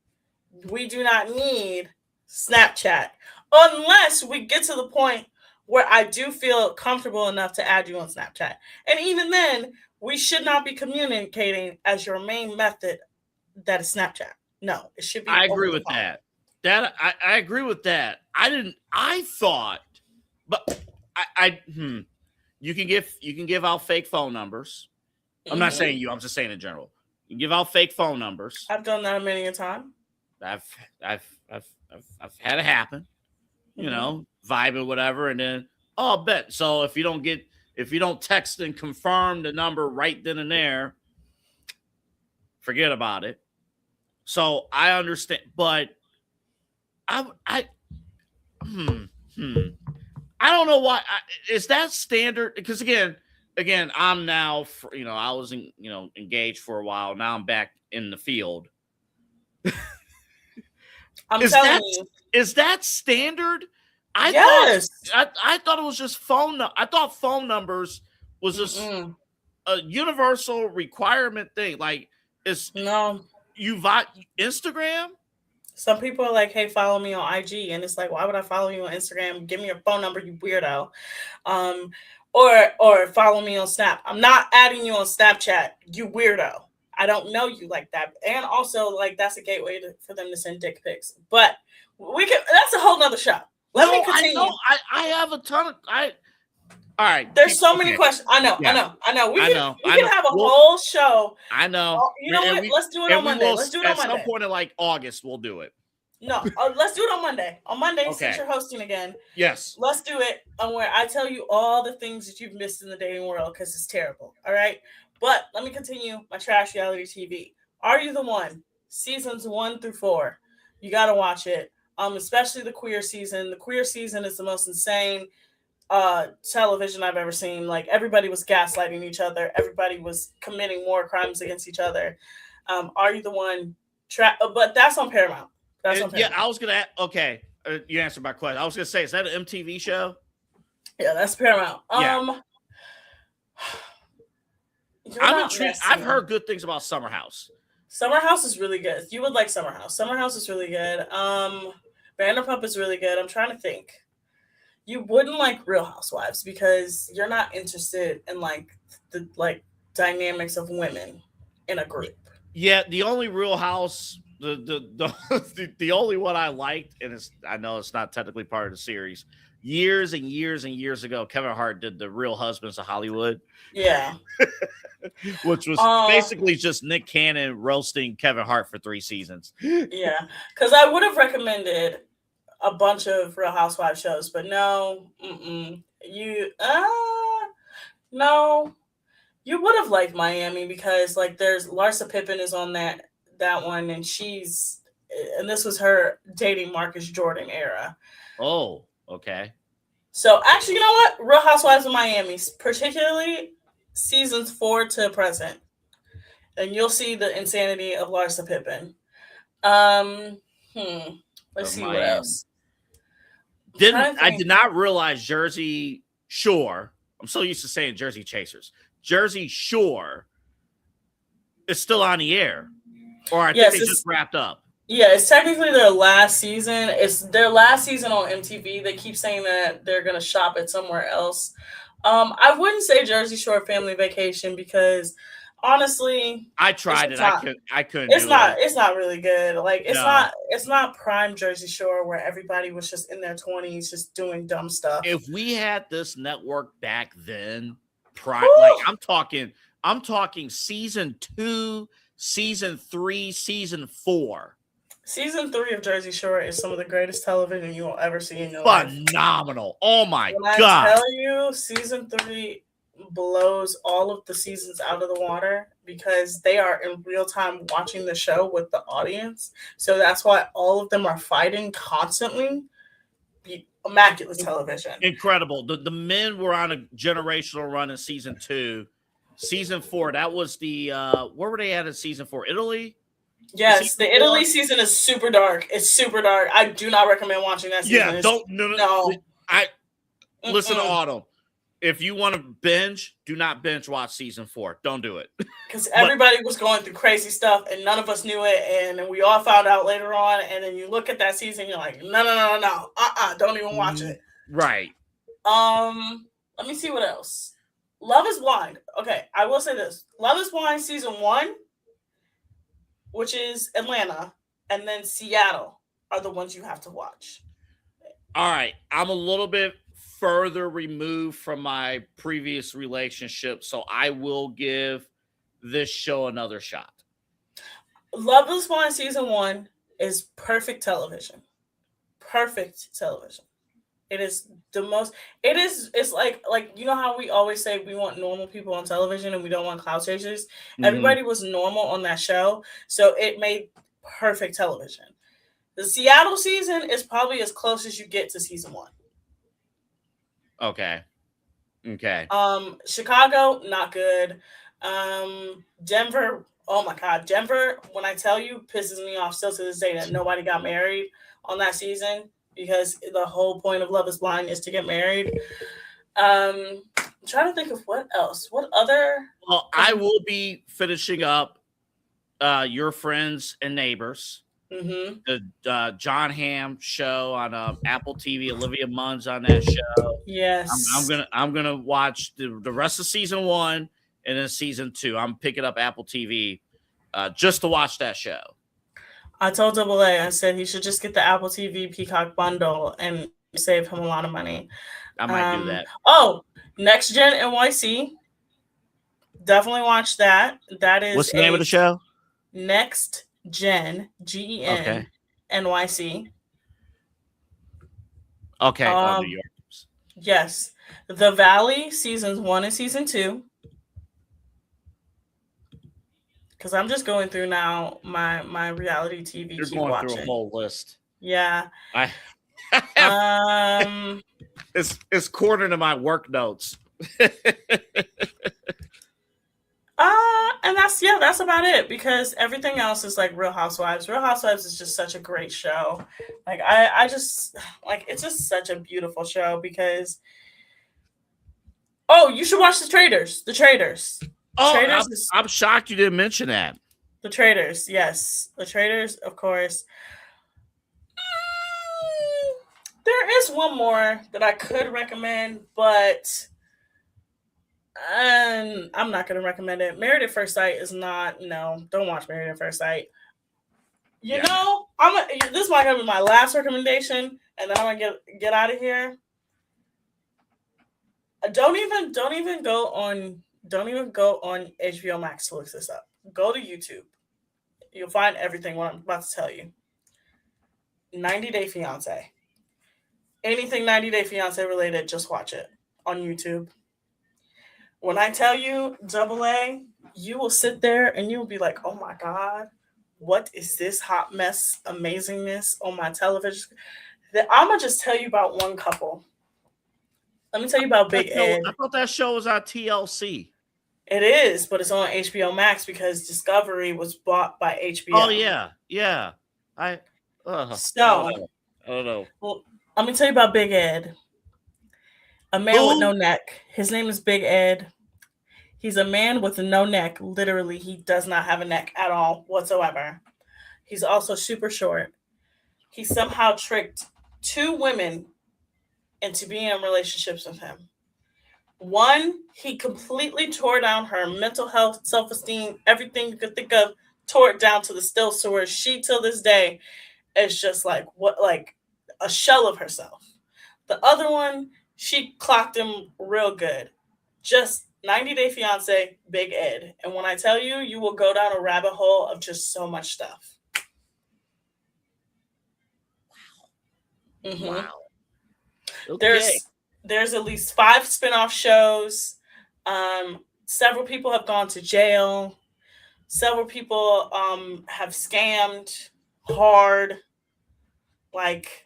We do not need Snapchat unless we get to the point where I do feel comfortable enough to add you on Snapchat. And even then, we should not be communicating as your main method that is Snapchat. No, it should be. I agree with that. I agree with that. I thought, but you can give out fake phone numbers. I'm not saying you, I'm just saying in general. You can give out fake phone numbers. I've done that many a time. I've had it happen, you know, vibe or whatever, and then bet. So if you don't text and confirm the number right then and there, forget about it. So I understand, but I don't know why. Is that standard? Because again, I'm now, I was engaged for a while. Now I'm back in the field. Is that standard? I thought it was just phone. I thought phone numbers was just a universal requirement thing. Like, you Instagram. Some people are like, hey, follow me on IG, and it's like, why would I follow you on Instagram? Give me your phone number, you weirdo. Or follow me on Snap. I'm not adding you on Snapchat, you weirdo. I don't know you like that. And also, like, that's a gateway for them to send dick pics. But that's a whole nother show. Let me continue. I have a ton of all right. There's so many questions. I know. We can have a whole show. I know. You know what? Let's do it on Monday. Let's do it on Monday. At some point in like August, we'll do it. No, let's do it on Monday. On Monday, since you're hosting again. Yes. Let's do it where I tell you all the things that you've missed in the dating world because it's terrible. All right. But let me continue my trash reality TV. Are You the One? Seasons 1 through 4. You got to watch it. Especially the queer season. The queer season is the most insane television I've ever seen. Like, everybody was gaslighting each other. Everybody was committing war crimes against each other. Are You the One? But that's on Paramount. Yeah, I was gonna. Okay, you answered my question. I was gonna say, is that an MTV show? Yeah, that's Paramount. Yeah. I'm intrigued. I've heard good things about Summer House. Summer House is really good. You would like Summer House. Summer House is really good. Vanderpump is really good. I'm trying to think. You wouldn't like Real Housewives because you're not interested in the dynamics of women in a group. Yeah, the only Real House, the only one I liked, and I know it's not technically part of the series. Years and years and years ago, Kevin Hart did the Real Husbands of Hollywood. Yeah. Which was basically just Nick Cannon roasting Kevin Hart for 3 seasons. Yeah, because I would have recommended a bunch of Real Housewives shows, but no, no, you would have liked Miami because there's Larsa Pippen is on that one, and this was her dating Marcus Jordan era. Oh, okay. So actually, you know what? Real Housewives of Miami, particularly seasons 4 to present, and you'll see the insanity of Larsa Pippen. Let's see what else. I did not realize Jersey Shore. I'm so used to saying Jersey Chasers. Jersey Shore is still on the air, or I think they just wrapped up. Yeah, it's technically their last season. It's their last season on MTV. They keep saying that they're gonna shop it somewhere else. I wouldn't say Jersey Shore Family Vacation because honestly, I tried it. I couldn't. It's not really good. It's not prime Jersey Shore where everybody was just in their 20s just doing dumb stuff. If we had this network back then, I'm talking season 2, season 3, season 4. Season 3 of Jersey Shore is some of the greatest television you will ever see in your life. Phenomenal. Oh my God. I tell you, season 3 blows all of the seasons out of the water because they are in real time watching the show with the audience. So that's why all of them are fighting constantly. Immaculate television. Incredible. The men were on a generational run in season 2. Season 4, that was the where were they at in season 4? Italy? Yes, the Italy season is super dark. It's super dark. I do not recommend watching that season. Yeah, listen to Autumn. If you want to binge, do not binge watch season 4. Don't do it. Because everybody was going through crazy stuff and none of us knew it. And then we all found out later on. And then you look at that season, you're like, no. Don't even watch it. Right. Let me see what else. Love is Blind. Okay, I will say this. Love is Blind season 1, which is Atlanta, and then Seattle are the ones you have to watch. All right. I'm a little bit further removed from my previous relationship, so I will give this show another shot. Love is Blind season 1 is perfect television. Perfect television. It is the most. It's like you know how we always say we want normal people on television and we don't want clout chasers. Mm-hmm. Everybody was normal on that show, so it made perfect television. The Seattle season is probably as close as you get to season 1. Okay. Chicago, not good. Denver, oh my God, Denver. When I tell you, pisses me off still to this day that nobody got married on that season. Because the whole point of Love is Blind is to get married. I'm trying to think of what else. What other? Well, I will be finishing up Your Friends and Neighbors. Mm-hmm. The John Hamm show on Apple TV. Olivia Munn's on that show. Yes. I'm gonna watch the rest of season 1 and then season 2. I'm picking up Apple TV just to watch that show. I told AA, I said he should just get the Apple TV Peacock bundle and save him a lot of money. I might do that. Oh, Next Gen NYC. Definitely watch that. That is what's the name of the show? Next Gen, GEN, okay. NYC. Okay. Yes. The Valley seasons 1 and season 2. Because I'm just going through now my reality TV. You're going watching. Through a whole list. Yeah. It's quarter to my work notes. And that's about it because everything else is like Real Housewives. Real Housewives is just such a great show. Like I just like it's just such a beautiful show because you should watch The Traders. The Traders. Oh, Traders I'm shocked you didn't mention that. The Traders, yes. The Traders, of course. There is one more that I could recommend, but I'm not going to recommend it. Married at First Sight is not. No, don't watch Married at First Sight. You know, this might be my last recommendation, and then I'm gonna get out of here. Don't even go on HBO Max to look this up. Go to YouTube. You'll find everything what I'm about to tell you. 90 Day Fiance. Anything 90 Day Fiance related, just watch it on YouTube. When I tell you AA, you will sit there and you will be like, oh my God, what is this hot mess amazingness on my television? I'm going to just tell you about one couple. Let me tell you about Big Ed. I thought that show was on TLC. It is, but it's on HBO Max because Discovery was bought by HBO. Oh, yeah. Yeah. I don't know. Well, let me tell you about Big Ed. A man with no neck. His name is Big Ed. He's a man with no neck. Literally, he does not have a neck at all whatsoever. He's also super short. He somehow tricked 2 women into being in relationships with him. One, he completely tore down her mental health, self-esteem, everything you could think of, tore it down to the still sore. She, till this day, is just like a shell of herself. The other one, she clocked him real good. Just 90 Day Fiance, Big Ed. And when I tell you, you will go down a rabbit hole of just so much stuff. Wow. Mm-hmm. Wow. Okay. There's at least 5 spinoff shows. Several people have gone to jail. Several people have scammed hard. Like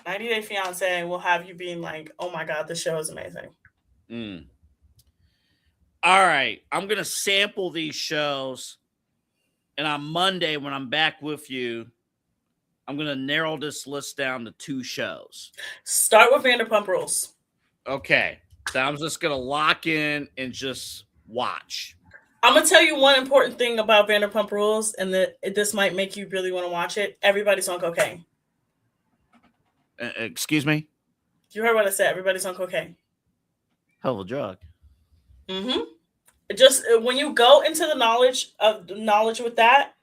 90 Day Fiance will have you being like, oh my God, this show is amazing. All right. I'm going to sample these shows. And on Monday, when I'm back with you, I'm going to narrow this list down to 2 shows. Start with Vanderpump Rules. Okay. So I'm just going to lock in and just watch. I'm going to tell you one important thing about Vanderpump Rules, and that this might make you really want to watch it. Everybody's on cocaine. Excuse me? You heard what I said. Everybody's on cocaine. Hell of a drug. Mm-hmm. Just when you go into the knowledge with that,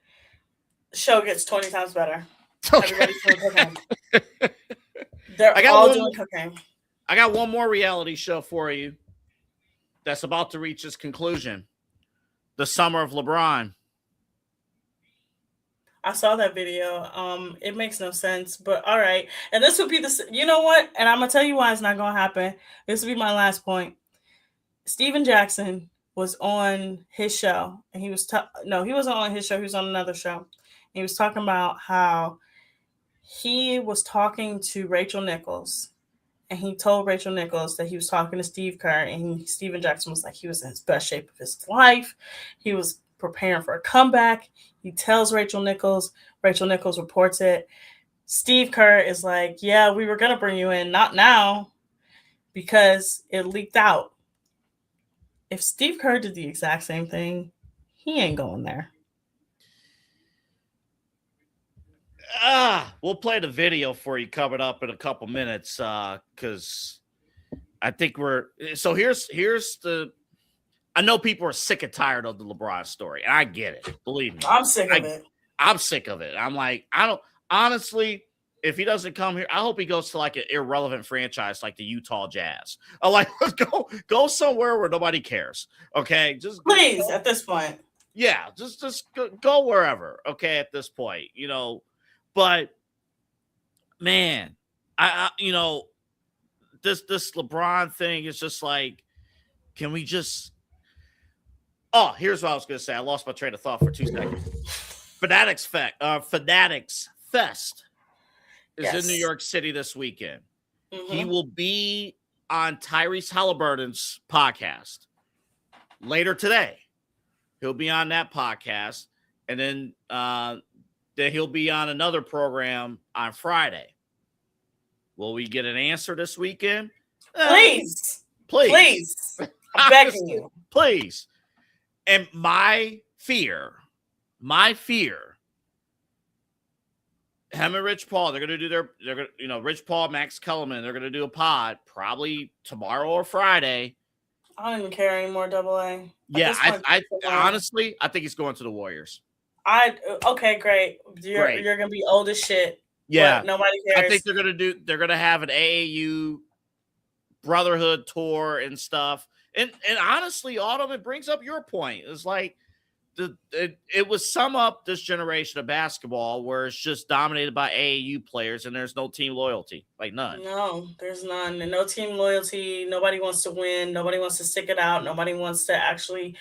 the show gets 20 times better. Okay. Everybody's doing cocaine. They're all doing cocaine. I got one more reality show for you that's about to reach its conclusion. The Summer of LeBron. I saw that video. It makes no sense, but all right. And this would be you know what? And I'm going to tell you why it's not going to happen. This would be my last point. Steven Jackson was on his show, and he wasn't on his show. He was on another show. And he was talking about how he was talking to Rachel Nichols, and he told Rachel Nichols that he was talking to Steve Kerr, and Steven Jackson was like, he was in his best shape of his life. He was preparing for a comeback. He tells Rachel Nichols reports it. Steve Kerr is like, yeah, we were going to bring you in, not now, because it leaked out. If Steve Kerr did the exact same thing, he ain't going there. We'll play the video for you coming up in a couple minutes, because I think here's the. I know people are sick and tired of the LeBron story, and I get it. Believe me, I'm sick of it. I'm sick of it. I'm like, honestly, if he doesn't come here, I hope he goes to like an irrelevant franchise like the Utah Jazz. I'm like, let's go somewhere where nobody cares. Okay, just please at this point. Yeah, just go wherever. Okay, at this point, but man, I this LeBron thing is just like, can we just? Oh, here's what I was going to say. I lost my train of thought for 2 seconds. Fanatics Fest is in New York City this weekend. Mm-hmm. He will be on Tyrese Halliburton's podcast later today. He'll be on that podcast, and then he'll be on another program on Friday. Will we get an answer this weekend? Please. I'm begging you. Please. And my fear, him and Rich Paul, they're going to do Rich Paul, Max Kellerman, they're going to do a pod probably tomorrow or Friday. I don't even care anymore, AA. Yeah, I honestly, I think he's going to the Warriors. Okay, great. You're going to be old as shit. Yeah. Nobody cares. I think they're going to have an AAU brotherhood tour and stuff. And honestly, Autumn, it brings up your point. It's like, it would sum up this generation of basketball where it's just dominated by AAU players and there's no team loyalty, like none. No, there's none. And no team loyalty. Nobody wants to win. Nobody wants to stick it out. Nobody wants to actually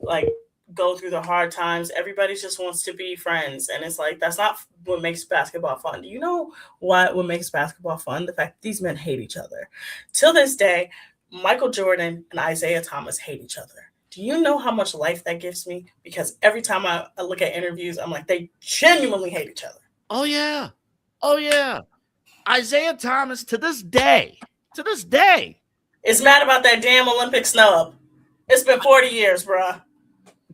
like go through the hard times. Everybody just wants to be friends. And it's like, that's not what makes basketball fun. Do you know what makes basketball fun? The fact that these men hate each other. Till this day, Michael Jordan and Isaiah Thomas hate each other. Do you know how much life that gives me? Because every time I look at interviews, I'm like, they genuinely hate each other. Oh, yeah. Oh, yeah. Isaiah Thomas, to this day, is mad about that damn Olympic snub. It's been 40 years, bruh.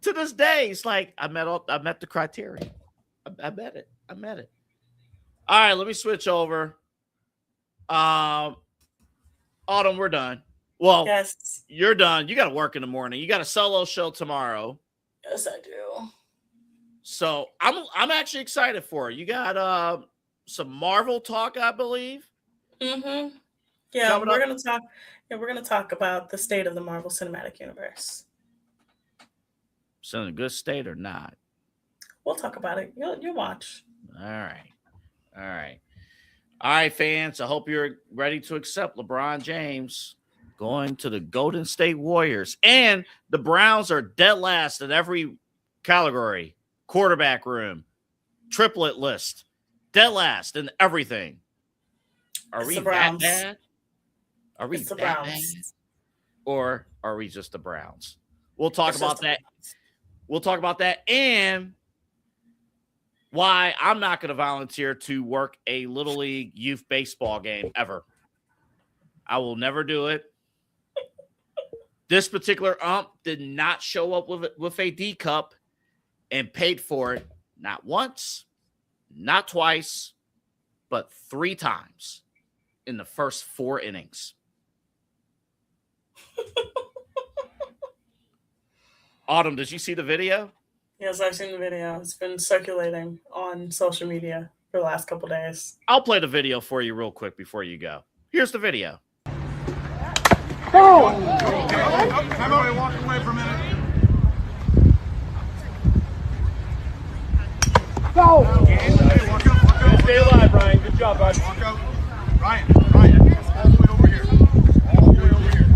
To this day, it's like, I met the criteria. I met it. All right, let me switch over. Autumn, we're done. Well, yes. You're done. You got to work in the morning. You got a solo show tomorrow. Yes, I do. So I'm actually excited for it. You got some Marvel talk, I believe. Mm-hmm. Yeah, we're gonna talk. Yeah, we're gonna talk about the state of the Marvel Cinematic Universe. Is it in a good state or not? We'll talk about it. You'll watch. All right, fans. I hope you're ready to accept LeBron James going to the Golden State Warriors. And the Browns are dead last in every category. Quarterback room, triplet list, dead last in everything. Are we that bad? Are we that bad? Or are we just the Browns? We'll talk about that. We'll talk about that and why I'm not going to volunteer to work a Little League youth baseball game ever. I will never do it. This particular ump did not show up with a D cup and paid for it not once, not twice, but 3 times in the first 4 innings. Autumn, did you see the video? Yes, I've seen the video. It's been circulating on social media for the last couple days. I'll play the video for you real quick before you go. Here's the video. Oh! Everybody walk away for a minute. Go! Stay alive, Ryan. Good job, bud. Walk out. Ryan, all the way over here. All the way over here.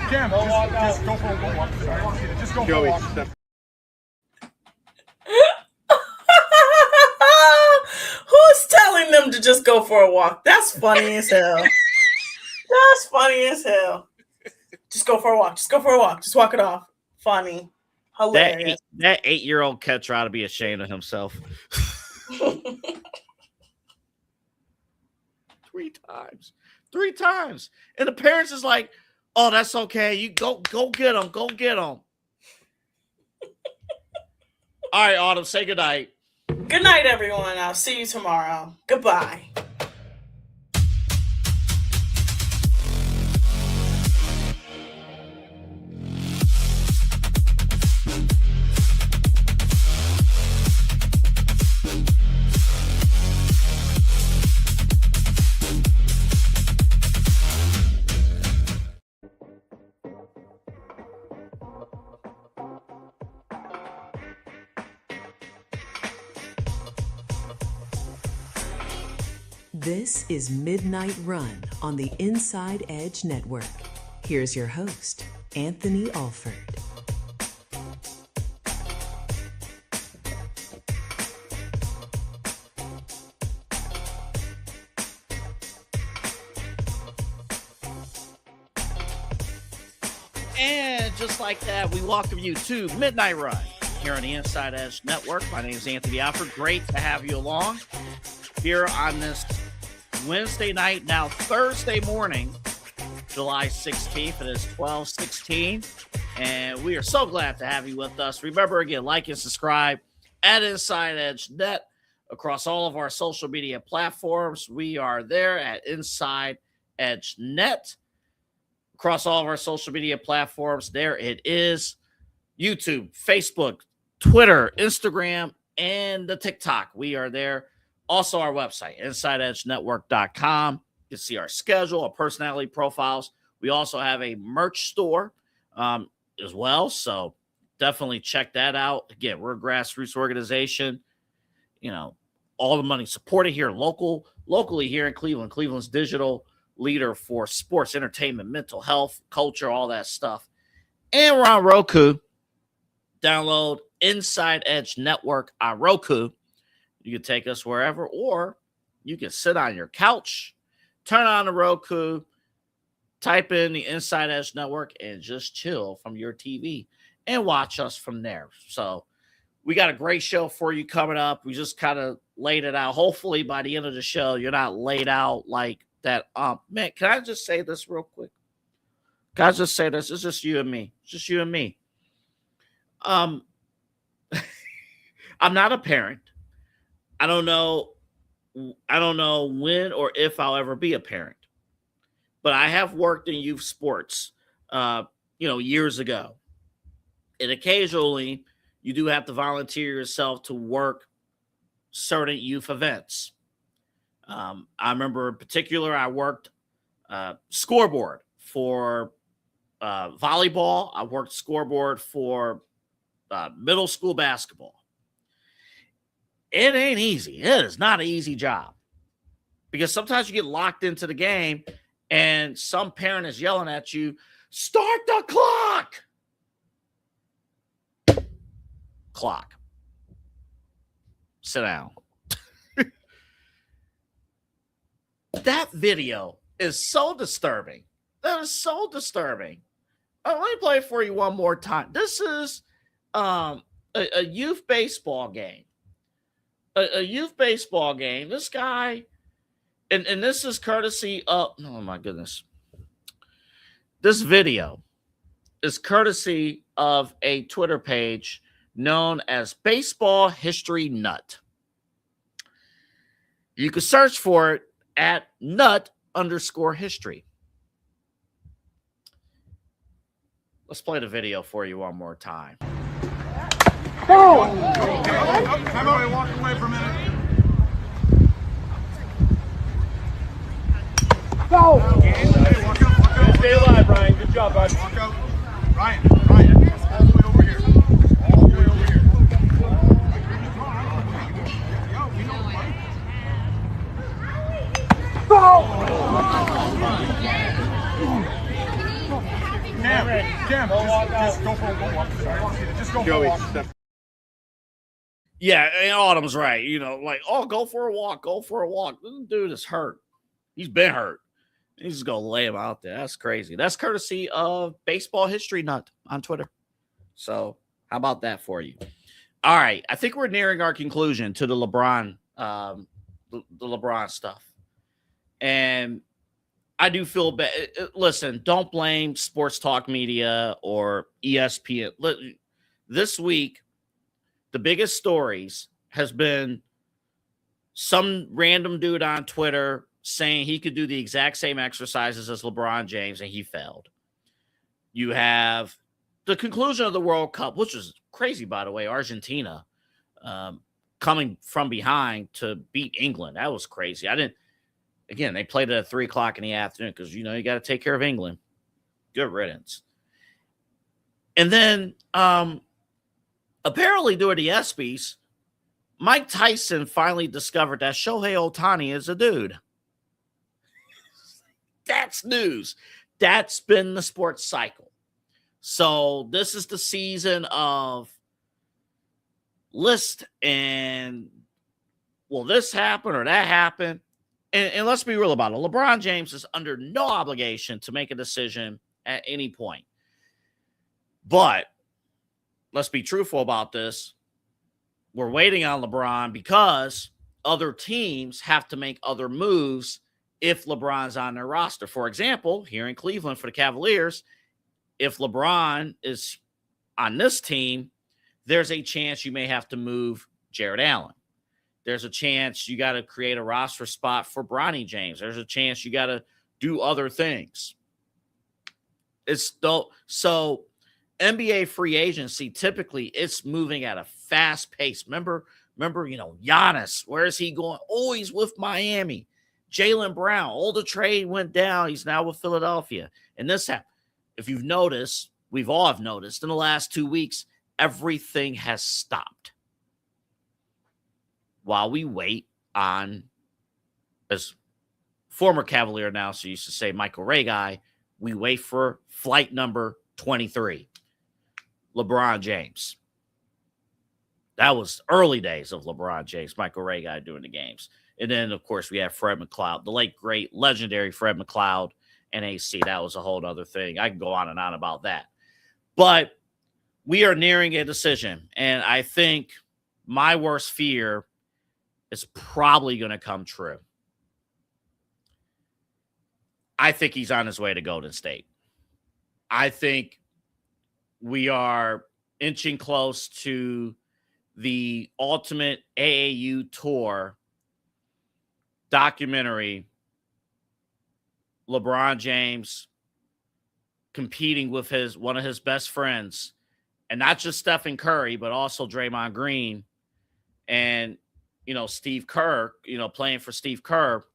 Cam, just go for a walk. Just go for a walk. Who's telling them to just go for a walk? That's funny as hell. That's funny as hell. Just go for a walk. Just go for a walk. Just walk it off. Funny. Hilarious. That 8-year-old catcher ought to be ashamed of himself. 3 times. And the parents is like, oh, that's okay. You go get him. Go get him. All right, Autumn, say goodnight. Good night, everyone. I'll see you tomorrow. Goodbye. This is Midnight Run on the Inside Edge Network. Here's your host, Anthony Alford. And just like that, we welcome you to Midnight Run here on the Inside Edge Network. My name is Anthony Alford. Great to have you along here on this Wednesday night, now Thursday morning, July 16th. It is 12:16, and we are so glad to have you with us. Remember, again, like and subscribe at Inside Edge Net across all of our social media platforms. We are there at Inside Edge Net across all of our social media platforms. There it is: YouTube, Facebook, Twitter, Instagram, and the TikTok. We are there. Also, our website, InsideEdgeNetwork.com. You can see our schedule, our personality profiles. We also have a merch store as well, so definitely check that out. Again, we're a grassroots organization. You know, all the money supported here locally here in Cleveland. Cleveland's digital leader for sports, entertainment, mental health, culture, all that stuff. And we're on Roku. Download Inside Edge Network on Roku. You can take us wherever, or you can sit on your couch, turn on the Roku, type in the Inside Edge Network, and just chill from your TV and watch us from there. So we got a great show for you coming up. We just kind of laid it out. Hopefully by the end of the show, you're not laid out like that. Man, can I just say this real quick? Can I just say this? It's just you and me. It's just you and me. I'm not a parent. I don't know when or if I'll ever be a parent, but I have worked in youth sports, years ago. And occasionally you do have to volunteer yourself to work certain youth events. I remember in particular, I worked scoreboard for volleyball. I worked scoreboard for middle school basketball. It ain't easy. It is not an easy job, because sometimes you get locked into the game and some parent is yelling at you, "Start the clock." Clock. Sit down. That video is so disturbing. That is so disturbing. Let me play it for you one more time. This is a youth baseball game. A youth baseball game. This guy, and this is courtesy of, oh my goodness. This video is courtesy of a Twitter page known as Baseball History Nut. You can search for it at nut_history. Let's play the video for you one more time. Everybody walk away for a minute. Go! Stay alive, Ryan. Good job, bud. Walk out. Ryan, all the way over here. All the way over here. Cam, just go for a walk. Just go for a walk. Yeah, and Autumn's right. Go for a walk. Go for a walk. This dude is hurt. He's been hurt. He's just going to lay him out there. That's crazy. That's courtesy of Baseball History Nut on Twitter. So how about that for you? All right. I think we're nearing our conclusion to the LeBron, the LeBron stuff. And I do feel bad. Listen, don't blame sports talk media or ESPN. This week, the biggest stories has been some random dude on Twitter saying he could do the exact same exercises as LeBron James and he failed. You have the conclusion of the World Cup, which was crazy, by the way. Argentina coming from behind to beat England. That was crazy. Again, they played it at 3:00 in the afternoon because, you got to take care of England. Good riddance. And then apparently during the ESPYs, Mike Tyson finally discovered that Shohei Ohtani is a dude. That's news. That's been the sports cycle. So this is the season of list and will this happen or that happen? And let's be real about it. LeBron James is under no obligation to make a decision at any point. But let's be truthful about this. We're waiting on LeBron because other teams have to make other moves if LeBron's on their roster. For example, here in Cleveland for the Cavaliers, if LeBron is on this team, there's a chance you may have to move Jared Allen. There's a chance you got to create a roster spot for Bronny James. There's a chance you got to do other things. So NBA free agency, typically it's moving at a fast pace. Remember, Giannis, where is he going? Oh, he's with Miami. Jaylen Brown, all the trade went down. He's now with Philadelphia. And this happened. If you've noticed, we've all have noticed in the last 2 weeks, everything has stopped. While we wait on, as former Cavalier announcer used to say, Michael Ray guy, we wait for flight number 23, LeBron James. That was early days of LeBron James, Michael Ray guy doing the games. And then, of course, we have Fred McLeod, the late, great, legendary Fred McLeod and AC. That was a whole other thing. I can go on and on about that. But we are nearing a decision. And I think my worst fear is probably going to come true. I think he's on his way to Golden State. I think we are inching close to the ultimate AAU tour documentary. LeBron James competing with one of his best friends, and not just Stephen Curry, but also Draymond Green and, Steve Kerr, playing for Steve Kerr.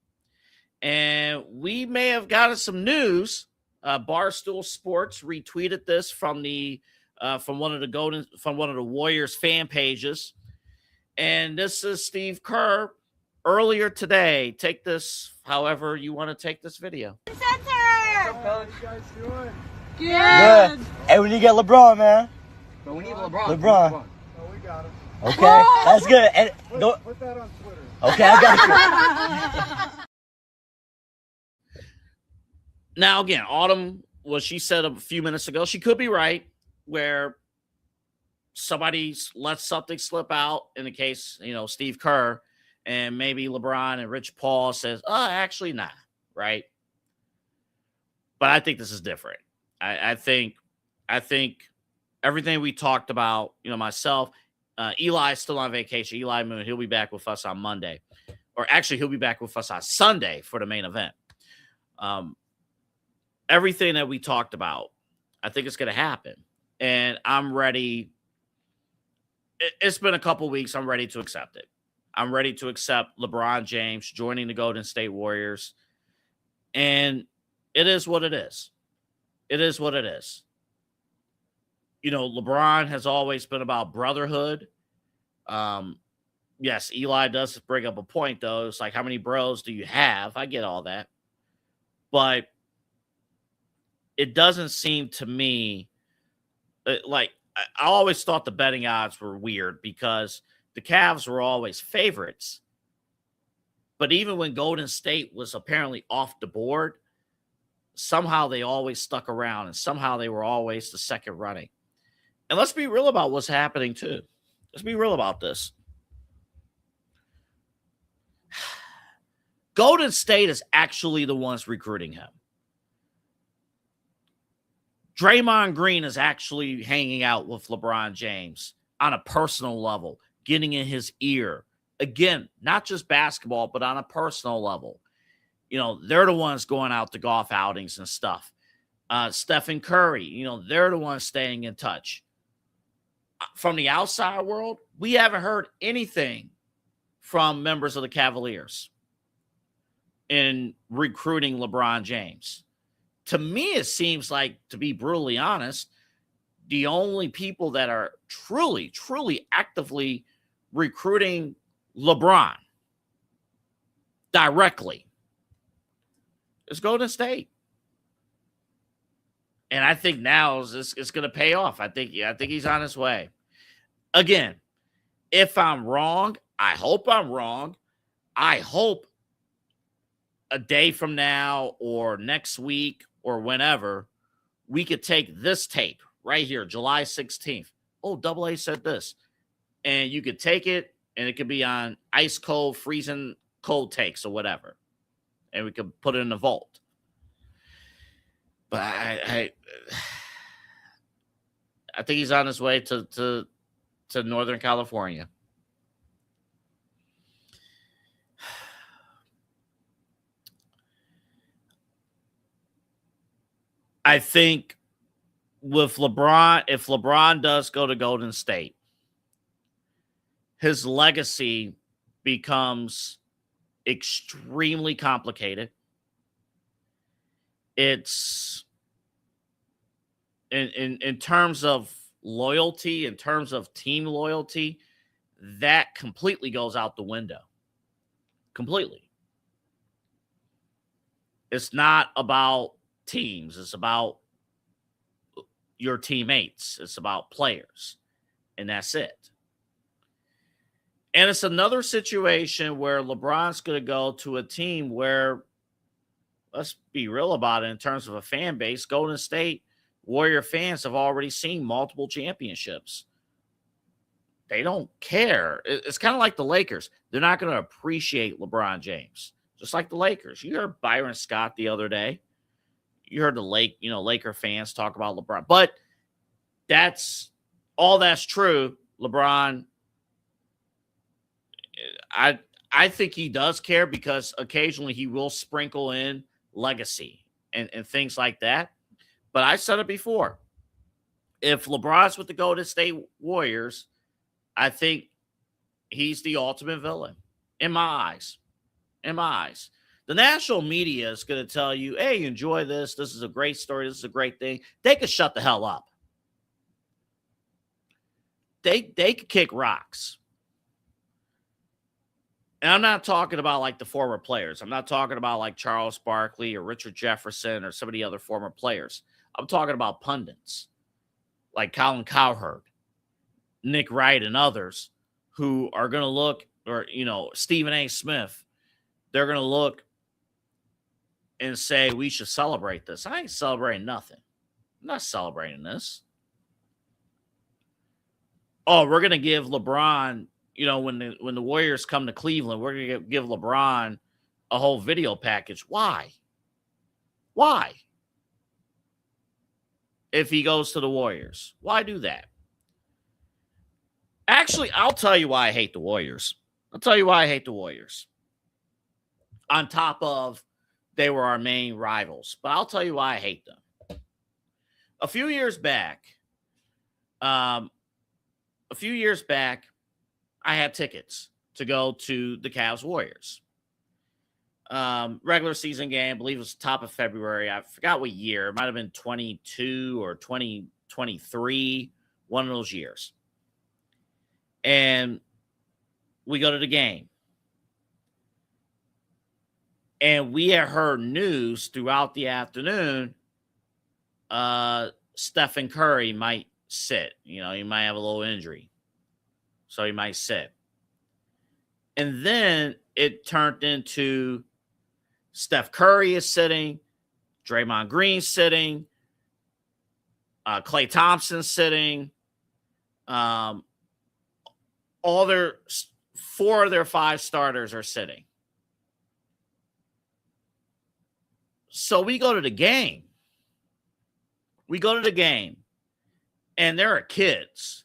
And we may have gotten some news. Barstool Sports retweeted this from one of the Warriors fan pages. And this is Steve Kerr earlier today. Take this however you want to take this video. What's up, fellas? You guys doing? Good. Hey, we need to get LeBron, man. But we need LeBron. LeBron. Oh, we got him. Okay, that's good. And Put that on Twitter. Okay, I got it. Now, again, Autumn, what she said a few minutes ago, she could be right, where somebody lets something slip out in the case, Steve Kerr, and maybe LeBron and Rich Paul says, actually not, right? But I think this is different. I think everything we talked about, myself, Eli's still on vacation. Eli Moon, he'll be back with us on Monday. Or actually, he'll be back with us on Sunday for the main event. Everything that we talked about, I think it's going to happen. And I'm ready. It's been a couple weeks. I'm ready to accept it. I'm ready to accept LeBron James joining the Golden State Warriors. And it is what it is. It is what it is. LeBron has always been about brotherhood. Yes, Eli does bring up a point, though. It's like, how many bros do you have? I get all that. But it doesn't seem to me like I always thought the betting odds were weird because the Cavs were always favorites. But even when Golden State was apparently off the board, somehow they always stuck around and somehow they were always the second running. And let's be real about what's happening, too. Let's be real about this. Golden State is actually the ones recruiting him. Draymond Green is actually hanging out with LeBron James on a personal level, getting in his ear. Again, not just basketball, but on a personal level. They're the ones going out to golf outings and stuff. Stephen Curry, they're the ones staying in touch. From the outside world, we haven't heard anything from members of the Cavaliers in recruiting LeBron James. To me, it seems like, to be brutally honest, the only people that are truly, truly actively recruiting LeBron directly is Golden State. And I think now it's going to pay off. I think he's on his way. Again, if I'm wrong, I hope I'm wrong. I hope a day from now or next week or whenever, we could take this tape right here, July 16th. oh, Double A said this. And you could take it, and it could be on ice cold, freezing cold takes or whatever. And we could put it in the vault. But I think he's on his way to Northern California. I think with LeBron, if LeBron does go to Golden State, his legacy becomes extremely complicated. It's in terms of loyalty, in terms of team loyalty, that completely goes out the window. Completely. It's not about teams. It's about your teammates. It's about players. And that's it. And it's another situation where LeBron's going to go to a team where, let's be real about it, in terms of a fan base, Golden State Warrior fans have already seen multiple championships. They don't care. It's kind of like the Lakers. They're not going to appreciate LeBron James, just like the Lakers. You heard Byron Scott the other day. You heard the Laker fans talk about LeBron. But that's true. LeBron, I think he does care because occasionally he will sprinkle in legacy and things like that. But I said it before. If LeBron's with the Golden State Warriors, I think he's the ultimate villain in my eyes. In my eyes. The national media is going to tell you, hey, enjoy this. This is a great story. This is a great thing. They could shut the hell up. They could kick rocks. And I'm not talking about like the former players. I'm not talking about like Charles Barkley or Richard Jefferson or some of the other former players. I'm talking about pundits like Colin Cowherd, Nick Wright, and others who are going to look, or, Stephen A. Smith, they're going to look and say, we should celebrate this. I ain't celebrating nothing. I'm not celebrating this. Oh, we're going to give LeBron, when the Warriors come to Cleveland, we're going to give LeBron a whole video package. Why? Why? If he goes to the Warriors, why do that? Actually, I'll tell you why I hate the Warriors. I'll tell you why I hate the Warriors. On top of they were our main rivals. But I'll tell you why I hate them. A few years back, I had tickets to go to the Cavs Warriors. Regular season game, I believe it was top of February. I forgot what year. It might have been 22 or 2023, one of those years. And we go to the game. And we had heard news throughout the afternoon, Stephen Curry might sit. He might have a little injury. So he might sit. And then it turned into Steph Curry is sitting, Draymond Green sitting, Klay Thompson sitting. All their 4 of their 5 starters are sitting. So we go to the game. And there are kids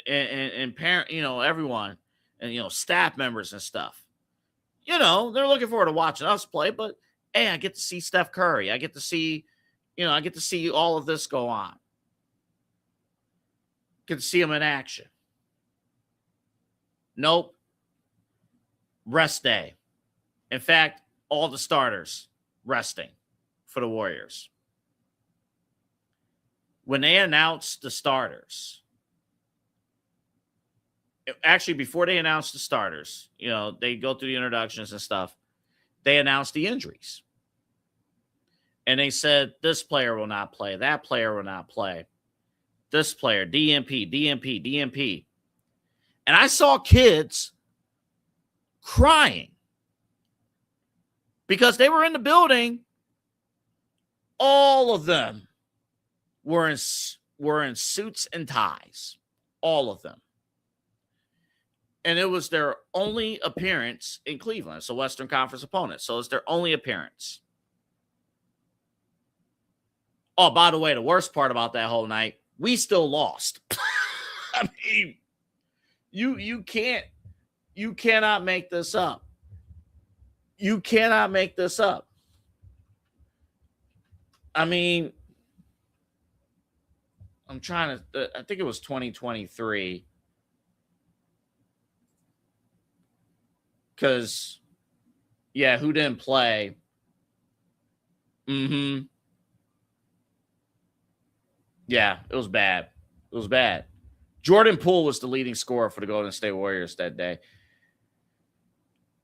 and parent, everyone, and staff members and stuff. They're looking forward to watching us play, but hey, I get to see Steph Curry. I get to see all of this go on. Get to see him in action. Nope. Rest day. In fact, all the starters resting for the Warriors. When they announced the starters, actually, before they announced the starters, they go through the introductions and stuff. They announced the injuries. And they said, this player will not play. That player will not play. This player, DNP. And I saw kids crying because they were in the building. All of them were in suits and ties. All of them. And it was their only appearance in Cleveland. It's a Western Conference opponent, so it's their only appearance. Oh, by the way, the worst part about that whole night, we still lost. I mean, you cannot make this up. You cannot make this up. I mean, I'm trying to, I think it was 2023. Because, yeah, who didn't play? Yeah, it was bad. It was bad. Jordan Poole was the leading scorer for the Golden State Warriors that day.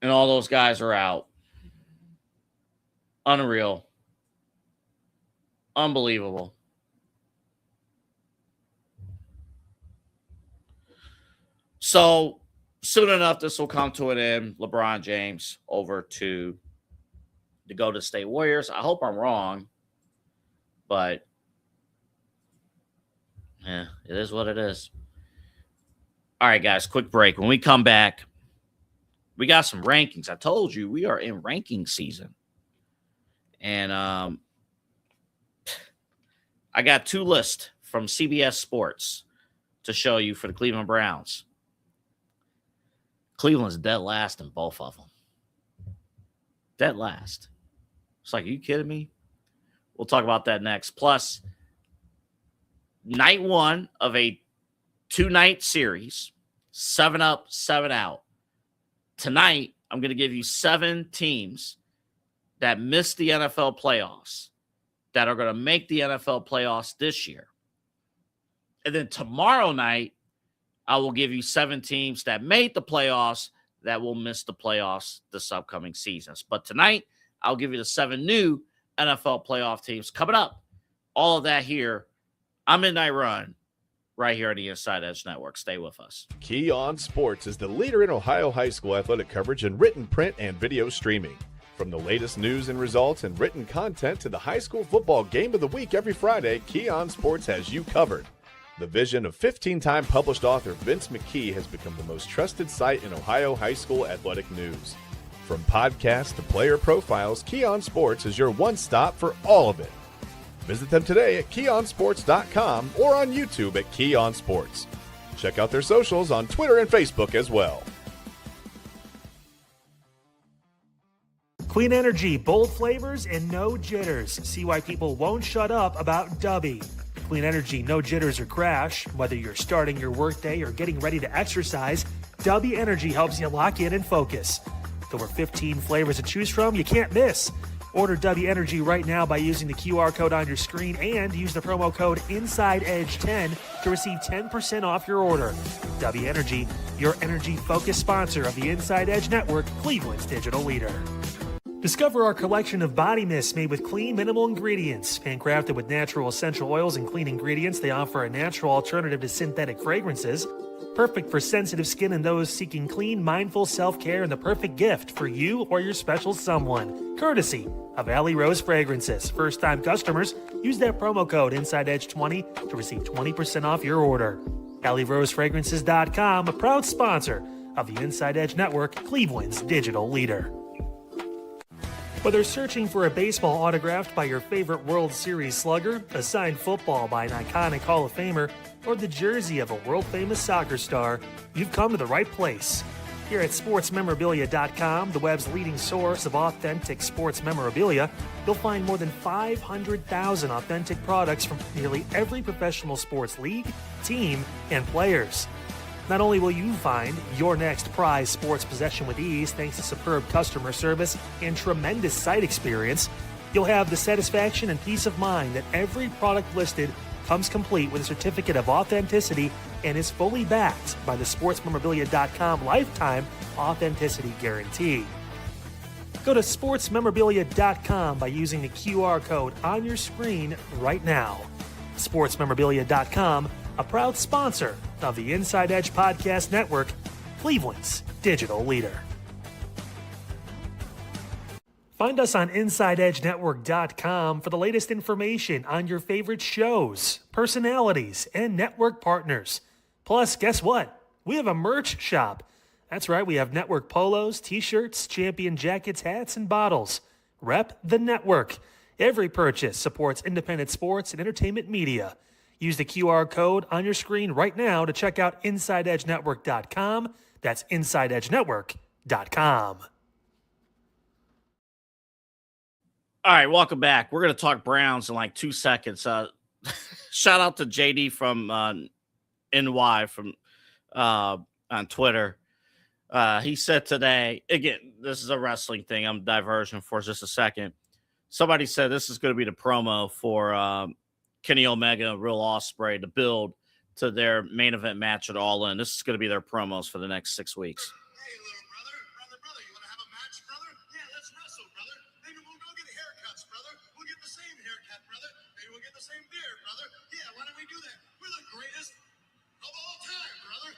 And all those guys are out. Unreal. Unbelievable. So, soon enough, this will come to an end. LeBron James over to the Golden State Warriors. I hope I'm wrong, but yeah, it is what it is. All right, guys, quick break. When we come back, we got some rankings. I told you we are in ranking season. And I got two lists from CBS Sports to show you for the Cleveland Browns. Cleveland's dead last in both of them. Dead last. It's like, are you kidding me? We'll talk about that next. Plus, night one of a 2-night series, 7 up, 7 out. Tonight, I'm going to give you 7 teams that missed the NFL playoffs that are going to make the NFL playoffs this year. And then tomorrow night, I will give you 7 teams that made the playoffs that will miss the playoffs this upcoming seasons. But tonight, I'll give you the 7 new NFL playoff teams coming up. All of that here. I'm Midnight Run right here on the Inside Edge Network. Stay with us. Key On Sports is the leader in Ohio high school athletic coverage in written, print, and video streaming. From the latest news and results and written content to the high school football game of the week every Friday, Key On Sports has you covered. The vision of 15-time published author Vince McKee has become the most trusted site in Ohio high school athletic news. From podcasts to player profiles, Key On Sports is your one-stop for all of it. Visit them today at keyonsports.com or on YouTube at Key On Sports. Check out their socials on Twitter and Facebook as well. Clean energy, bold flavors, and no jitters. See why people won't shut up about Dubby. Clean energy, no jitters or crash. Whether you're starting your workday or getting ready to exercise, Dubby Energy helps you lock in and focus. There were 15 flavors to choose from you can't miss. Order Dubby Energy right now by using the QR code on your screen and use the promo code InsideEdge10 to receive 10% off your order. Dubby Energy, your energy-focused sponsor of the Inside Edge Network, Cleveland's digital leader. Discover our collection of body mists made with clean, minimal ingredients. Handcrafted with natural essential oils and clean ingredients, they offer a natural alternative to synthetic fragrances. Perfect for sensitive skin and those seeking clean, mindful self-care, and the perfect gift for you or your special someone. Courtesy of Alley Rose Fragrances. First-time customers, use that promo code InsideEdge20 to receive 20% off your order. AlleyRoseFragrances.com, a proud sponsor of the Inside Edge Network, Cleveland's digital leader. Whether searching for a baseball autographed by your favorite World Series slugger, a signed football by an iconic Hall of Famer, or the jersey of a world-famous soccer star, you've come to the right place. Here at sportsmemorabilia.com, the web's leading source of authentic sports memorabilia, you'll find more than 500,000 authentic products from nearly every professional sports league, team, and players. Not only will you find your next prized sports possession with ease thanks to superb customer service and tremendous site experience, you'll have the satisfaction and peace of mind that every product listed comes complete with a certificate of authenticity and is fully backed by the sportsmemorabilia.com lifetime authenticity guarantee. Go to sportsmemorabilia.com by using the QR code on your screen right now. Sportsmemorabilia.com, a proud sponsor of the Inside Edge Podcast Network, Cleveland's digital leader. Find us on InsideEdgeNetwork.com for the latest information on your favorite shows, personalities, and network partners. Plus, guess what? We have a merch shop. That's right, we have network polos, t-shirts, champion jackets, hats, and bottles. Rep the network. Every purchase supports independent sports and entertainment media. Use the QR code on your screen right now to check out InsideEdgeNetwork.com. That's InsideEdgeNetwork.com. All right, welcome back. We're going to talk Browns in like 2 seconds. Shout out to JD from NY from on Twitter. He said today, again, this is a wrestling thing. I'm diversion for just a second. Somebody said this is going to be the promo for Kenny Omega and Real Ospreay to build to their main event match at All In. This is going to be their promos for the next 6 weeks. Hey, little brother, you want to have a match, brother? Yeah, let's wrestle, brother. Maybe we'll go get haircuts, brother. We'll get the same haircut, brother. Maybe we'll get the same beard, brother. Yeah, why don't we do that? We're the greatest of all time, brother.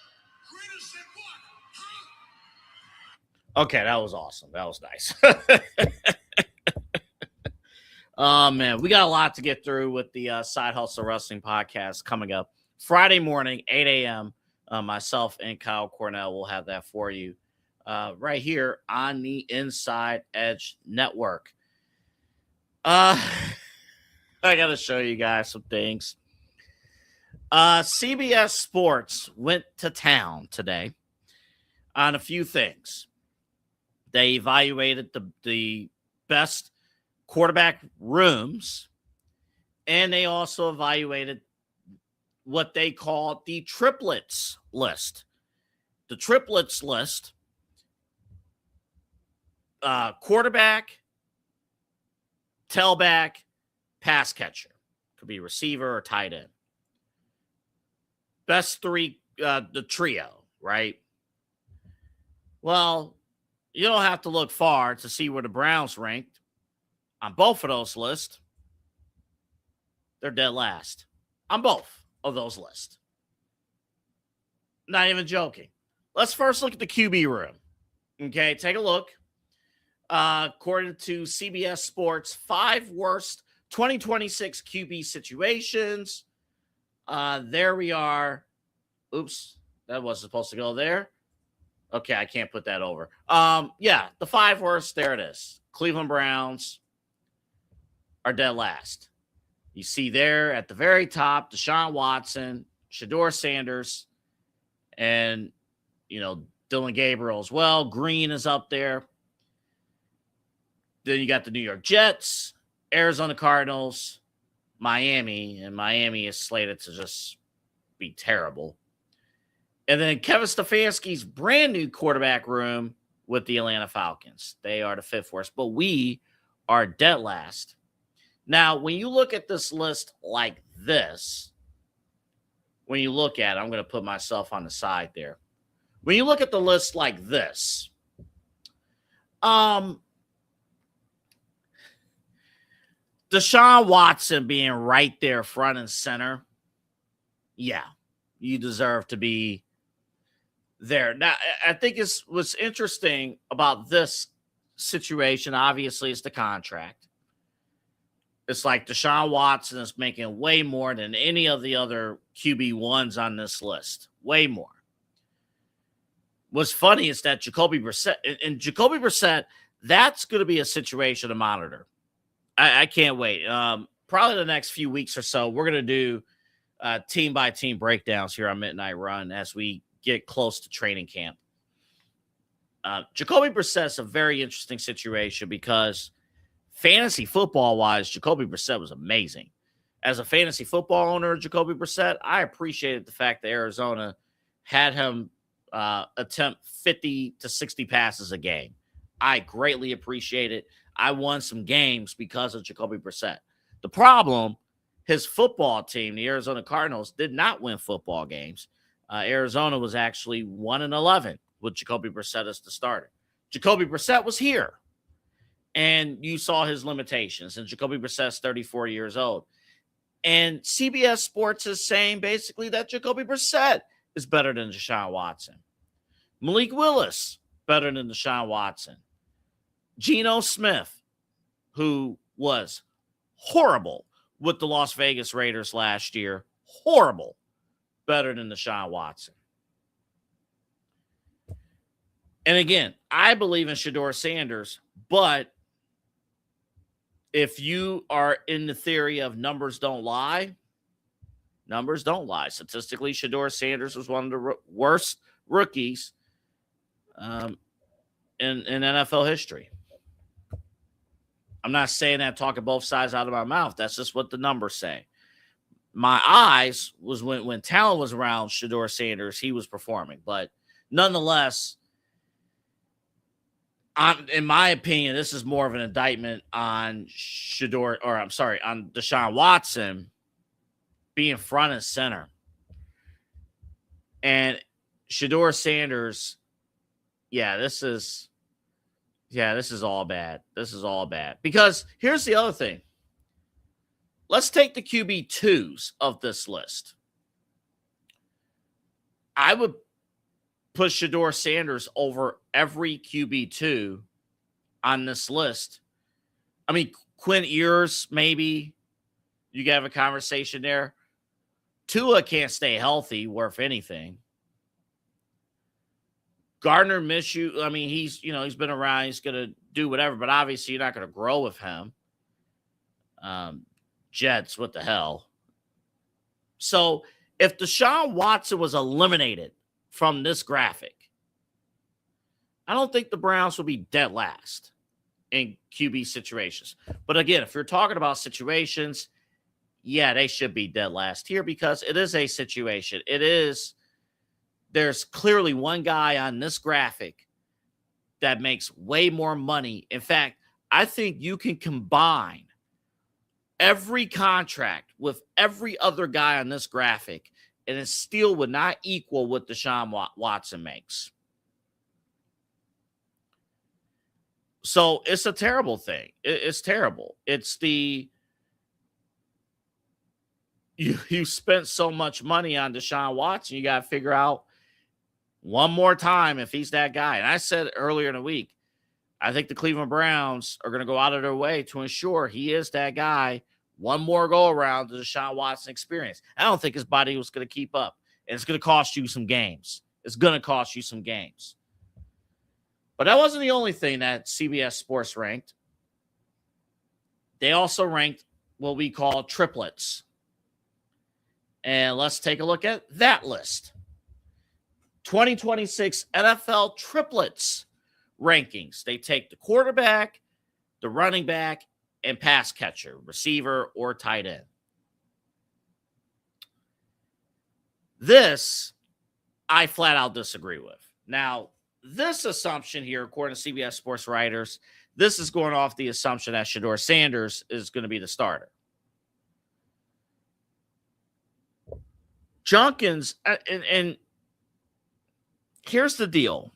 Greatest at what? Huh? Okay, that was awesome. That was nice. Oh, man, we got a lot to get through with the Side Hustle Wrestling podcast coming up Friday morning, 8 a.m. Myself and Kyle Cornell will have that for you right here on the Inside Edge Network. I got to show you guys some things. CBS Sports went to town today on a few things. They evaluated the best quarterback rooms, and they also evaluated what they call the triplets list. The triplets list, quarterback, tailback, pass catcher. Could be receiver or tight end. Best three, the trio, right? Well, you don't have to look far to see where the Browns ranked. On both of those lists, they're dead last. On both of those lists. Not even joking. Let's first look at the QB room. Okay, take a look. According to CBS Sports, 5 worst 2026 QB situations. There we are. Oops, that wasn't supposed to go there. Okay, I can't put that over. Yeah, the 5 worst, there it is. Cleveland Browns are dead last. You see there at the very top, Deshaun Watson, Shedeur Sanders, and, Dylan Gabriel as well. Green is up there. Then you got the New York Jets, Arizona Cardinals, Miami, and Miami is slated to just be terrible. And then Kevin Stefanski's brand new quarterback room with the Atlanta Falcons. They are the 5th worst, but we are dead last. Now, when you look at this list like this, when you look at it, I'm going to put myself on the side there. When you look at the list like this, Deshaun Watson being right there front and center, yeah, you deserve to be there. Now, I think what's interesting about this situation, obviously, is the contract. It's like Deshaun Watson is making way more than any of the other QB1s on this list. Way more. What's funny is that Jacoby Brissett, that's going to be a situation to monitor. I can't wait. Probably the next few weeks or so, we're going to do team-by-team breakdowns here on Midnight Run as we get close to training camp. Jacoby Brissett's a very interesting situation because fantasy football-wise, Jacoby Brissett was amazing. As a fantasy football owner of Jacoby Brissett, I appreciated the fact that Arizona had him attempt 50 to 60 passes a game. I greatly appreciate it. I won some games because of Jacoby Brissett. The problem, his football team, the Arizona Cardinals, did not win football games. Arizona was actually 1-11 with Jacoby Brissett as the starter. Jacoby Brissett was here. And you saw his limitations. And Jacoby Brissett's 34 years old. And CBS Sports is saying basically that Jacoby Brissett is better than Deshaun Watson. Malik Willis, better than Deshaun Watson. Geno Smith, who was horrible with the Las Vegas Raiders last year. Horrible. better than Deshaun Watson. And again, I believe in Shedeur Sanders, but if you are in the theory of numbers don't lie, numbers don't lie. Statistically, Shedeur Sanders was one of the worst rookies in NFL history. I'm not saying that talking both sides out of my mouth. That's just what the numbers say. My eyes was when talent was around Shedeur Sanders, he was performing. But nonetheless, in my opinion, this is more of an indictment on on Deshaun Watson being front and center. And Shedeur Sanders, this is all bad. This is all bad. Because here's the other thing. Let's take the QB2s of this list. I would put Shedeur Sanders over every QB2 on this list. I mean, Quinn Ewers, maybe you can have a conversation there. Tua can't stay healthy, worth anything. Gardner Minshew, I mean, he's been around, he's going to do whatever, but obviously you're not going to grow with him. Jets, what the hell? So if Deshaun Watson was eliminated from this graphic, I don't think the Browns will be dead last in QB situations. But again, if you're talking about situations, they should be dead last here because it is a situation. There's clearly one guy on this graphic that makes way more money. In fact, I think you can combine every contract with every other guy on this graphic, and it still would not equal what Deshaun Watson makes. So it's a terrible thing. It's terrible. It's you spent so much money on Deshaun Watson, you got to figure out one more time if he's that guy. And I said earlier in the week, I think the Cleveland Browns are going to go out of their way to ensure he is that guy. One more go-around to the Deshaun Watson experience. I don't think his body was going to keep up. And it's going to cost you some games. It's going to cost you some games. But that wasn't the only thing that CBS Sports ranked. They also ranked what we call triplets. And let's take a look at that list. 2026 NFL triplets rankings. They take the quarterback, the running back, and pass catcher, receiver, or tight end. This, I flat out disagree with. Now, this assumption here, according to CBS Sports writers, this is going off the assumption that Shedeur Sanders is going to be the starter. Junkins, and here's the deal.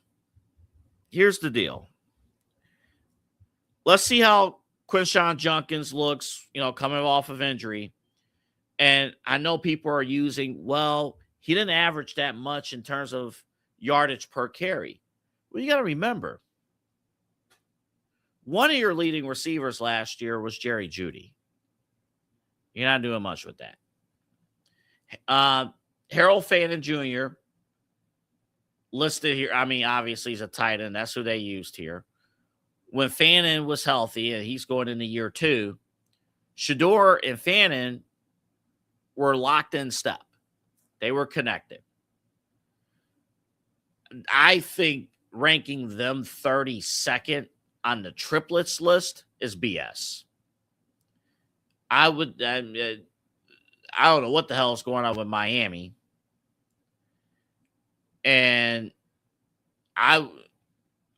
Let's see how Quinshon Junkins looks, coming off of injury. And I know people are using, he didn't average that much in terms of yardage per carry. Well, you got to remember, one of your leading receivers last year was Jerry Jeudy. You're not doing much with that. Harold Fannin Jr. listed here. I mean, obviously he's a tight end. That's who they used here. When Fannin was healthy, and he's going into year 2, Shedeur and Fannin were locked in step. They were connected. I think ranking them 32nd on the triplets list is BS. I don't know what the hell is going on with Miami. And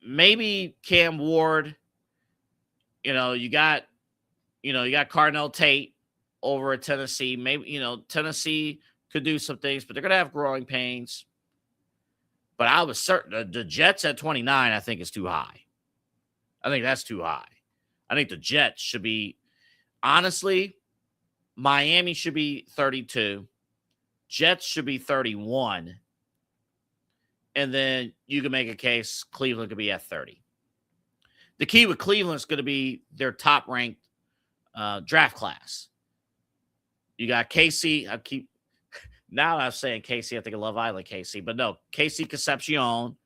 maybe Cam Ward, you got Cardinal Tate over at Tennessee. Maybe, Tennessee could do some things, but they're going to have growing pains. But I was certain the Jets at 29, I think is too high. I think that's too high. I think the Jets should be, honestly, Miami should be 32. Jets should be 31. And then you can make a case Cleveland could be at 30. The key with Cleveland is going to be their top-ranked draft class. You got Casey. Now I'm saying Casey, I think of Love Island Casey, but no, Casey Concepcion.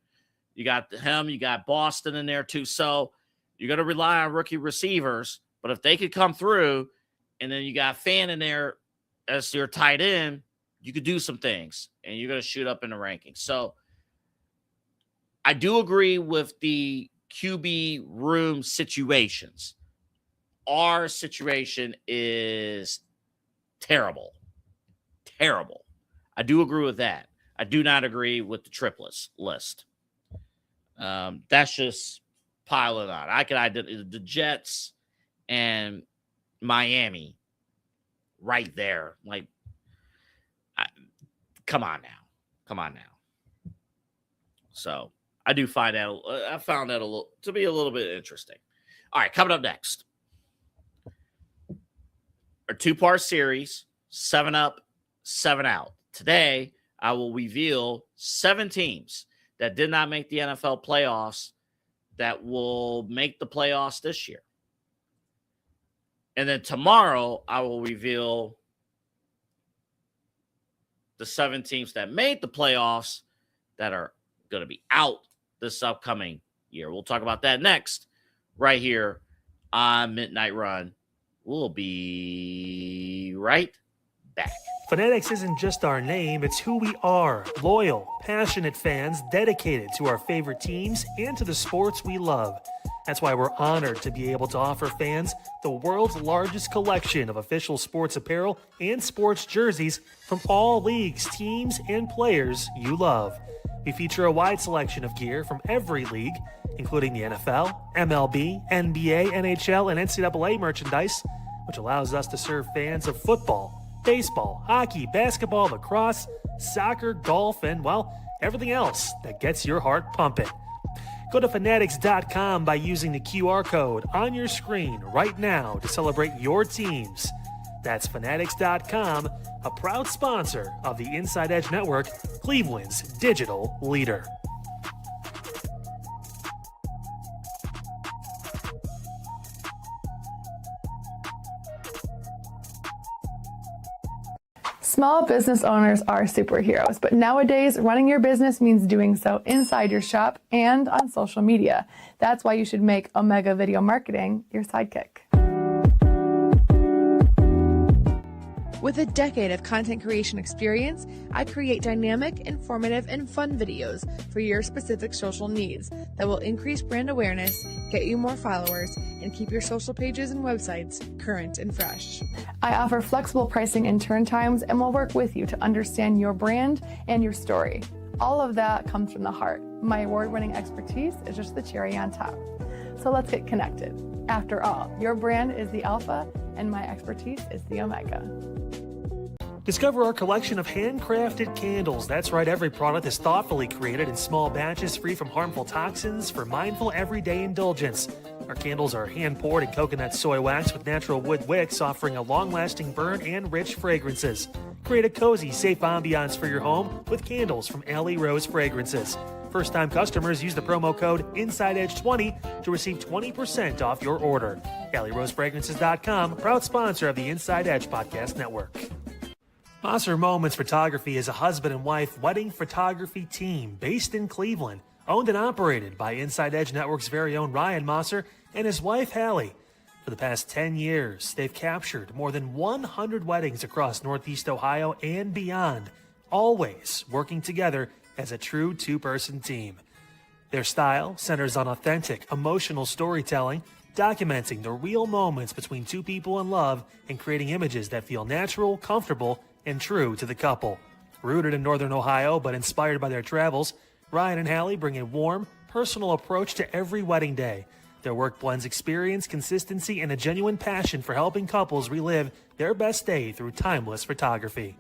You got him, you got Boston in there too. So you're going to rely on rookie receivers, but if they could come through and then you got Fan in there as your tight end, you could do some things and you're going to shoot up in the rankings. So I do agree with the QB room situations. Our situation is terrible. Terrible. I do agree with that. I do not agree with the triplets list. That's just piling on. I could identify the Jets and Miami right there. Like, come on now. So I do find that I found that to be a little bit interesting. All right, coming up next, our 2-part series, 7 up, 7 out. Today, I will reveal 7 teams that did not make the NFL playoffs that will make the playoffs this year. And then tomorrow, I will reveal the 7 teams that made the playoffs that are going to be out this upcoming year. We'll talk about that next, right here on Midnight Run. We'll be right back. Fanatics isn't just our name, it's who we are. Loyal, passionate fans dedicated to our favorite teams and to the sports we love. That's why we're honored to be able to offer fans the world's largest collection of official sports apparel and sports jerseys from all leagues, teams, and players you love. We feature a wide selection of gear from every league, including the NFL, MLB, NBA, NHL, and NCAA merchandise, which allows us to serve fans of football, baseball, hockey, basketball, lacrosse, soccer, golf, and, well, everything else that gets your heart pumping. Go to fanatics.com by using the QR code on your screen right now to celebrate your teams. That's fanatics.com, a proud sponsor of the Inside Edge Network, Cleveland's digital leader. Small business owners are superheroes, but nowadays running your business means doing so inside your shop and on social media. That's why you should make Omega Video Marketing your sidekick. With a decade of content creation experience, I create dynamic, informative, and fun videos for your specific social needs that will increase brand awareness, get you more followers, and keep your social pages and websites current and fresh. I offer flexible pricing and turn times and will work with you to understand your brand and your story. All of that comes from the heart. My award-winning expertise is just the cherry on top. So let's get connected. After all, your brand is the alpha and my expertise is the omega. Discover our collection of handcrafted candles. That's right, every product is thoughtfully created in small batches free from harmful toxins for mindful everyday indulgence. Our candles are hand-poured in coconut soy wax with natural wood wicks, offering a long-lasting burn and rich fragrances. Create a cozy, safe ambiance for your home with candles from Alley Rose Fragrances. First-time customers use the promo code InsideEdge20 to receive 20% off your order. AlleyRoseFragrances.com, proud sponsor of the Inside Edge Podcast Network. Mosser Moments Photography is a husband and wife wedding photography team based in Cleveland, owned and operated by Inside Edge Network's very own Ryan Mosser and his wife, Hallie. For the past 10 years, they've captured more than 100 weddings across Northeast Ohio and beyond, always working together as a true two-person team. Their style centers on authentic, emotional storytelling, documenting the real moments between two people in love and creating images that feel natural, comfortable, and true to the couple. Rooted in Northern Ohio but inspired by their travels, Ryan and Hallie bring a warm, personal approach to every wedding day. Their work blends experience, consistency, and a genuine passion for helping couples relive their best day through timeless photography.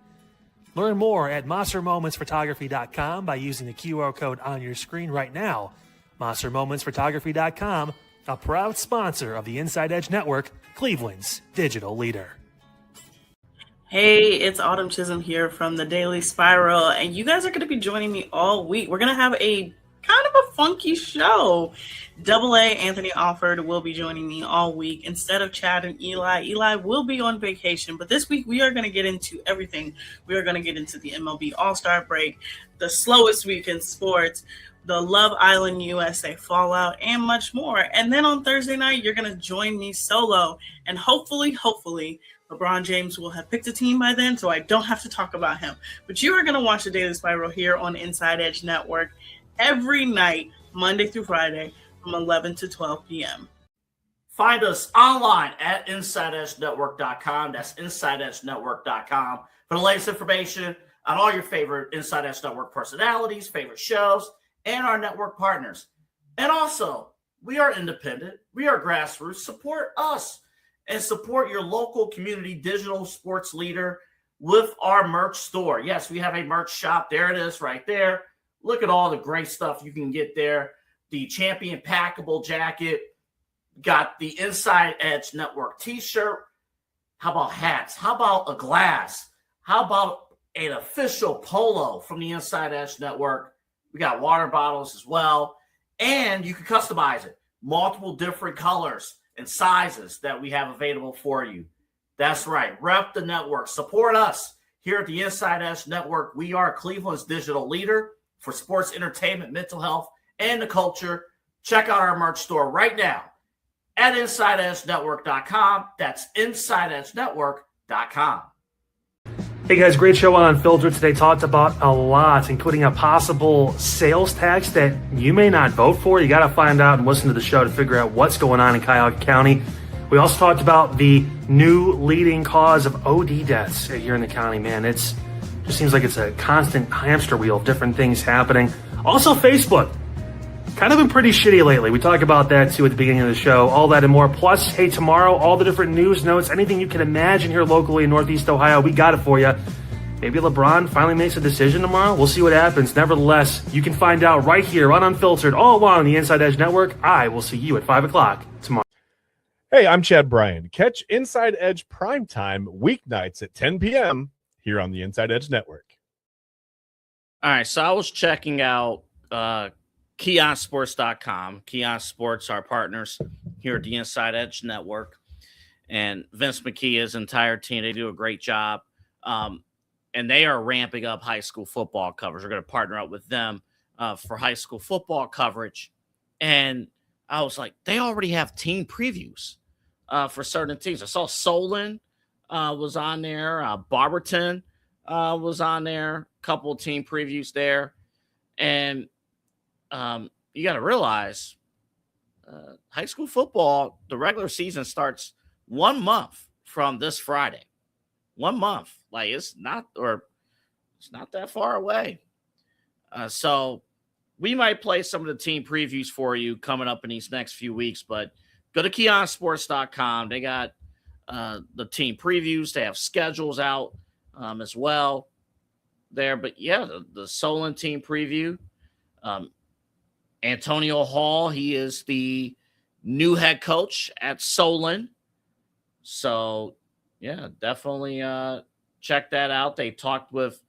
Learn more at MosserMomentsPhotography.com by using the QR code on your screen right now. MosserMomentsPhotography.com, a proud sponsor of the Inside Edge Network, Cleveland's digital leader. Hey, it's Autumn Chisholm here from the Daily Spiral, and you guys are going to be joining me all week. We're going to have a kind of a funky show. Double A Anthony Alford will be joining me all week instead of Chad and Eli. Eli will be on vacation, but this week we are going to get into everything. We are going to get into the MLB All-Star break, the slowest week in sports, the Love Island USA fallout, and much more. And then on Thursday night, you're going to join me solo. And hopefully, LeBron James will have picked a team by then, so I don't have to talk about him. But you are going to watch the Daily Spiral here on Inside Edge Network every night, Monday through Friday, from 11 to 12 p.m. Find us online at InsideEdgeNetwork.com. That's InsideEdgeNetwork.com for the latest information on all your favorite Inside Edge Network personalities, favorite shows, and our network partners. And also, we are independent. We are grassroots. Support us and support your local community digital sports leader with our merch store. Yes, we have a merch shop. There it is right there. Look at all the great stuff you can get there. The Champion Packable jacket. Got the Inside Edge Network t-shirt. How about hats? How about a glass? How about an official polo from the Inside Edge Network? We got water bottles as well. And you can customize it. Multiple different colors and sizes that we have available for you. That's right. Rep the network. Support us here at the Inside Edge Network. We are Cleveland's digital leader for sports, entertainment, mental health, and the culture. Check out our merch store right now at InsideEdgeNetwork.com. That's InsideEdgeNetwork.com. Hey guys, great show on Unfiltered today. Talked about a lot, including a possible sales tax that you may not vote for. You got to find out and listen to the show to figure out what's going on in Cuyahoga County. We also talked about the new leading cause of OD deaths here in the county. Man, just seems like it's a constant hamster wheel of different things happening. Also, Facebook. Kind of been pretty shitty lately. We talk about that too at the beginning of the show. All that and more. Plus, hey, tomorrow, all the different news notes, anything you can imagine here locally in Northeast Ohio, we got it for you. Maybe LeBron finally makes a decision tomorrow. We'll see what happens. Nevertheless, you can find out right here on Unfiltered, all along the Inside Edge Network. I will see you at 5 o'clock tomorrow. Hey, I'm Chad Bryan. Catch Inside Edge Primetime weeknights at 10 p.m. here on the Inside Edge Network. All right, so I was checking out KeonSports.com. Keon Sports, our partners here at the Inside Edge Network. And Vince McKee's entire team, they do a great job. And they are ramping up high school football coverage. We're going to partner up with them for high school football coverage. And I was like, they already have team previews for certain teams. I saw Solon was on there. Barberton was on there. A couple of team previews there. And you got to realize high school football, the regular season starts 1 month from this Friday. 1 month. Like it's not that far away. So we might play some of the team previews for you coming up in these next few weeks, but go to KeonSports.com. They got the team previews. They have schedules out as well there. But yeah, the Solon team preview. Antonio Hall, he is the new head coach at Solon. So, yeah, definitely check that out. They talked with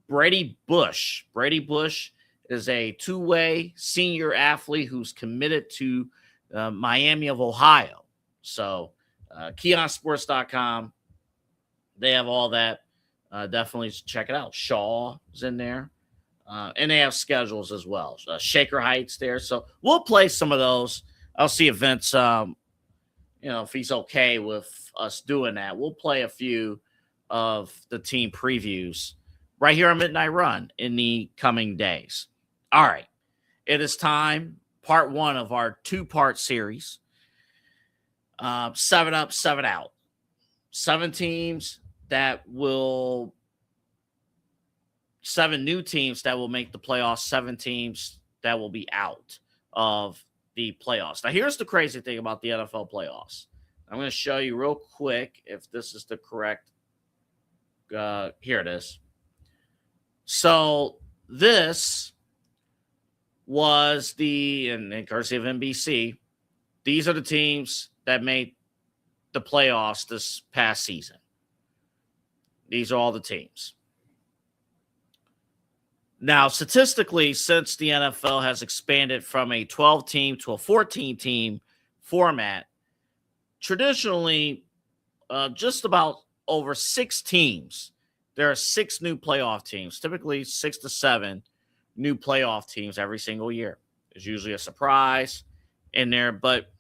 Brady Bush. Brady Bush is a two-way senior athlete who's committed to Miami of Ohio. So, KeonSports.com, they have all that. Definitely check it out. Shaw is in there. And they have schedules as well. Shaker Heights there. So we'll play some of those. I'll see if Vince, if he's okay with us doing that. We'll play a few of the team previews right here on Midnight Run in the coming days. All right. It is time. Part 1 of our 2-part series. 7 up, 7 out. 7 teams that will... 7 new teams that will make the playoffs, 7 teams that will be out of the playoffs. Now, here's the crazy thing about the NFL playoffs. I'm going to show you real quick if this is the correct. Here it is. So this was and courtesy of NBC, these are the teams that made the playoffs this past season. These are all the teams. Now, statistically, since the NFL has expanded from a 12-team to a 14-team format, traditionally, just about over 6 teams, there are 6 new playoff teams, typically 6 to 7 new playoff teams every single year. There's usually a surprise in there, but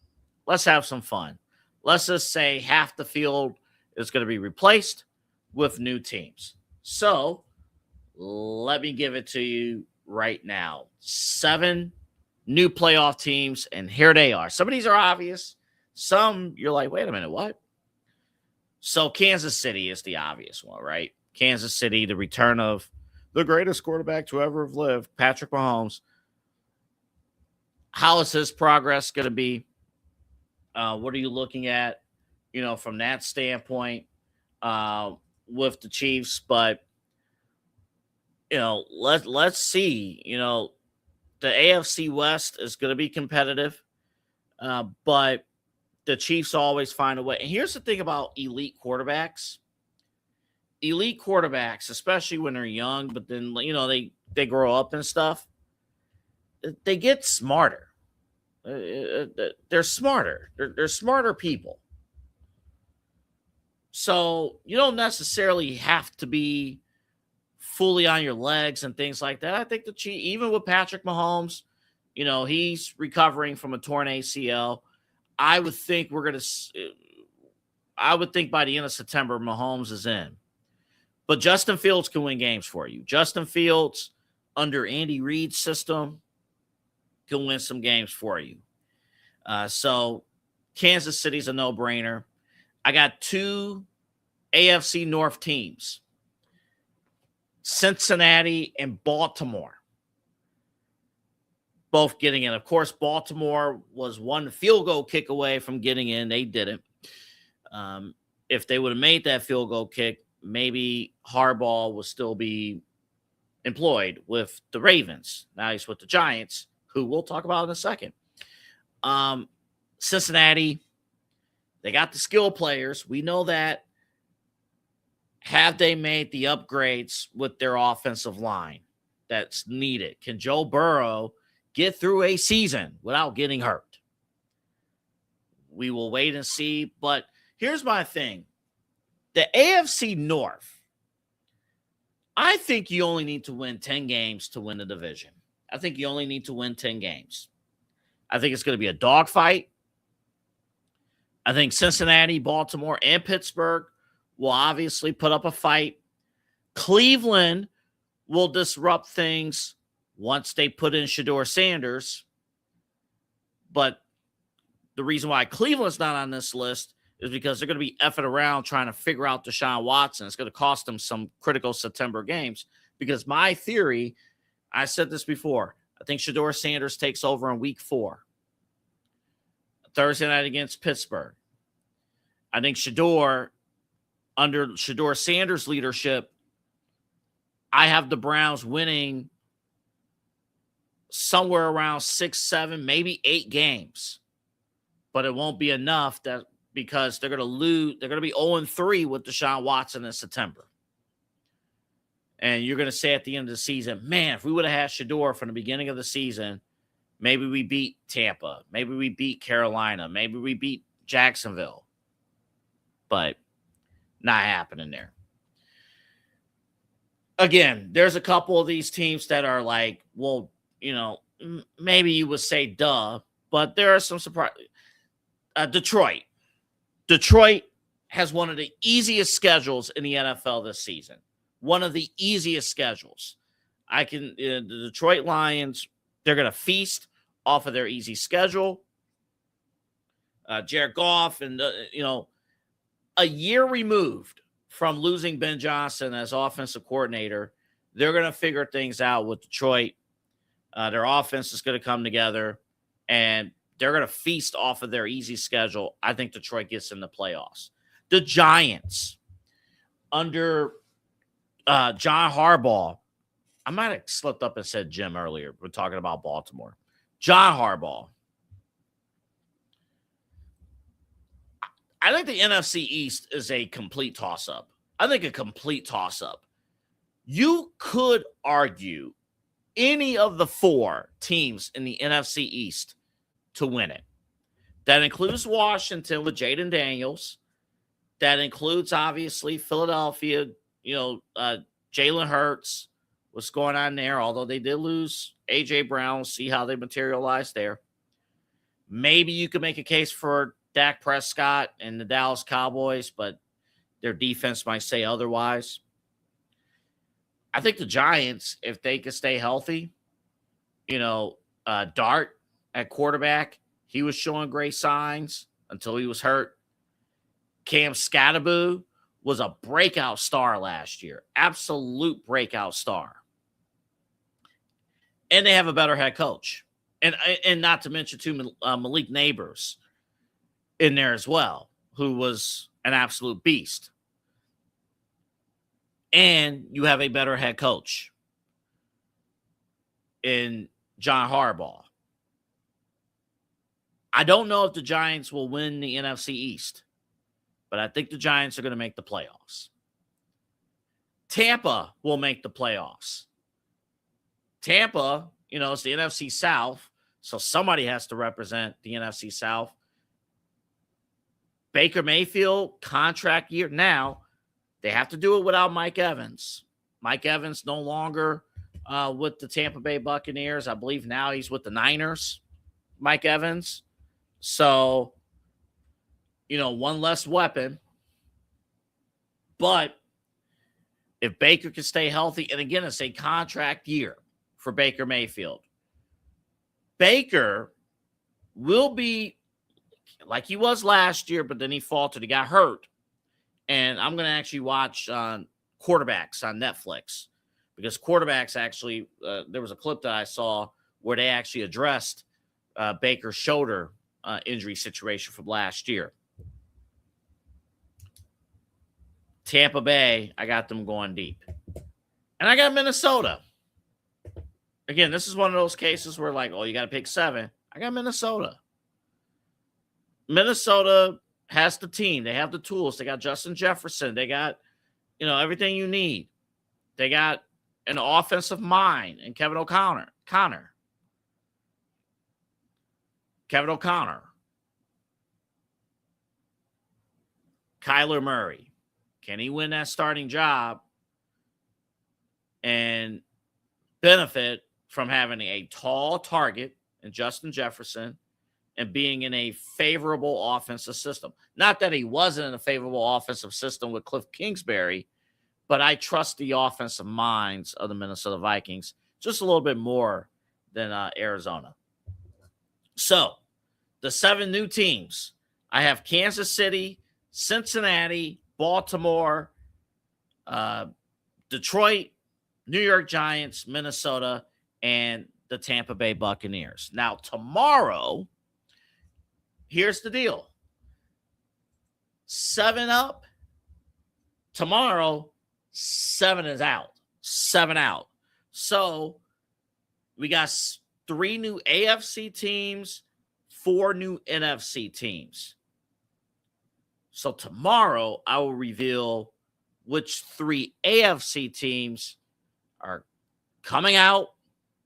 let's have some fun. Let's just say half the field is going to be replaced with new teams. So let me give it to you right now. 7 new playoff teams, and here they are. Some of these are obvious. Some you're like, wait a minute, what? So Kansas City is the obvious one, right? Kansas City, the return of the greatest quarterback to ever have lived, Patrick Mahomes. How is his progress going to be? What are you looking at, from that standpoint with the Chiefs? But, let's see. The AFC West is going to be competitive, but the Chiefs always find a way. And here's the thing about elite quarterbacks. Elite quarterbacks, especially when they're young, but then, they grow up and stuff, they get smarter. They're smarter. They're smarter people. So you don't necessarily have to be fully on your legs and things like that. I think the Chiefs, even with Patrick Mahomes, he's recovering from a torn ACL. I would think by the end of September, Mahomes is in. But Justin Fields can win games for you. Justin Fields, under Andy Reid's system, can win some games for you. So Kansas City's a no-brainer. I got 2 AFC North teams, Cincinnati and Baltimore, both getting in. Of course, Baltimore was 1 field goal kick away from getting in. They didn't. If they would have made that field goal kick, maybe Harbaugh would still be employed with the Ravens. Now he's with the Giants, who we'll talk about in a second. Cincinnati, they got the skill players. We know that. Have they made the upgrades with their offensive line that's needed? Can Joe Burrow get through a season without getting hurt? We will wait and see. But here's my thing. The AFC North, I think you only need to win 10 games to win the division. I think you only need to win 10 games. I think it's going to be a dogfight. I think Cincinnati, Baltimore, and Pittsburgh will obviously put up a fight. Cleveland will disrupt things once they put in Shedeur Sanders. But the reason why Cleveland's not on this list is because they're going to be effing around trying to figure out Deshaun Watson. It's going to cost them some critical September games. Because my theory, I said this before, I think Shedeur Sanders takes over in week 4. Thursday night against Pittsburgh. I think under Shedeur Sanders' leadership, I have the Browns winning somewhere around 6, 7, maybe 8 games. But it won't be enough because they're going to lose. They're going to be 0-3 with Deshaun Watson in September. And you're going to say at the end of the season, man, if we would have had Shedeur from the beginning of the season, maybe we beat Tampa. Maybe we beat Carolina. Maybe we beat Jacksonville. But not happening there. Again, there's a couple of these teams that are like, well, maybe you would say duh, but there are some surprise. Detroit. Detroit has one of the easiest schedules in the NFL this season. One of the easiest schedules. The Detroit Lions, they're going to feast off of their easy schedule. Jared Goff and, a year removed from losing Ben Johnson as offensive coordinator, they're going to figure things out with Detroit. Their offense is going to come together, and they're going to feast off of their easy schedule. I think Detroit gets in the playoffs. The Giants, under John Harbaugh, I might have slipped up and said Jim earlier. We're talking about Baltimore. John Harbaugh. I think the NFC East is a complete toss-up. I think a complete toss-up. You could argue any of the 4 teams in the NFC East to win it. That includes Washington with Jaden Daniels. That includes, obviously, Philadelphia, Jalen Hurts. What's going on there? Although they did lose A.J. Brown, see how they materialize there. Maybe you could make a case for Dak Prescott and the Dallas Cowboys, but their defense might say otherwise. I think the Giants, if they could stay healthy, Dart at quarterback, he was showing great signs until he was hurt. Cam Scatterboo was a breakout star last year. Absolute breakout star. And they have a better head coach. And not to mention, too, Malik Neighbors in there as well, who was an absolute beast. And you have a better head coach in John Harbaugh. I don't know if the Giants will win the NFC East, but I think the Giants are going to make the playoffs. Tampa will make the playoffs. Tampa, it's the NFC South, so somebody has to represent the NFC South. Baker Mayfield, contract year. Now, they have to do it without Mike Evans. Mike Evans no longer with the Tampa Bay Buccaneers. I believe now he's with the Niners, Mike Evans. So, one less weapon. But if Baker can stay healthy, and again, it's a contract year for Baker Mayfield. Baker will be like he was last year, but then he faltered. He got hurt. And I'm going to actually watch quarterbacks on Netflix because quarterbacks actually, there was a clip that I saw where they actually addressed Baker's shoulder injury situation from last year. Tampa Bay, I got them going deep. And I got Minnesota. Again, this is one of those cases where you got to pick 7. I got Minnesota. Minnesota has the team. They have the tools. They got Justin Jefferson. They got, everything you need. They got an offensive mind and Kevin O'Connor. Kevin O'Connor. Kyler Murray. Can he win that starting job and benefit from having a tall target in Justin Jefferson and being in a favorable offensive system? Not that he wasn't in a favorable offensive system with Cliff Kingsbury, but I trust the offensive minds of the Minnesota Vikings just a little bit more than Arizona. So, the 7 new teams. I have Kansas City, Cincinnati, Baltimore, Detroit, New York Giants, Minnesota, and the Tampa Bay Buccaneers. Now, tomorrow, here's the deal. 7 up. Tomorrow, 7 is out. 7 out. So, we got 3 new AFC teams, 4 new NFC teams. So tomorrow, I will reveal which 3 AFC teams are coming out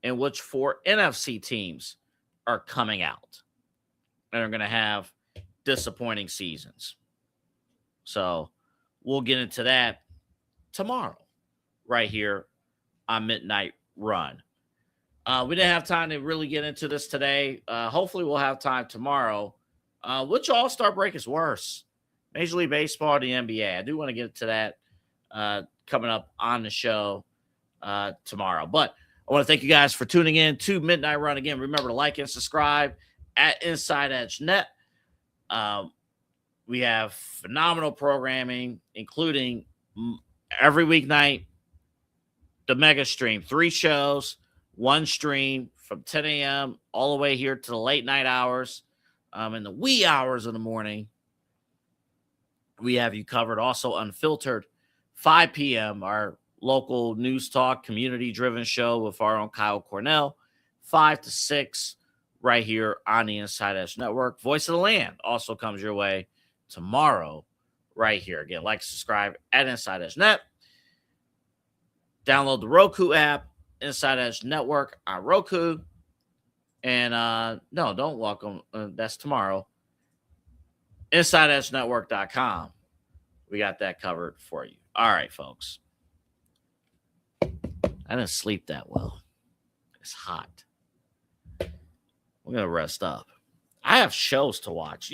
and which 4 NFC teams are coming out and are going to have disappointing seasons. So we'll get into that tomorrow right here on Midnight Run. We didn't have time to really get into this today. Hopefully we'll have time tomorrow. Which All-Star break is worse? Major League Baseball or the NBA? I do want to get to that coming up on the show tomorrow. But I want to thank you guys for tuning in to Midnight Run. Again, remember to like and subscribe at InsideEdge.net. We have phenomenal programming, including every weeknight, the mega stream, 3 shows, 1 stream from 10 a.m. all the way here to the late night hours, in the wee hours of the morning. We have you covered. Also Unfiltered, 5 p.m., our local news talk, community-driven show with our own Kyle Cornell, 5 to 6 right here on the Inside Edge Network. Voice of the Land also comes your way tomorrow right here. Again, like, subscribe at Inside Edge Net. Download the Roku app Inside Edge Network on Roku. And no, don't welcome. That's tomorrow. InsideEdgeNetwork.com. We got that covered for you. All right, folks. I didn't sleep that well. It's hot. We're going to rest up. I have shows to watch.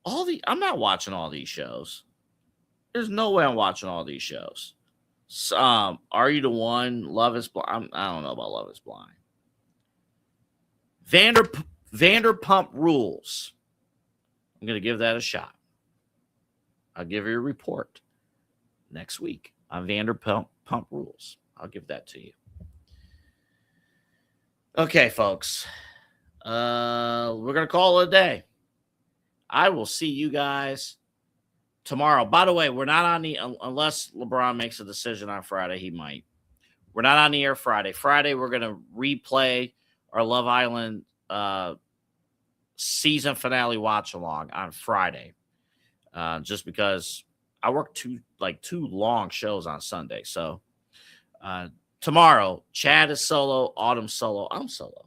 I'm not watching all these shows. There's no way I'm watching all these shows. Are You the One? Love is Blind. I don't know about Love is Blind. Vanderpump Rules. I'm going to give that a shot. I'll give you a report next week on Vanderpump Rules. I'll give that to you. Okay, folks. We're going to call it a day. I will see you guys tomorrow. By the way, we're not on the, unless LeBron makes a decision on Friday, he might. We're not on the air Friday. Friday, we're going to replay our Love Island season finale watch along on Friday. Just because I work two long shows on Sunday. So tomorrow, Chad is solo, Autumn solo, I'm solo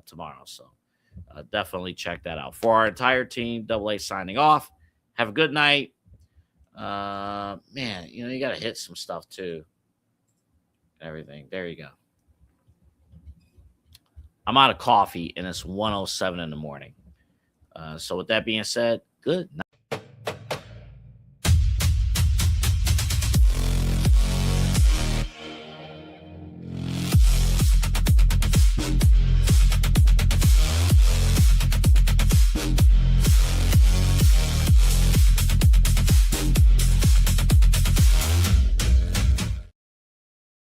tomorrow. So definitely check that out. For our entire team, Double A signing off. Have a good night. Man, you got to hit some stuff too. Everything. There you go. I'm out of coffee and it's 1:07 in the morning. So with that being said, good night.